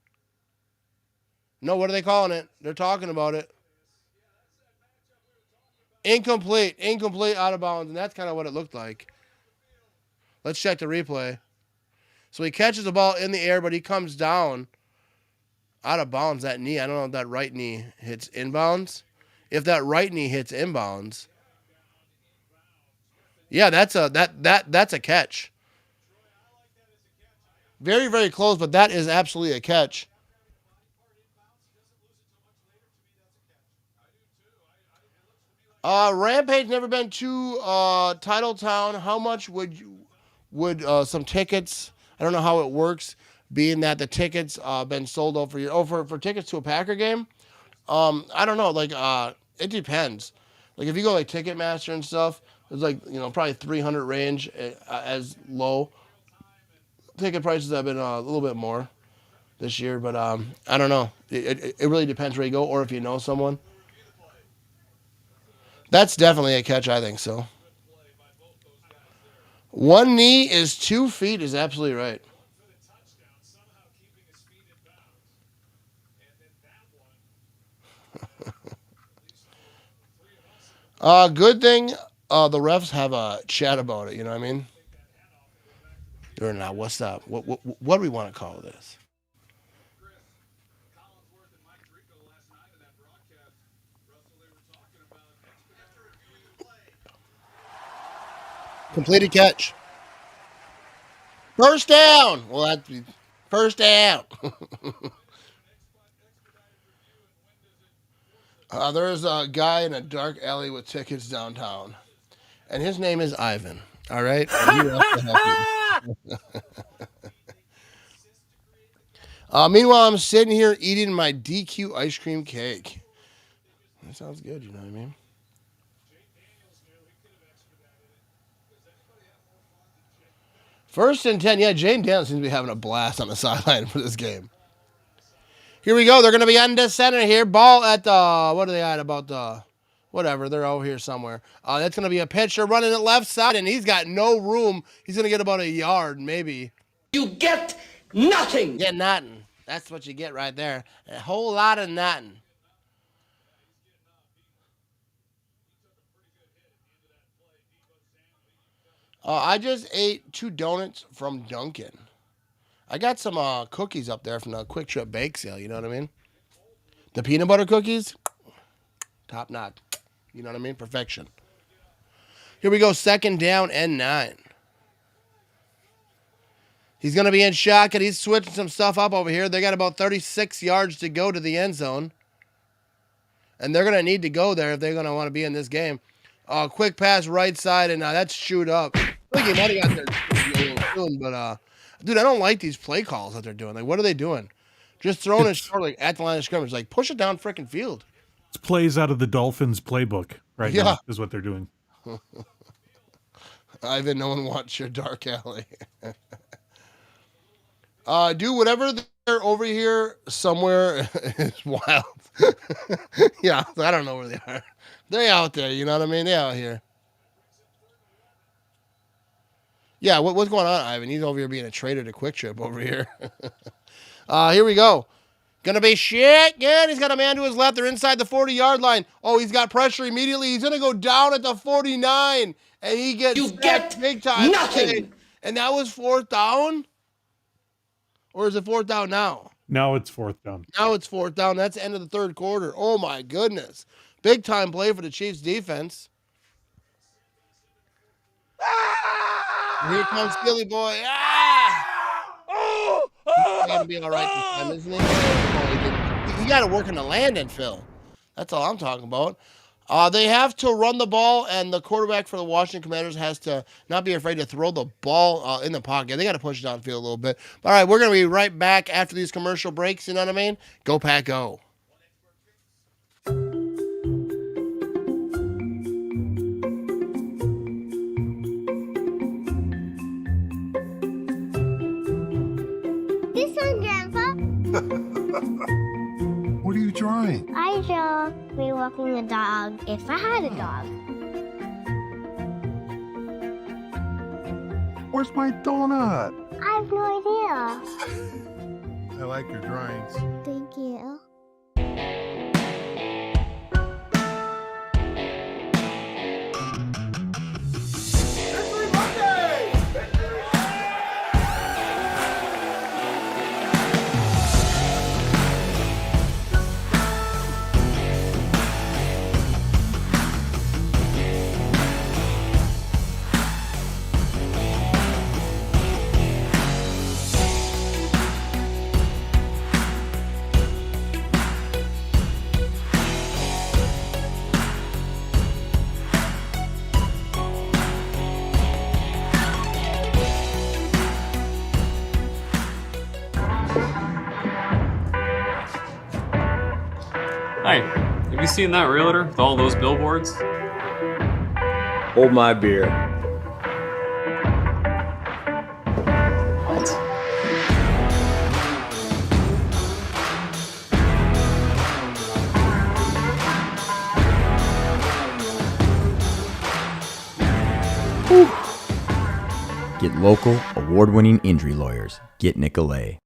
No, what are they calling it? They're talking about it. Incomplete, out of bounds, and that's kind of what it looked like. Let's check the replay. So he catches the ball in the air, but he comes down out of bounds. That knee, I don't know if that right knee hits inbounds. If that right knee hits inbounds, yeah, that's a catch. Very, very close, but that is absolutely a catch. Rampage never been to Title Town. How much would some tickets? I don't know how it works, being that the tickets been sold over for tickets to a Packer game. I don't know. Like it depends. Like if you go like Ticketmaster and stuff, it's like probably 300 range as low. Ticket prices have been a little bit more this year, but I don't know. It really depends where you go or if you know someone. That's definitely a catch, I think so. One knee is 2 feet is absolutely right. Good thing the refs have a chat about it, you know what I mean? Or not, what's up? What do we want to call this? Completed catch. First down. Well, that'd be first down. There's a guy in a dark alley with tickets downtown, and his name is Ivan. All right. Meanwhile, I'm sitting here eating my DQ ice cream cake. That sounds good. You know what I mean? First and 10. Yeah, Jane Daniels seems to be having a blast on the sideline for this game. Here we go. They're going to be under center here. Ball at the, what are they at? About the, whatever. They're over here somewhere. That's going to be a pitcher running it left side, and he's got no room. He's going to get about a yard, maybe. You get nothing. Get nothing. That's what you get right there. A whole lot of nothing. I just ate 2 donuts from Dunkin'. I got some cookies up there from the Quick Trip bake sale. You know what I mean? The peanut butter cookies, top notch. You know what I mean? Perfection. Here we go. 2nd down and 9. He's going to be in shotgun. He's switching some stuff up over here. They got about 36 yards to go to the end zone. And they're going to need to go there if they're going to want to be in this game. Quick pass right side, and that's shoot up. I think he might have got there soon, but dude, I don't like these play calls that they're doing. Like, what are they doing? Just throwing it short, like at the line of scrimmage. Like, push it down freaking field. It's plays out of the Dolphins playbook right now is what they're doing. Ivan, no one wants your dark alley. Dude, whatever they're over here somewhere is wild. Yeah, I don't know where they are. They're out there, you know what I mean? They're out here. Yeah, what's going on, Ivan? He's over here being a traitor to Quick Trip over here. Here we go. Gonna be shit again. He's got a man to his left. They're inside the 40-yard line. Oh, he's got pressure immediately. He's gonna go down at the 49, and he gets big time. nothing. And that was 4th down? Or is it 4th down now? Now it's 4th down. Now it's 4th down. That's the end of the 3rd quarter. Oh, my goodness. Big time play for the Chiefs defense. Here comes Philly boy. He's going to be all right this time, isn't he? Oh, he got to work in the landing, Phil. That's all I'm talking about. They have to run the ball, and the quarterback for the Washington Commanders has to not be afraid to throw the ball in the pocket. They got to push it downfield a little bit. All right, we're going to be right back after these commercial breaks. You know what I mean? Go Pack, go. This one, Grandpa. What are you drawing? I draw me walking a dog if I had a dog. Where's my donut? I have no idea. I like your drawings. Thank you. Hi, have you seen that realtor with all those billboards? Hold my beer. What? Get local, award-winning injury lawyers. Get Nicolay.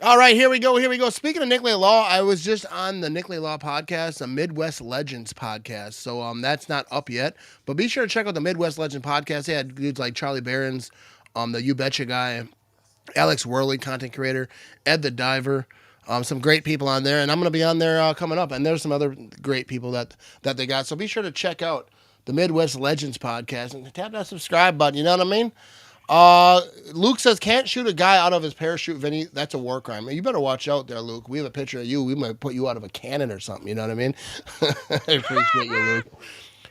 All right, here we go. Speaking of Nicolay Law, I was just on the Nicolay Law podcast, the Midwest Legends podcast. So that's not up yet, but be sure to check out the Midwest Legends podcast. They had dudes like Charlie Barons, the You Betcha guy, Alex Worley, content creator, Ed the Diver, some great people on there, and I'm going to be on there coming up. And there's some other great people that they got. So be sure to check out the Midwest Legends podcast and tap that subscribe button. You know what I mean? Luke says, can't shoot a guy out of his parachute, Vinny. That's a war crime. You better watch out there, Luke. We have a picture of you. We might put you out of a cannon or something. You know what I mean? I appreciate you, Luke.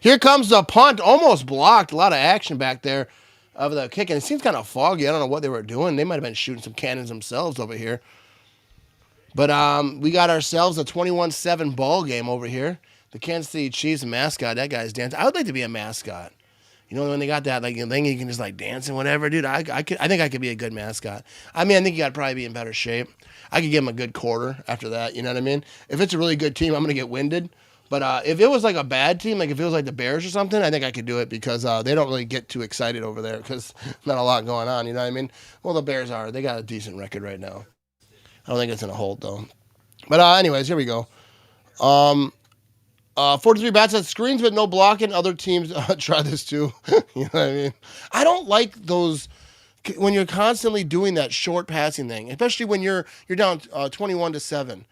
Here comes the punt. Almost blocked. A lot of action back there of the kick. And it seems kind of foggy. I don't know what they were doing. They might have been shooting some cannons themselves over here. But we got ourselves a 21-7 ball game over here. The Kansas City Chiefs mascot. That guy's dancing. I would like to be a mascot. You know, when they got that like thing, you can just like dance and whatever, dude. I think I could be a good mascot. I mean, I think you got to probably be in better shape. I could give him a good quarter after that. You know what I mean? If it's a really good team, I'm gonna get winded. But if it was like a bad team, like if it was like the Bears or something, I think I could do it because they don't really get too excited over there because not a lot going on. You know what I mean? Well, the Bears are. They got a decent record right now. I don't think it's gonna hold though. But anyways, here we go. 43 bats at screens with no blocking. Other teams try this too. You know what I mean? I don't like those when you're constantly doing that short passing thing, especially when you're down 21-7.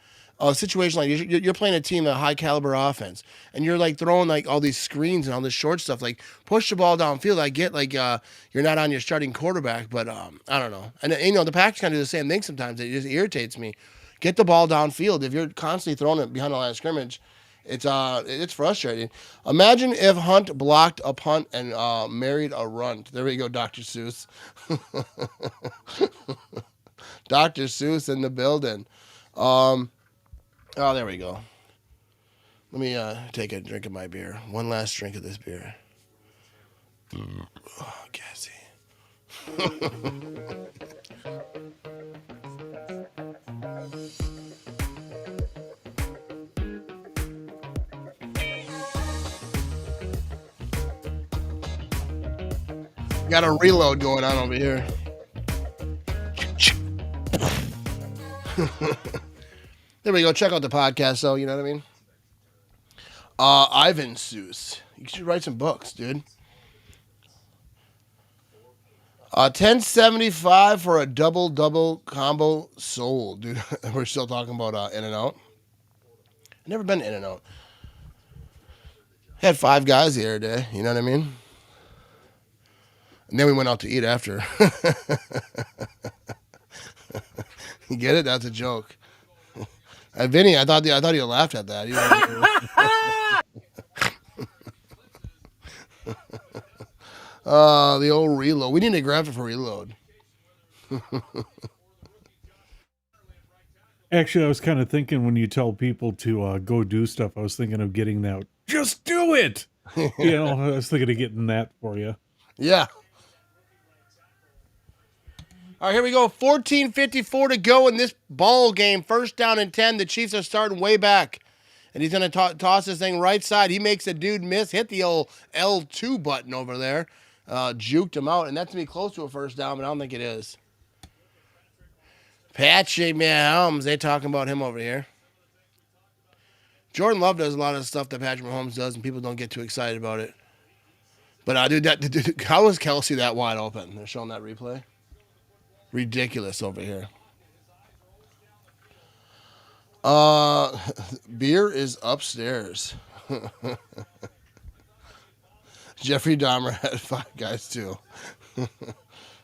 A situation like you're playing a team, a high caliber offense, and you're like throwing like all these screens and all this short stuff. Like push the ball downfield. I get like you're not on your starting quarterback, but I don't know. And the Packers kind of do the same thing sometimes. It just irritates me. Get the ball downfield. If you're constantly throwing it behind the line of scrimmage, it's frustrating. Imagine if Hunt blocked a punt and married a runt. There we go, Dr. Seuss. Dr. Seuss in the building. Oh, there we go. Let me take a drink of my beer. One last drink of this beer. Oh, gassy. Got a reload going on over here. There we go. Check out the podcast, though. You know what I mean? Ivan Seuss. You should write some books, dude. 1075 for a double combo sold, dude. We're still talking about In-N-Out. I've never been to In-N-Out. Had 5 guys the other day. You know what I mean? And then we went out to eat after. You get it? That's a joke. Vinny, I thought you laughed at that. The old reload. We need a graphic for reload. Actually, I was kind of thinking when you tell people to go do stuff, I was thinking of getting that. Just do it. I was thinking of getting that for you. Yeah. All right, here we go. 14:54 to go in this ball game. First down and 10. The Chiefs are starting way back. And he's going to toss this thing right side. He makes a dude miss. Hit the old L2 button over there. Juked him out. And that's going to be close to a first down, but I don't think it is. Patrick Mahomes. They're talking about him over here. Jordan Love does a lot of stuff that Patrick Mahomes does, and people don't get too excited about it. But, dude, how is Kelsey that wide open? They're showing that replay. Ridiculous over here. Beer is upstairs. Jeffrey Dahmer had 5 guys too.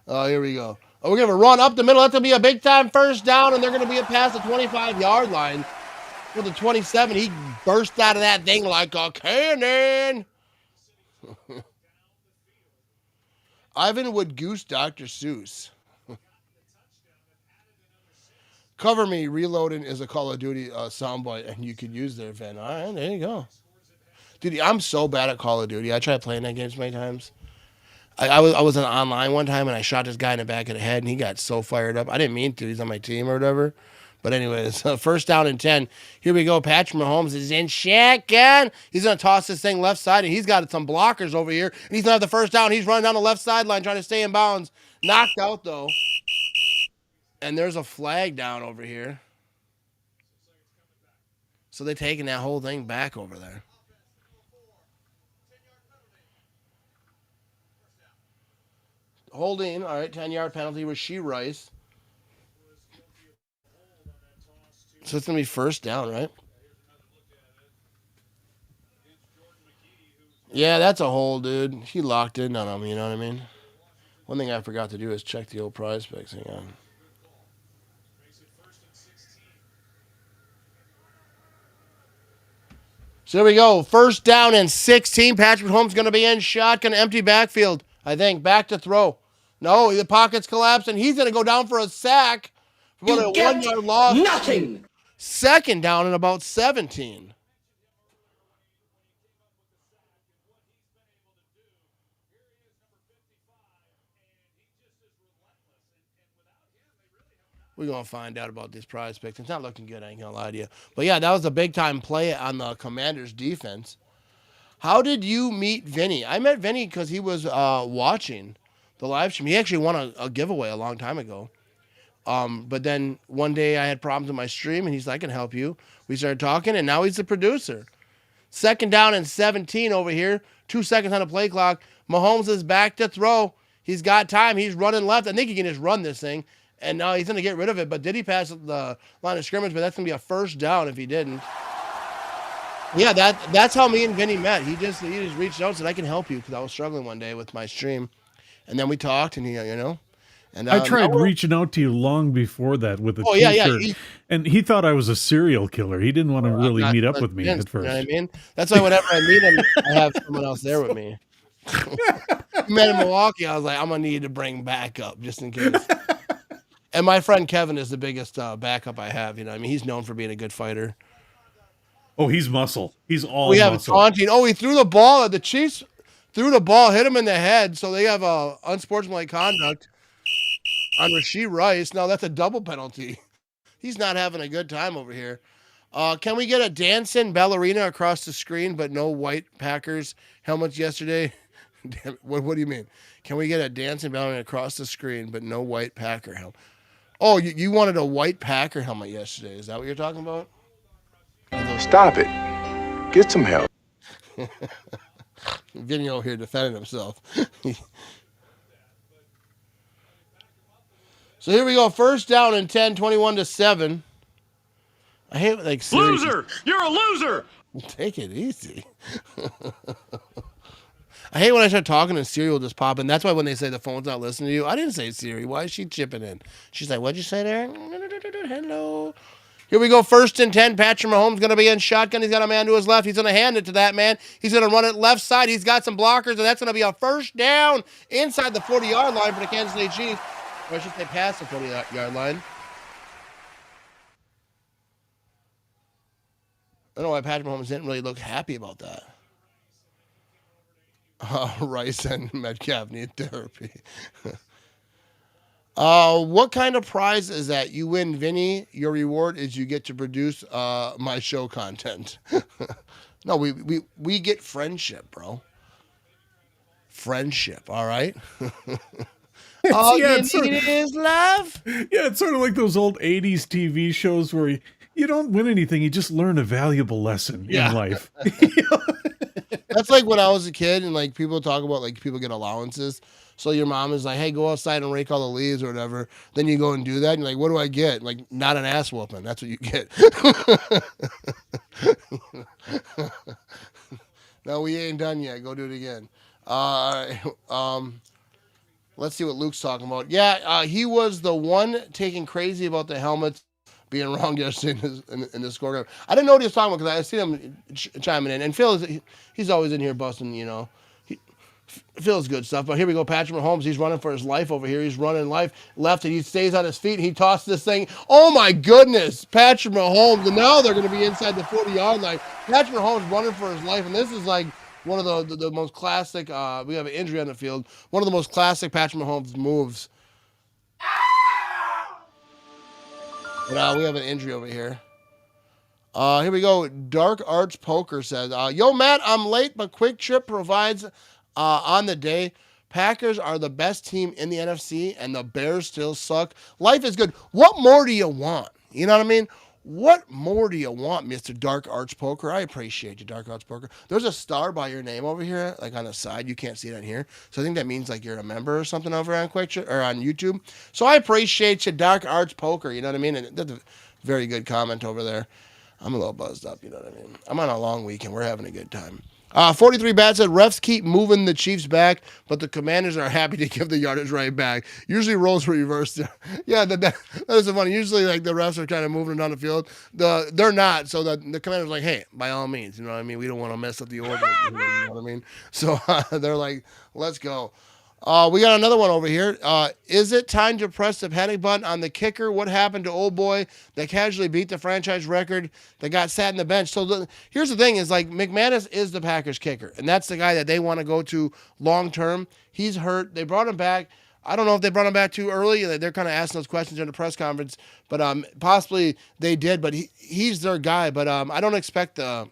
Oh, here we go. Oh, we're gonna run up the middle. That's gonna be a big time first down, and they're gonna be past the 25-yard line for the 27. He burst out of that thing like a cannon. Ivan would goose Dr. Seuss. Cover Me Reloading is a Call of Duty soundbite, and you could use their Vin. All right, there you go. Dude, I'm so bad at Call of Duty. I tried playing that game so many times. I was online one time, and I shot this guy in the back of the head, and he got so fired up. I didn't mean to. He's on my team or whatever. But anyways, first down and 10. Here we go. Patrick Mahomes is in shotgun. He's going to toss this thing left side, and he's got some blockers over here. And he's going to have the first down. He's running down the left sideline trying to stay in bounds. Knocked out, though. And there's a flag down over here. So they're taking that whole thing back over there. Holding, all right, 10-yard penalty with Rice. So it's going to be first down, right? Yeah, that's a hold, dude. He locked in on him, you know what I mean? One thing I forgot to do is check the old prize picks. Hang on. So here we go. First down and 16. Patrick Mahomes going to be in shotgun, empty backfield. I think back to throw. No, the pocket's collapsing. He's going to go down for a sack. For a 1-yard loss. Nothing. Second down and about 17. We're going to find out about this prize pick. It's not looking good, I ain't going to lie to you. But, yeah, that was a big-time play on the Commanders' defense. How did you meet Vinny? I met Vinny because he was watching the live stream. He actually won a giveaway a long time ago. But then one day I had problems with my stream, and he's like, I can help you. We started talking, and now he's the producer. Second down and 17 over here. 2 seconds on the play clock. Mahomes is back to throw. He's got time. He's running left. I think he can just run this thing. And now he's going to get rid of it. But did he pass the line of scrimmage? But that's going to be a first down if he didn't. Yeah, that's how me and Vinny met. He just reached out and said, I can help you because I was struggling one day with my stream. And then we talked and he, And I tried reaching out to you long before that with a t-shirt. Yeah, and he thought I was a serial killer. He didn't want to really meet up with me at first. You know what I mean? That's why whenever I meet him, I have someone else there with me. Met in Milwaukee, I was like, I'm going to need to bring backup just in case. And my friend Kevin is the biggest backup I have. He's known for being a good fighter. Oh, he's muscle. He's all We have muscle. taunting. Oh, he threw the ball. The Chiefs threw the ball, hit him in the head, so they have unsportsmanlike conduct on Rashee Rice. Now that's a double penalty. He's not having a good time over here. Can we get a dancing ballerina across the screen, but no white Packers helmets yesterday? Damn it. What do you mean? Can we get a dancing ballerina across the screen, but no white Packer helmet? Oh, you wanted a white Packer helmet yesterday. Is that what you're talking about? Stop it. Get some help. Vinny over here defending himself. So here we go. First down and 10, 21-7. I hate loser! You're a loser! Take it easy. I hate when I start talking and Siri will just pop in. That's why when they say the phone's not listening to you, I didn't say Siri. Why is she chipping in? She's like, what'd you say there? Hello. Here we go. First and 10. Patrick Mahomes going to be in shotgun. He's got a man to his left. He's going to hand it to that man. He's going to run it left side. He's got some blockers, and that's going to be a first down inside the 40-yard line for the Kansas City Chiefs. Or I should say past the 40-yard line. I don't know why Patrick Mahomes didn't really look happy about that. Rice and Metcalf need therapy. What kind of prize is that? You win, Vinny. Your reward is you get to produce my show content. No, we get friendship, bro. Friendship, all right? All you need is love. Yeah, it's sort of like those old 80s TV shows where you don't win anything, you just learn a valuable lesson in life. That's like when I was a kid and like people talk about like people get allowances. So your mom is like, hey, go outside and rake all the leaves or whatever. Then you go and do that. And you're like, what do I get? Like, not an ass whooping. That's what you get. No, we ain't done yet. Go do it again. Let's see what Luke's talking about. Yeah, he was the one taking crazy about the helmets being wrong yesterday in the scorecard. I didn't know what he was talking about because I see him chiming in. And Phil, he's always in here busting, Phil's good stuff. But here we go. Patrick Mahomes, he's running for his life over here. He's running left, and he stays on his feet, and he tosses this thing. Oh, my goodness. Patrick Mahomes. And now they're going to be inside the 40-yard line. Patrick Mahomes running for his life. And this is like one of the most classic, we have an injury on the field, one of the most classic Patrick Mahomes moves. But we have an injury over here. Here we go. Dark Arts Poker says, yo, Matt, I'm late, but Quick Trip provides on the day. Packers are the best team in the NFC, and the Bears still suck. Life is good. What more do you want? You know what I mean? What more do you want, Mr. Dark Arts Poker? I appreciate you, Dark Arts Poker. There's a star by your name over here, like on the side. You can't see it on here. So I think that means like you're a member or something over on Quick Trip or on YouTube. So I appreciate you, Dark Arts Poker. You know what I mean? And that's a very good comment over there. I'm a little buzzed up, you know what I mean? I'm on a long weekend. We're having a good time. 43 Bad said, refs keep moving the Chiefs back, but the Commanders are happy to give the yardage right back. Usually roles reversed. Yeah, that is funny. Usually like the refs are kind of moving down the field. They're not. So the Commanders are like, hey, by all means, you know what I mean? We don't want to mess up the order. You know what I mean? So they're like, let's go. We got another one over here. Is it time to press the panic button on the kicker? What happened to old boy that casually beat the franchise record that got sat in the bench? So here's the thing is like McManus is the Packers kicker, and that's the guy that they want to go to long term. He's hurt. They brought him back. I don't know if they brought him back too early. They're kind of asking those questions in the press conference, but possibly they did. But he's their guy. But I don't expect the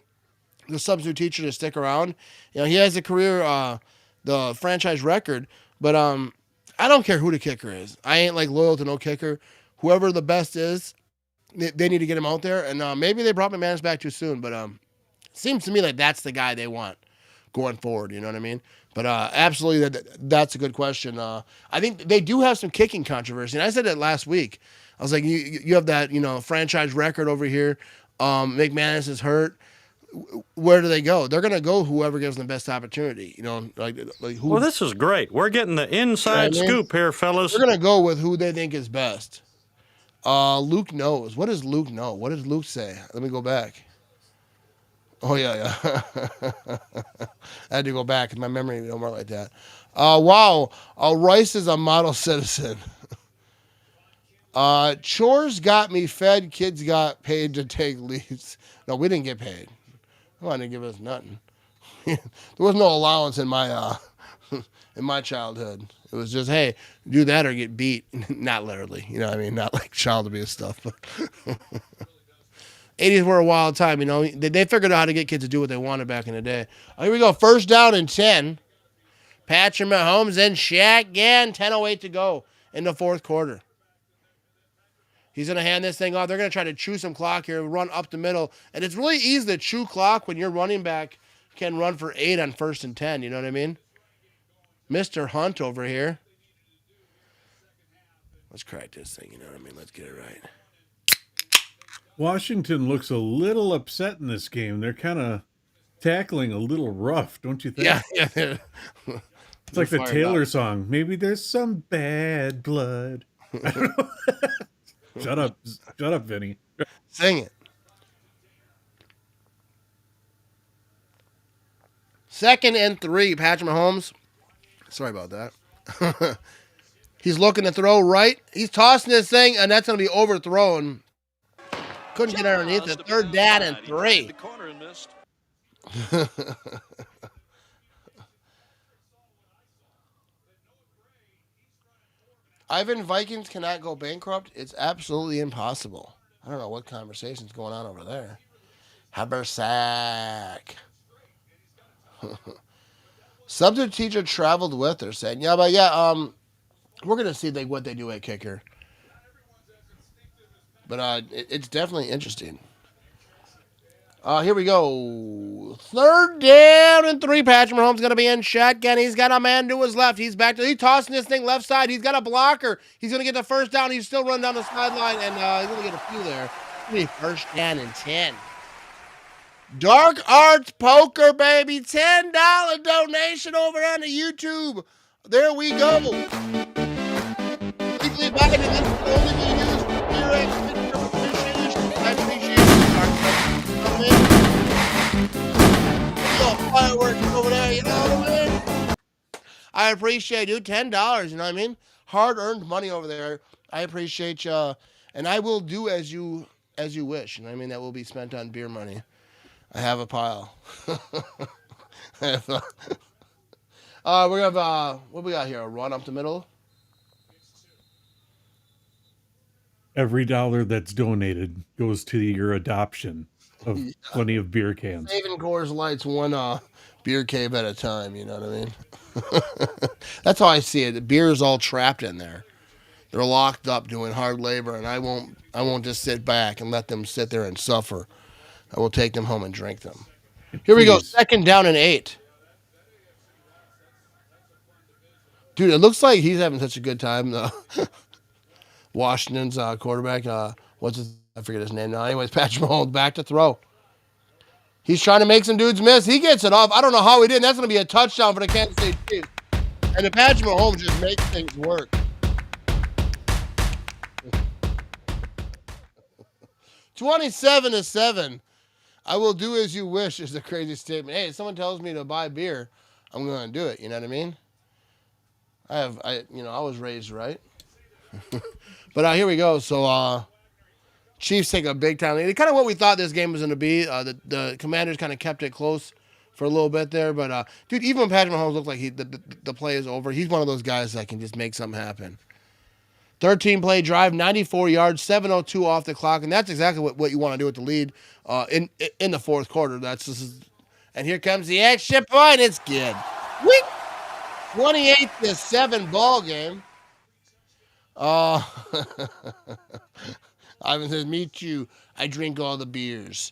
substitute teacher to stick around. You know, he has a career, the franchise record. But I don't care who the kicker is. I ain't like loyal to no kicker. Whoever the best is, they need to get him out there. And maybe they brought McManus back too soon. But seems to me like that's the guy they want. going forward. You know what I mean? But absolutely, that's a good question. I think they do have some kicking controversy, and I said that last week. I was like, you have that franchise record over here. McManus is hurt. Where do they go? They're gonna go whoever gives them the best opportunity. Like who? Well, this is great. We're getting the inside scoop here, fellas. They're gonna go with who they think is best. Luke knows. What does Luke know? What does Luke say? Let me go back. Oh yeah. I had to go back. My memory don't work like that. Wow. Rice is a model citizen. Chores got me fed. Kids got paid to take leaves. No, we didn't get paid. They didn't give us nothing. There was no allowance in my in my childhood. It was just, hey, do that or get beat. Not literally, you know what I mean? Not like child abuse stuff. But 80s were a wild time, They figured out how to get kids to do what they wanted back in the day. Here we go. First down and 10. Patrick Mahomes and Shaq again. 10:08 to go in the fourth quarter. He's going to hand this thing off. They're going to try to chew some clock here, run up the middle. And it's really easy to chew clock when your running back can run for 8 on 1st and 10. You know what I mean? Mr. Hunt over here. Let's crack this thing. You know what I mean? Let's get it right. Washington looks a little upset in this game. They're kind of tackling a little rough, don't you think? Yeah. It's like the Taylor song. Maybe there's some bad blood. I don't know. Shut up, Vinny. Sing it. 2nd and 3, Patrick Mahomes. Sorry about that. He's looking to throw right. He's tossing this thing, and that's going to be overthrown. Couldn't get underneath it. 3rd down and 3. Ivan, Vikings cannot go bankrupt. It's absolutely impossible. I don't know what conversation's going on over there. Habersack. Substitute teacher traveled with her, saying, we're going to see what they do at kicker. But it's definitely interesting. Here we go. 3rd down and 3. Patrick Mahomes going to be in shotgun. He's got a man to his left. He's back. He's tossing this thing left side. He's got a blocker. He's going to get the first down. He's still running down the sideline, and he's going to get a few there. It's 1st down and 10. Dark Arts Poker, baby. $10 donation over on the YouTube. There we go. Legally binding. This will only be used for your appreciation. I appreciate it. Fireworks over there, you know what I mean? I appreciate you. $10, you know what I mean? Hard-earned money over there. I appreciate you. And I will do as you wish. You know what I mean? That will be spent on beer money. I have a pile. We're gonna have what we got here? A run up the middle. Every dollar that's donated goes to your adoption of plenty of beer cans. Saving Coors Lights one beer cave at a time. You know what I mean? That's how I see it. The beer is all trapped in there. They're locked up doing hard labor, and I won't just sit back and let them sit there and suffer. I will take them home and drink them. Here we go. 2nd down and 8. Dude, it looks like he's having such a good time. Washington's quarterback. I forget his name now. Anyways, Patrick Mahomes back to throw. He's trying to make some dudes miss. He gets it off. I don't know how he did. That's going to be a touchdown for the Kansas City Chiefs. And the Patrick Mahomes just makes things work. 27-7. I will do as you wish is a crazy statement. Hey, if someone tells me to buy beer, I'm going to do it. You know what I mean? I was raised right. But here we go. So, Chiefs take a big time lead. Kind of what we thought this game was going to be. The Commanders kind of kept it close for a little bit there. But, dude, even when Patrick Mahomes looked like the play is over, he's one of those guys that can just make something happen. 13-play drive, 94 yards, 7:02 off the clock, and that's exactly what you want to do with the lead in the fourth quarter. And here comes the extra point. It's good. 28-7 ball game. Ivan says, "Me too. I drink all the beers.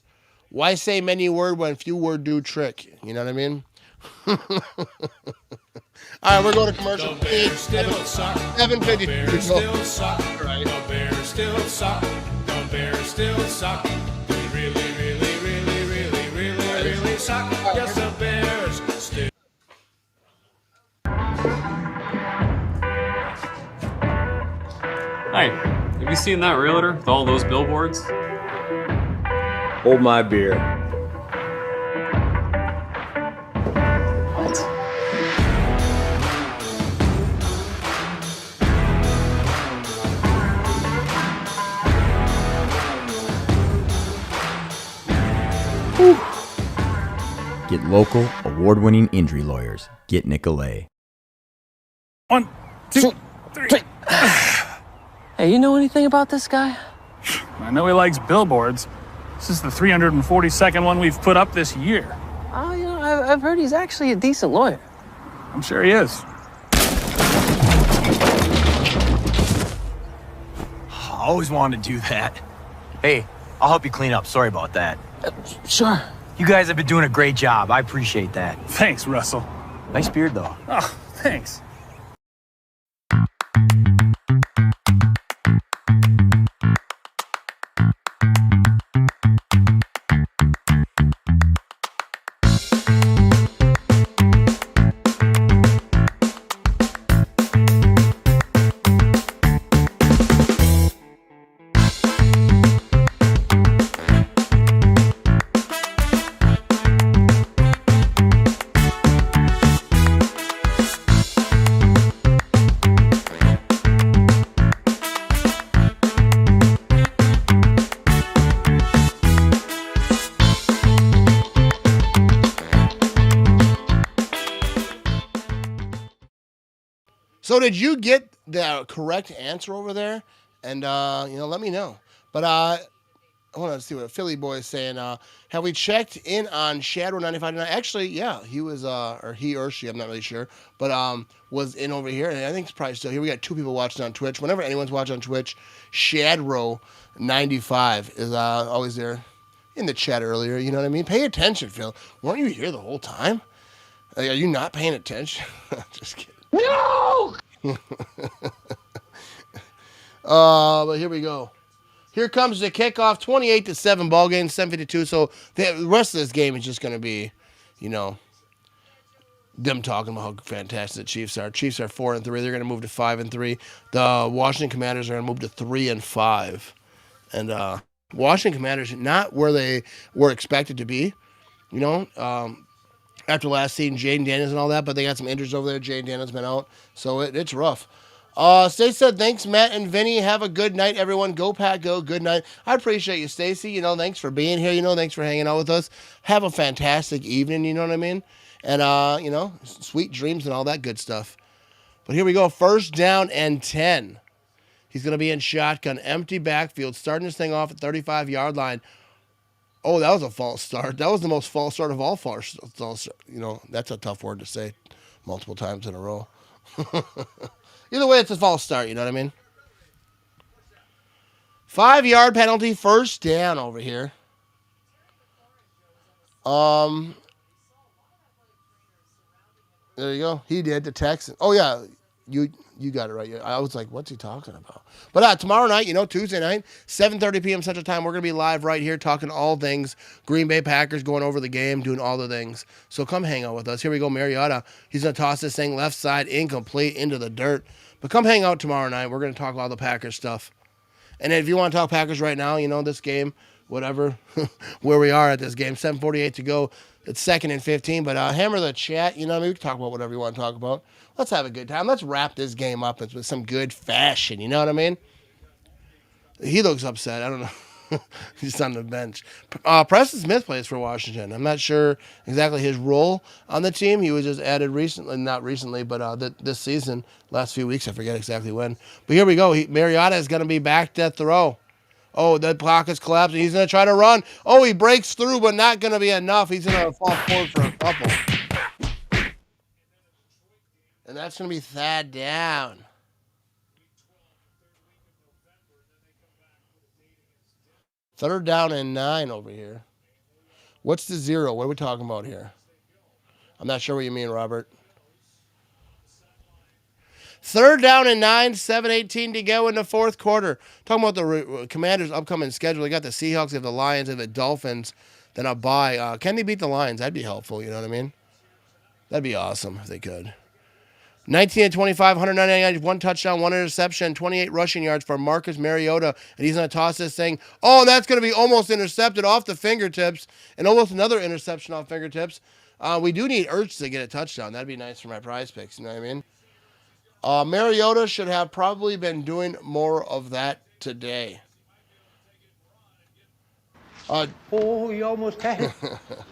Why say many word when few word do trick?" You know what I mean? All right, we're going to commercial. The Bears still suck. 7:50. The Bears still suck. The Bears still suck. The Bears still suck. They really, really, really, really, really, really suck. Yes, the Bears still. Hi, have you seen that realtor with all those billboards? Hold my beer. What? Get local, award-winning injury lawyers. Get Nicolay. 1, 2, 3. Hey, you know anything about this guy? I know he likes billboards. This is the 342nd one we've put up this year. Oh, you know, I've heard he's actually a decent lawyer. I'm sure he is. I always wanted to do that. Hey, I'll help you clean up. Sorry about that. Sure. You guys have been doing a great job. I appreciate that. Thanks, Russell. Nice beard, though. Oh, thanks. So did you get the correct answer over there? And let me know. But I want to see what Philly boy is saying. Have we checked in on Shadow 95.9? Actually, yeah, he was or he or she, I'm not really sure, but was in over here, and I think it's probably still here. We got 2 people watching on Twitch. Whenever anyone's watching on Twitch, Shadrow 95 is always there in the chat earlier. You know what I mean? Pay attention, Phil. Weren't you here the whole time? Like, are you not paying attention? Just kidding. No! But here we go. Here comes the kickoff, 28-7 ball game, 7:52. So the rest of this game is just going to be, them talking about how fantastic the Chiefs are. Chiefs are 4-3. They're going to move to 5-3. The Washington Commanders are going to move to 3-5. And Washington Commanders not where they were expected to be, after last season, Jaden Daniels and all that, but they got some injuries over there. Jaden Daniels been out, so it's rough. Stacey said, thanks, Matt and Vinny. Have a good night, everyone. Go, Pack, go. Good night. I appreciate you, Stacey. Thanks for being here. Thanks for hanging out with us. Have a fantastic evening, you know what I mean? And, sweet dreams and all that good stuff. But here we go. 1st down and 10. He's going to be in shotgun, empty backfield, starting this thing off at 35-yard line. Oh, that was a false start. That was the most false start of all false. That's a tough word to say multiple times in a row. Either way, it's a false start. You know what I mean? 5-yard penalty, 1st down over here. There you go. He did the Texans. Oh yeah, you got it right. I was like, what's he talking about? But tomorrow night, Tuesday night, 7:30 p.m. Central Time, we're going to be live right here talking all things Green Bay Packers, going over the game, doing all the things. So come hang out with us. Here we go, Mariota. He's going to toss this thing left side, incomplete, into the dirt. But come hang out tomorrow night. We're going to talk all the Packers stuff. And if you want to talk Packers right now, this game, whatever, where we are at this game, 7:48 to go. It's 2nd and 15, but hammer the chat. We can talk about whatever you want to talk about. Let's have a good time. Let's wrap this game up with some good fashion. You know what I mean? He looks upset. I don't know. He's on the bench. Preston Smith plays for Washington. I'm not sure exactly his role on the team. He was just added recently, not recently, but this season, last few weeks. I forget exactly when. But here we go. Mariota is going to be back to throw. Oh, the pocket's collapsing. He's going to try to run. Oh, he breaks through, but not going to be enough. He's going to fall forward for a couple. And that's going to be Thad down. Third down and 9 over here. What's the 0? What are we talking about here? I'm not sure what you mean, Robert. 3rd down and 9, 7:18 to go in the fourth quarter. Talking about the Commanders' upcoming schedule. They got the Seahawks, they have the Lions, they have the Dolphins, then a bye. Can they beat the Lions? That'd be helpful, you know what I mean? That'd be awesome if they could. 19 and 25, 199 yards, 1 touchdown, 1 interception, 28 rushing yards for Marcus Mariota. And he's going to toss this thing. Oh, and that's going to be almost intercepted off the fingertips and almost another interception off fingertips. We do need Ertz to get a touchdown. That'd be nice for my prize picks. You know what I mean? Mariota should have probably been doing more of that today. Oh, you almost had it.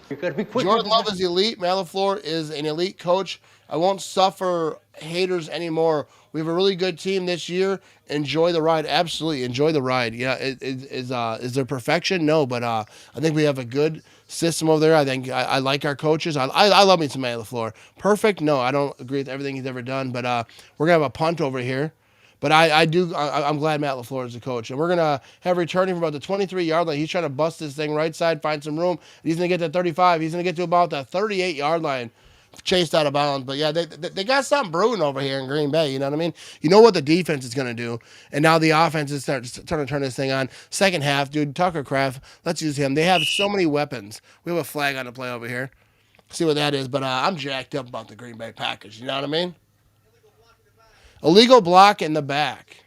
You gotta be quick. Jordan Love is elite. Matt LaFleur is an elite coach. I won't suffer haters anymore. We have a really good team this year. Enjoy the ride. Absolutely. Enjoy the ride. Yeah. Is there perfection? No, but I think we have a good system over there. I think I like our coaches. I love me some Matt LaFleur. Perfect? No, I don't agree with everything he's ever done, but we're going to have a punt over here. But I'm glad Matt LaFleur is the coach. And we're going to have returning from about the 23-yard line. He's trying to bust this thing right side, find some room. He's going to get to 35. He's going to get to about the 38-yard line, chased out of bounds. But, yeah, they got something brewing over here in Green Bay. You know what I mean? You know what the defense is going to do. And now the offense is starting to turn this thing on. Second half, dude, Tucker Kraft, let's use him. They have so many weapons. We have a flag on the play over here. See what that is. But I'm jacked up about the Green Bay Packers. You know what I mean? Illegal block in the back.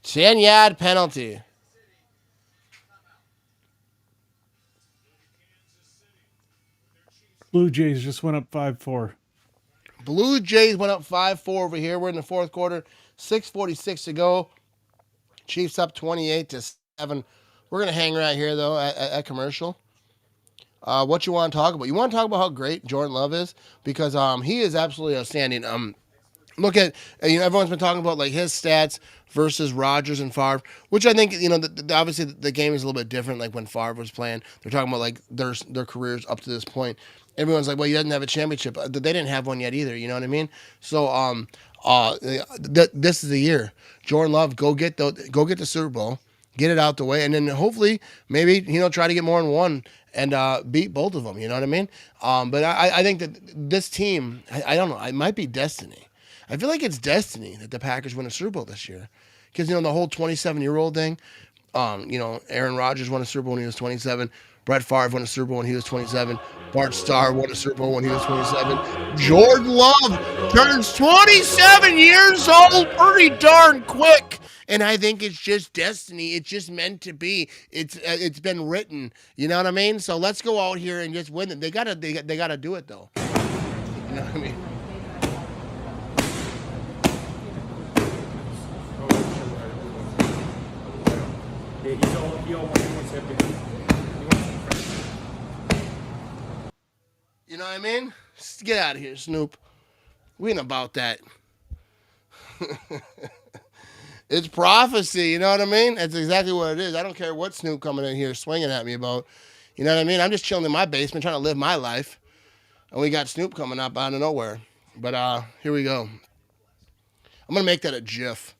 10-yard penalty. Blue Jays just went up 5-4. Blue Jays went up 5-4 over here. We're in the fourth quarter. 6:46 to go. Chiefs up 28-7. We're going to hang right here, though, at commercial. What you want to talk about? You want to talk about how great Jordan Love is? Because he is absolutely outstanding. Look at, everyone's been talking about like his stats versus Rodgers and Favre, which I think, obviously the game is a little bit different. Like when Favre was playing, they're talking about like their careers up to this point. Everyone's like, well, he doesn't have a championship. They didn't have one yet either. You know what I mean? So, this is the year. Jordan Love, go get the Super Bowl, get it out the way, and then hopefully maybe try to get more than one and beat both of them. You know what I mean? But I think that this team, I don't know, it might be destiny. I feel like it's destiny that the Packers win a Super Bowl this year. Because, the whole 27-year-old thing, Aaron Rodgers won a Super Bowl when he was 27. Brett Favre won a Super Bowl when he was 27. Bart Starr won a Super Bowl when he was 27. Jordan Love turns 27 years old pretty darn quick. And I think it's just destiny. It's just meant to be. It's been written. You know what I mean? So let's go out here and just win it. They gotta do it, though. You know what I mean? You know what I mean? Get out of here, Snoop. We ain't about that. It's prophecy, you know what I mean? That's exactly what it is. I don't care what Snoop coming in here swinging at me about. You know what I mean? I'm just chilling in my basement trying to live my life. And we got Snoop coming up out of nowhere. But here we go. I'm going to make that a GIF.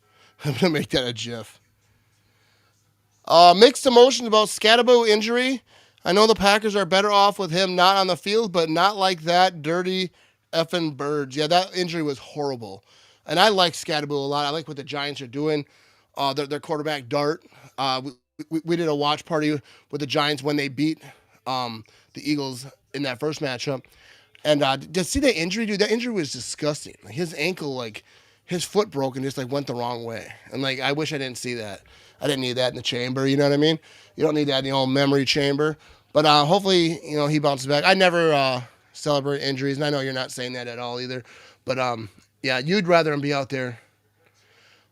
Mixed emotions about Scatterbo injury. I know the Packers are better off with him not on the field, but not like that dirty effing birds. Yeah, that injury was horrible. And I like Scatterbo a lot. I like what the Giants are doing. Their quarterback, Dart. We did a watch party with the Giants when they beat the Eagles in that first matchup. And to see that injury, dude, that injury was disgusting. Like, his ankle, his foot broke and just went the wrong way. And I wish I didn't see that. I didn't need that in the chamber, you know what I mean? You don't need that in the old memory chamber. But hopefully, he bounces back. I never celebrate injuries, and I know you're not saying that at all either. But, yeah, you'd rather him be out there.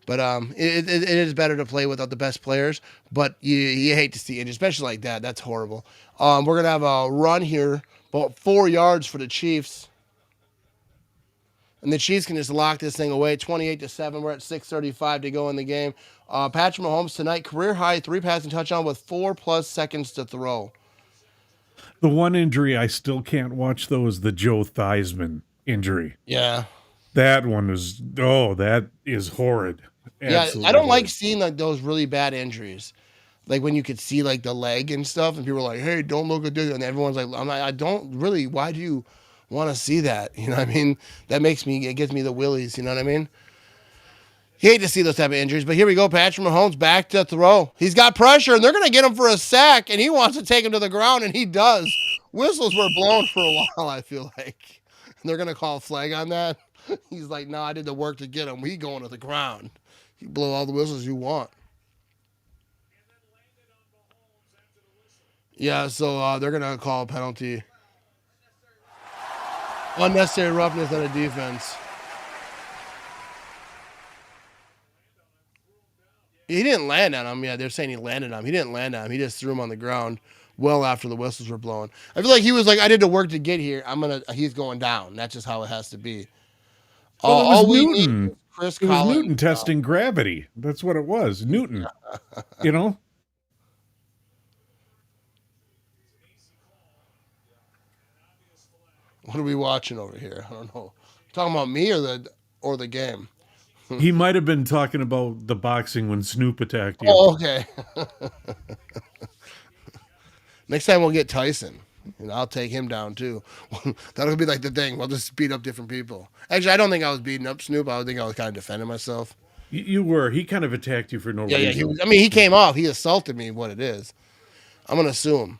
But it is better to play without the best players. But you hate to see it, especially like that. That's horrible. We're going to have a run here, about 4 yards for the Chiefs. And the Chiefs can just lock this thing away, 28-7. We're at 6:35 to go in the game. Patrick Mahomes tonight, career high 3 passing touchdown with 4+ seconds to throw. The one injury I still can't watch, though, is the Joe Theismann injury. Yeah. That one is, that is horrid. Absolutely yeah, I don't horrid. like seeing those really bad injuries. like when you could see like the leg and stuff, and people were like, "Hey, don't look at this," and everyone's like, "I'm like, I don't really. Why do you want to see that?" You know what I mean? That makes me, it gives me the willies. You know what I mean? You hate to see those type of injuries, but here we go. Patrick Mahomes back to throw. He's got pressure, and they're going to get him for a sack, and he wants to take him to the ground, and he does. Whistles were blown for a while, I feel like. And they're going to call a flag on that. He's like, no, I did the work to get him. We going to the ground. You blow all the whistles you want. Yeah, so they're going to call a penalty. Unnecessary roughness on a defense. He didn't land on him. Yeah, they're saying he landed on him. He didn't land on him. He just threw him on the ground well after the whistles were blown. I feel like he was like, I did the work to get here. He's going down. That's just how it has to be. Well, it was all we Newton. need is Chris It was Collins. Newton testing gravity. That's what it was. Newton. You know? What are we watching over here? I don't know. Talking about me or the game? He might have been talking about the boxing when Snoop attacked you. Oh, okay. Next time we'll get Tyson. And I'll take him down too. That'll be like the thing. We'll just beat up different people. Actually, I don't think I was beating up Snoop. I think I was kind of defending myself. You were. He kind of attacked you for no Yeah, reason. yeah. He came off. He assaulted me. What it is, I'm gonna sue him.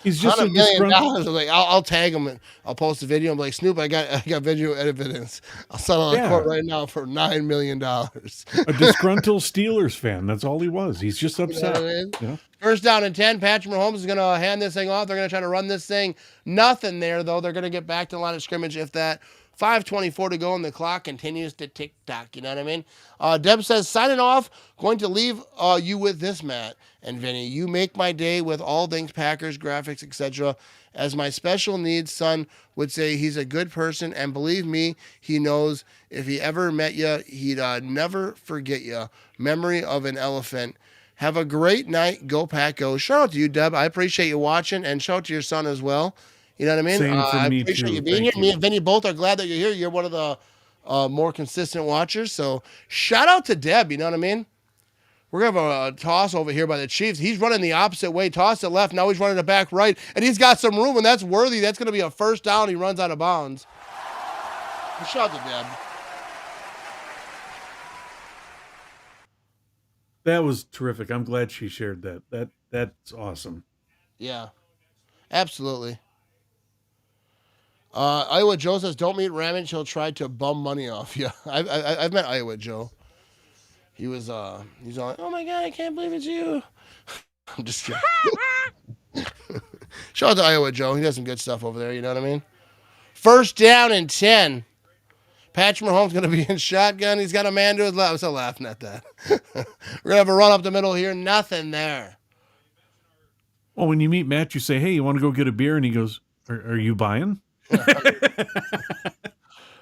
He's just $100 million. Like I'll tag him and I'll post a video. I'm like, Snoop, I got video evidence. I'll settle on court right now for $9 million. A disgruntled Steelers fan. That's all he was. He's just upset. You know what I mean? Yeah. First down and 10. Patrick Mahomes is going to hand this thing off. They're going to try to run this thing. Nothing there, though. They're going to get back to the line of scrimmage if that. 5:24 to go, and the clock continues to tick-tock. You know what I mean? Deb says, signing off, going to leave you with this, Matt and Vinny. You make my day with all things Packers, graphics, etc. As my special needs son would say, he's a good person, and believe me, he knows if he ever met you, he'd never forget you. Memory of an elephant. Have a great night. Go Pack Go. Shout out to you, Deb. I appreciate you watching, and shout out to your son as well. You know what I mean? Same for I me, appreciate too. you being Thank here. you. Me and Vinny both are glad that you're here. You're one of the more consistent watchers. So shout out to Deb. You know what I mean? We're going to have a toss over here by the Chiefs. He's running the opposite way. Toss it left. Now he's running it back right. And he's got some room, and that's worthy. That's going to be a first down. He runs out of bounds. Shout out to Deb. That was terrific. I'm glad she shared that. That's awesome. Yeah, absolutely. Iowa Joe says, don't meet Ramage. He'll try to bum money off you. I've met Iowa Joe. He's all like, oh my God, I can't believe it's you. I'm just kidding. Shout out to Iowa Joe. He does some good stuff over there. You know what I mean? First down and 10. Patrick Mahomes going to be in shotgun. He's got a man to his left. I'm still laughing at that. We're going to have a run up the middle here. Nothing there. Well, when you meet Matt, you say, hey, you want to go get a beer? And he goes, are you buying?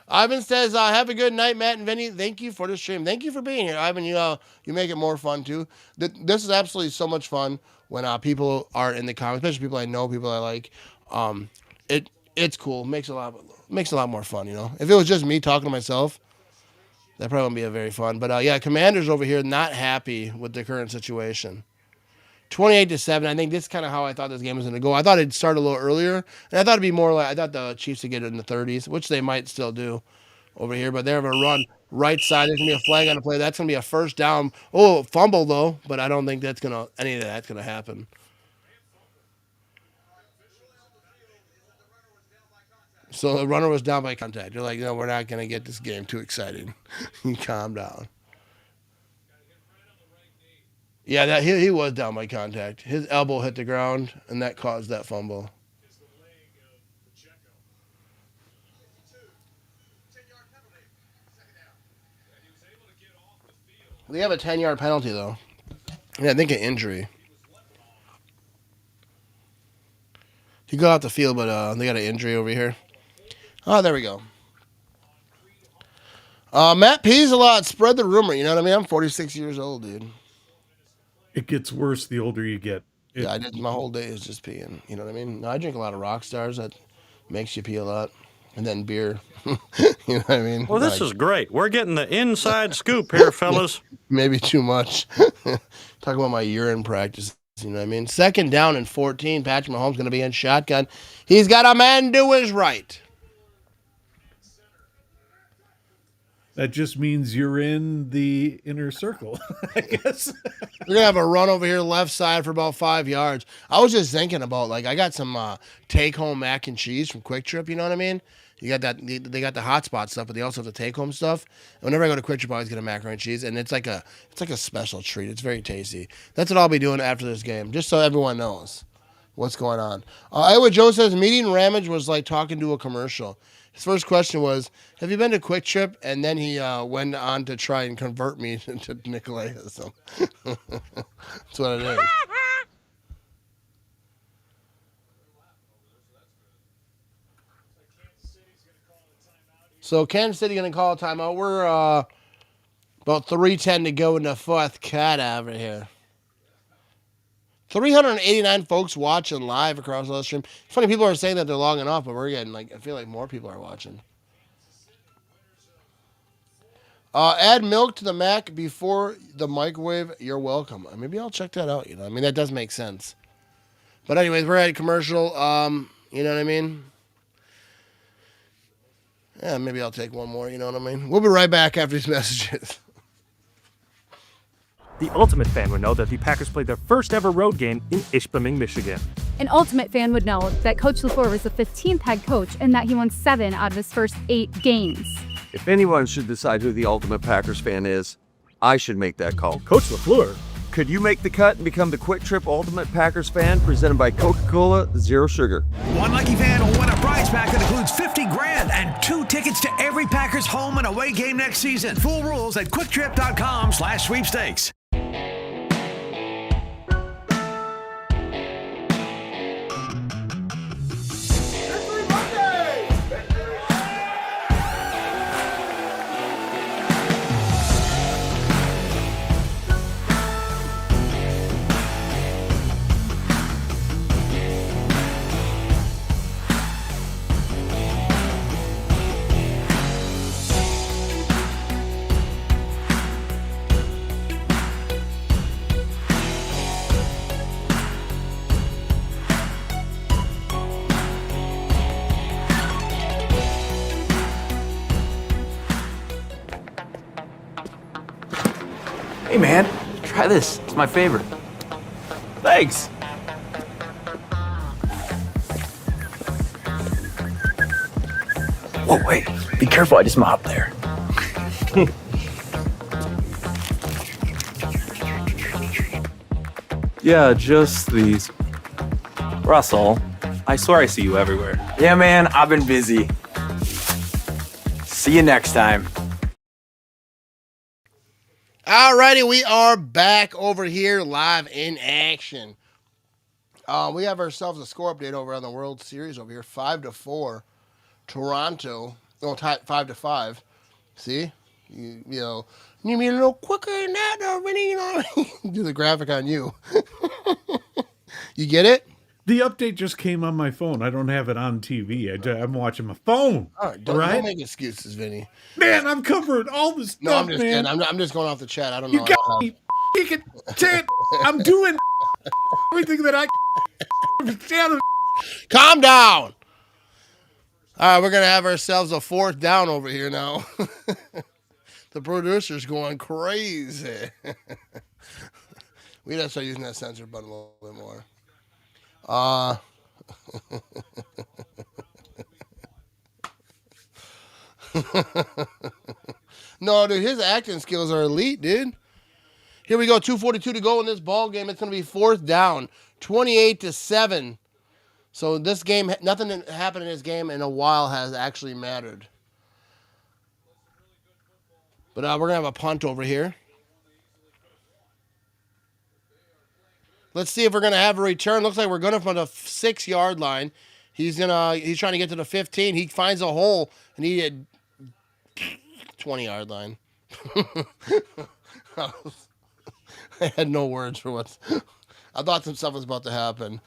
Ivan says, have a good night, Matt and Vinny. Thank you for the stream. Thank you for being here, Ivan. You make it more fun, too. This is absolutely so much fun when people are in the comments, especially people I know, people I like. It's cool. Makes a lot more fun, you know. If it was just me talking to myself, that probably wouldn't be a very fun. But, yeah, Commanders over here not happy with the current situation. 28-7. I think this is kind of how I thought this game was going to go. I thought it'd start a little earlier, and I thought it'd be more like, I thought the Chiefs would get it in the 30s, which they might still do over here, but they're going to run right side. There's going to be a flag on the play. That's going to be a first down. Oh, fumble, though, but I don't think any of that's going to happen. So the runner was down by contact. They're like, no, we're not going to get this game too excited. Calm down. Yeah, he was down by contact. His elbow hit the ground, and that caused that fumble. They have a 10-yard penalty, though. Yeah, I think an injury. He got off the field, but they got an injury over here. Oh, there we go. Matt pees a lot. Spread the rumor. You know what I mean? I'm 46 years old, dude. It gets worse the older you get. Yeah, my whole day is just peeing. You know what I mean? No, I drink a lot of Rock Stars. That makes you pee a lot. And then beer. You know what I mean? Well, this is great. We're getting the inside scoop here, fellas. Maybe too much. Talk about my urine practice. You know what I mean? 2nd down and 14. Patrick Mahomes going to be in shotgun. He's got a man to his right. That just means you're in the inner circle, I guess. We're going to have a run over here left side for about 5 yards. I was just thinking about, like, I got some take-home mac and cheese from Quick Trip, you know what I mean? You got that. They got the hotspot stuff, but they also have the take-home stuff. And whenever I go to Quick Trip, I always get a macaroni and cheese, and it's like a special treat. It's very tasty. That's what I'll be doing after this game, just so everyone knows what's going on. Iowa Joe says, meeting Ramage was like talking to a commercial. His first question was, have you been to Quick Trip? And then he went on to try and convert me to Nicolaism. That's what it is. So Kansas City going to call a timeout. We're about 3:10 to go in the fourth quarter over here. 389 folks watching live across the stream. It's funny, people are saying that they're logging off, but we're getting, like, I feel like more people are watching. Add milk to the mac before the microwave. You're welcome. Maybe I'll check that out. You know, I mean, that does make sense. But anyways, we're at a commercial. You know what I mean? Yeah, maybe I'll take one more. You know what I mean? We'll be right back after these messages. The Ultimate fan would know that the Packers played their first ever road game in Ishpeming, Michigan. An Ultimate fan would know that Coach LaFleur was the 15th head coach and that he won 7 out of his first 8 games. If anyone should decide who the Ultimate Packers fan is, I should make that call. Coach LaFleur? Could you make the cut and become the Quick Trip Ultimate Packers fan presented by Coca-Cola Zero Sugar? One lucky fan will win a prize pack that includes 50 grand and 2 tickets to every Packers home and away game next season. Full rules at quicktrip.com/sweepstakes. Hey man, try this. It's my favorite. Thanks. Whoa, wait. Be careful, I just mopped there. Yeah, just these. Russell, I swear I see you everywhere. Yeah, man, I've been busy. See you next time. Alrighty, we are back over here live in action. We have ourselves a score update over on the World Series over here. 5-4. Toronto. Oh, 5-5. See? You know, you mean a little quicker than that already, you know? Do the graphic on you. You get it? The update just came on my phone. I don't have it on TV. I'm watching my phone. All right, don't make excuses, Vinny. Man, I'm covering all this stuff, No, I'm just man. kidding. I'm just going off the chat. I don't know. You got me. I'm doing everything that I can. Calm down. All right, we're going to have ourselves a 4th down over here now. The producer's going crazy. We got to start using that censor button a little bit more. No, dude, his acting skills are elite, dude. Here we go, 2:42 to go in this ball game. It's going to be 4th down, 28-7. So this game, nothing that happened in this game in a while has actually mattered. But we're going to have a punt over here. Let's see if we're going to have a return. Looks like we're going from the 6-yard line. He's trying to get to the 15. He finds a hole, and he had 20-yard line. I had no words for what. I thought some stuff was about to happen.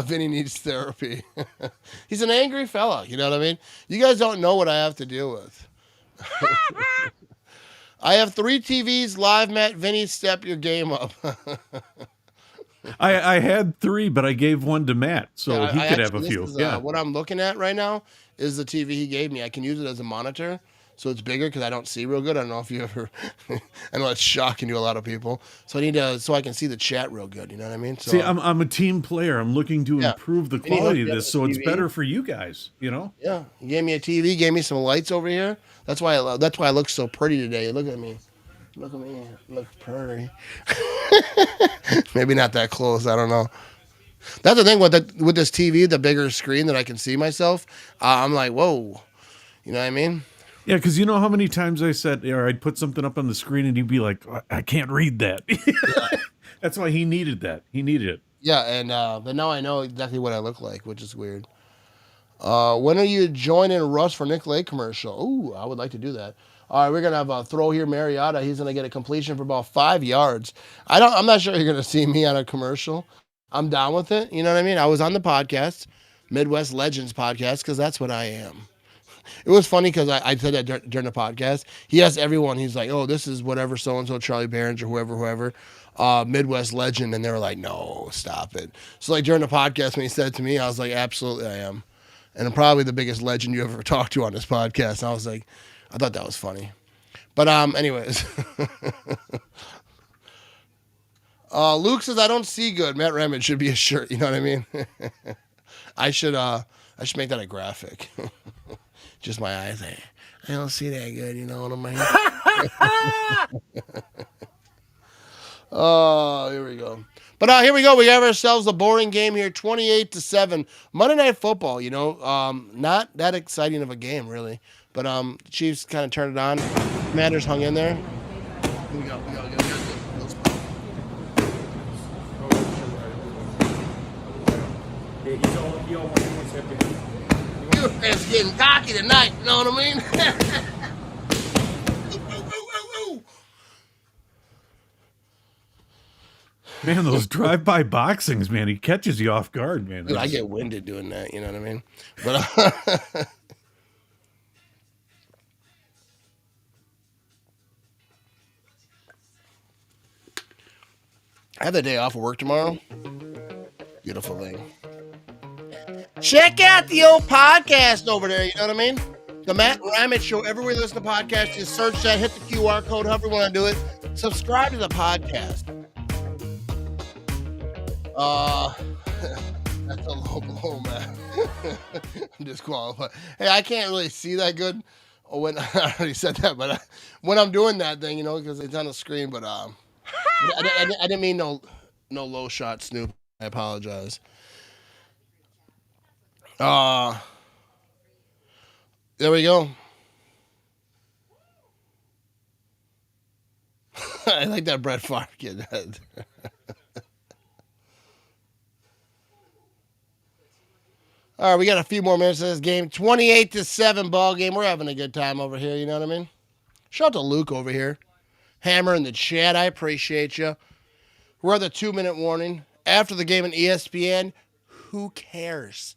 Vinny needs therapy. He's an angry fella. You know what I mean? You guys don't know what I have to deal with. I have 3 TVs live, Matt. Vinny, step your game up. I had 3, but I gave one to Matt, so Yeah, he could have a this few. is, Yeah. what I'm looking at right now is the TV he gave me. I can use it as a monitor, so it's bigger because I don't see real good. I don't know if you ever. I know it's shocking to a lot of people. So I need to, so I can see the chat real good. You know what I mean? So, See, I'm a team player. I'm looking to Yeah. improve the And he quality hooked of me up this, with so a it's TV. better for you guys. You know? Yeah, he gave me a TV, gave me some lights over here. That's why I look so pretty today. Look at me. Look at me. Look pretty. Maybe not that close. I don't know. That's the thing with this TV, the bigger screen that I can see myself. I'm like, whoa. You know what I mean? Yeah, because you know how many times I said, or I'd put something up on the screen and you'd be like, I can't read that. That's why he needed that. He needed it. Yeah, and but now I know exactly what I look like, which is weird. When are you joining Russ for Nick Lake commercial? Ooh, I would like to do that. All right, we're gonna have a throw here, Mariota. He's gonna get a completion for about 5 yards. I'm not sure you're gonna see me on a commercial. I'm down with it. You know what I mean? I was on the podcast, Midwest Legends podcast, because that's what I am. It was funny because I said that during the podcast. He asked everyone, he's like, oh, this is whatever so-and-so, Charlie Barons or whoever, Midwest legend. And they were like, no, stop it. So like during the podcast, when he said it to me, I was like, absolutely I am. And I'm probably the biggest legend you ever talked to on this podcast. And I was like, I thought that was funny. But anyways. Luke says, I don't see good. Matt Ramage should be a shirt. You know what I mean? I should make that a graphic. Just my eyes. I don't see that good. You know what I mean? Oh, here we go. But here we go. We have ourselves a boring game here, 28-7. Monday Night Football. You know, not that exciting of a game really. But the Chiefs kind of turned it on. Commanders hung in there. Here we go. It's getting cocky tonight, you know what I mean? Man, those drive-by boxings, man, he catches you off guard, man. Dude, I get winded doing that, you know what I mean? But I have the day off of work tomorrow. Beautiful thing. Check out the old podcast over there, you know what I mean? The Matt Ramage Show. Everywhere you listen to podcasts, just search that, hit the QR code, however you want to do it. Subscribe to the podcast. That's a low blow, man. I'm disqualified. Hey, I can't really see that good. When I already said that, but when I'm doing that thing, you know, because it's on the screen. But I didn't mean no low shot, Snoop. I apologize. There we go. I like that Brett Favre kid. All right, we got a few more minutes of this game. 28-7 ball game. We're having a good time over here. You know what I mean? Shout out to Luke over here. Hammer in the chat. I appreciate you. We're at the 2-minute warning. After the game on ESPN, who cares?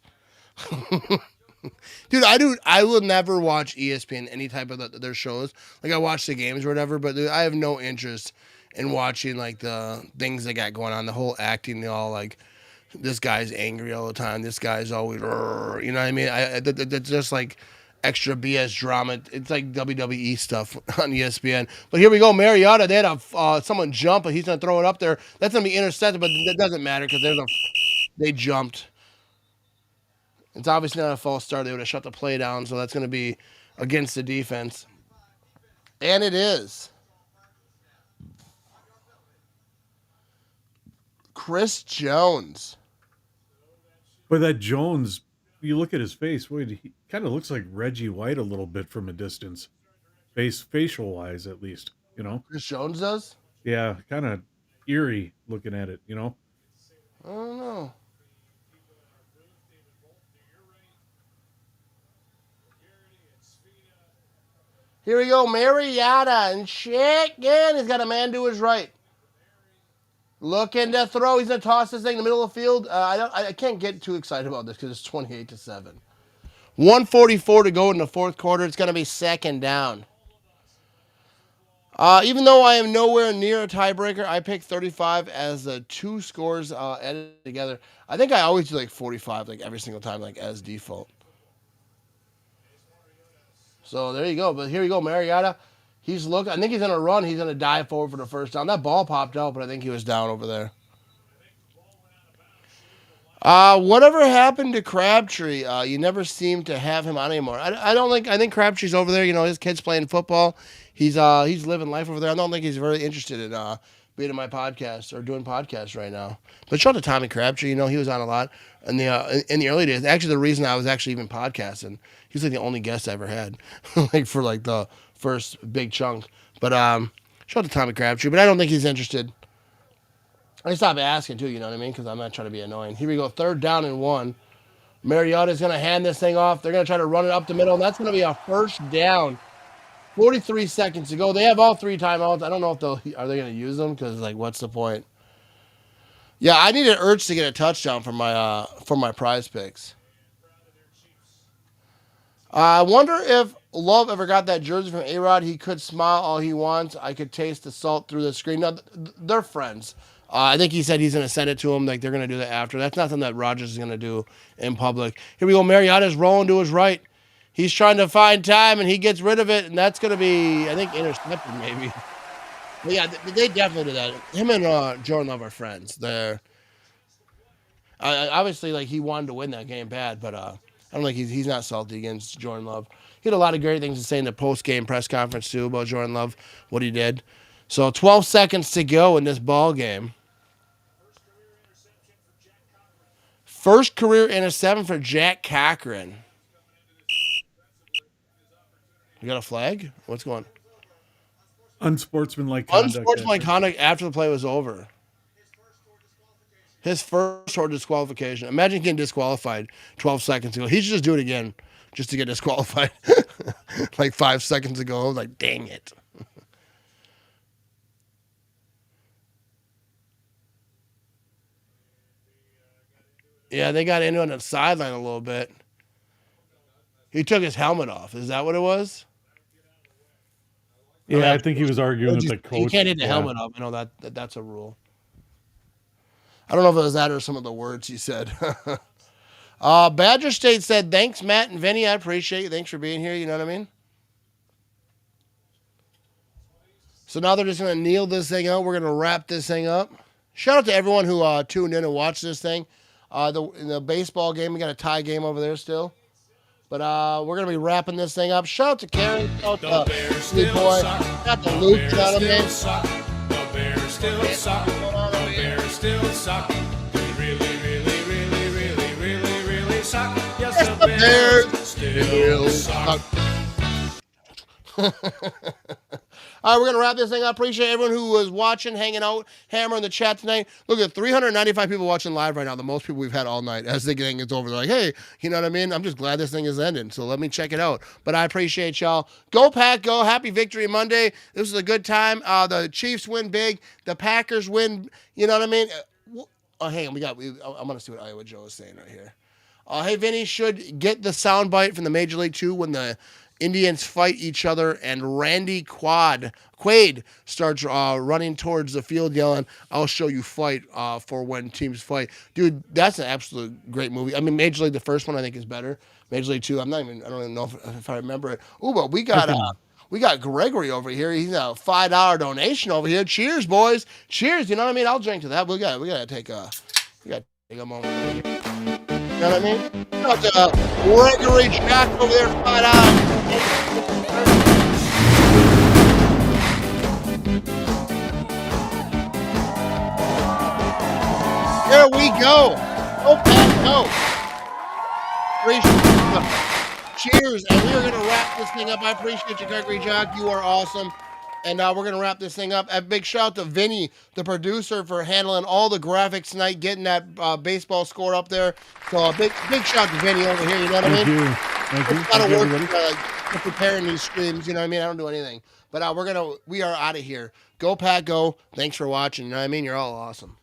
Dude, I will never watch ESPN, any type of their shows. Like, I watch the games or whatever, but dude, I have no interest in watching, like, the things they got going on. The whole acting, all, like, this guy's angry all the time. This guy's always, you know what I mean? That's just, like, extra BS drama. It's like WWE stuff on ESPN. But here we go. Mariota, they had someone jump, and he's going to throw it up there. That's going to be intercepted, but that doesn't matter because they jumped. It's obviously not a false start. They would have shut the play down, so that's going to be against the defense. And it is. Chris Jones. Boy, that Jones, you look at his face, boy, he kind of looks like Reggie White a little bit from a distance. Facial-wise, at least, you know? Chris Jones does? Yeah, kind of eerie looking at it, you know? I don't know. Here we go, Mariota, and chicken. He's got a man to his right. Looking to throw. He's going to toss this thing in the middle of the field. I can't get too excited about this because it's 28-7. 1:44 to go in the fourth quarter. It's going to be second down. Even though I am nowhere near a tiebreaker, I picked 35 as the two scores added together. I think I always do like 45, like every single time, like as default. So there you go. But here you go, Mariota. He's looking. I think he's gonna run. He's gonna dive forward for the first down. That ball popped out, but I think he was down over there. Whatever happened to Crabtree? You never seem to have him on anymore. I don't think. I think Crabtree's over there. You know, his kid's playing football. He's living life over there. I don't think he's very interested in being in my podcast or doing podcasts right now. But shout out to Tommy Crabtree. You know, he was on a lot in the early days. Actually, the reason I was actually even podcasting, he was like the only guest I ever had, like for like the first big chunk. But shout out to Tommy Crabtree. But I don't think he's interested. I stopped asking too, you know what I mean? Because I'm not trying to be annoying. Here we go, 3rd down and 1. Mariota's going to hand this thing off. They're going to try to run it up the middle, and that's going to be a first down. 43 seconds to go. They have all 3 timeouts. I don't know if are they going to use them because like, what's the point? Yeah, I needed Ertz to get a touchdown for my prize picks. I wonder if Love ever got that jersey from A-Rod. He could smile all he wants. I could taste the salt through the screen. No, they're friends. I think he said he's going to send it to him. Like, they're going to do that after. That's not something that Rodgers is going to do in public. Here we go. Mariota's rolling to his right. He's trying to find time, and he gets rid of it, and that's going to be, I think, intercepted maybe. But, yeah, they definitely do that. Him and Jordan Love are friends. They're obviously, like, he wanted to win that game bad, but I don't think he's not salty against Jordan Love. He had a lot of great things to say in the post-game press conference, too, about Jordan Love, what he did. So 12 seconds to go in this ball game. First career interception for Jack Cochran. You got a flag? What's going on? Unsportsmanlike conduct. Unsportsmanlike conduct after the play was over. His first toward disqualification. Imagine getting disqualified 12 seconds ago. He should just do it again just to get disqualified. Like 5 seconds ago. I was like, dang it. Yeah, they got into it on the sideline a little bit. He took his helmet off. Is that what it was? Yeah, I think he was arguing with the coach. You can't hit the helmet off. I know that's a rule. I don't know if it was that or some of the words he said. Badger State said, thanks, Matt and Vinny. I appreciate you. Thanks for being here. You know what I mean? So now they're just going to kneel this thing out. We're going to wrap this thing up. Shout out to everyone who tuned in and watched this thing. In the baseball game, we got a tie game over there still. But we're going to be wrapping this thing up. Shout out to Karen. Shout out to Sleep Boy. Shout out to Luke. You know what I mean? The Bears still suck. The Bears still suck. They really suck. Yes, the Bears still suck. All right, we're going to wrap this thing up. Appreciate everyone who was watching, hanging out, hammer in the chat tonight. Look at 395 people watching live right now, the most people we've had all night. As the thing is over, they're like, hey, you know what I mean? I'm just glad this thing is ending, so let me check it out. But I appreciate y'all. Go Pack, go. Happy Victory Monday. This was a good time. The Chiefs win big. The Packers win, you know what I mean? Oh, hang on. I'm going to see what Iowa Joe is saying right here. Hey, Vinny should get the soundbite from the Major League 2 when the Indians fight each other, and Randy Quaid starts running towards the field yelling, I'll show you fight for when teams fight. Dude, that's an absolute great movie. I mean, Major League, the first one I think is better. Major League 2, I don't even know if I remember it. Ooh, but we got Gregory over here. He's a $5 donation over here. Cheers, boys. Cheers. You know what I mean? I'll drink to that. We gotta take a moment. You know what I mean? Shout out to Gregory Jack over there, $5. There we go. Oh, Pat, go. Cheers. And we are going to wrap this thing up. I appreciate you, Gregory Jack. You are awesome. And we're going to wrap this thing up. A big shout out to Vinny, the producer, for handling all the graphics tonight, getting that baseball score up there. So a big shout out to Vinny over here. You know what I mean? Thank you. A lot of work preparing these streams. You know what I mean? I don't do anything. But we are out of here. Go Pack, go. Thanks for watching. You know what I mean? You're all awesome.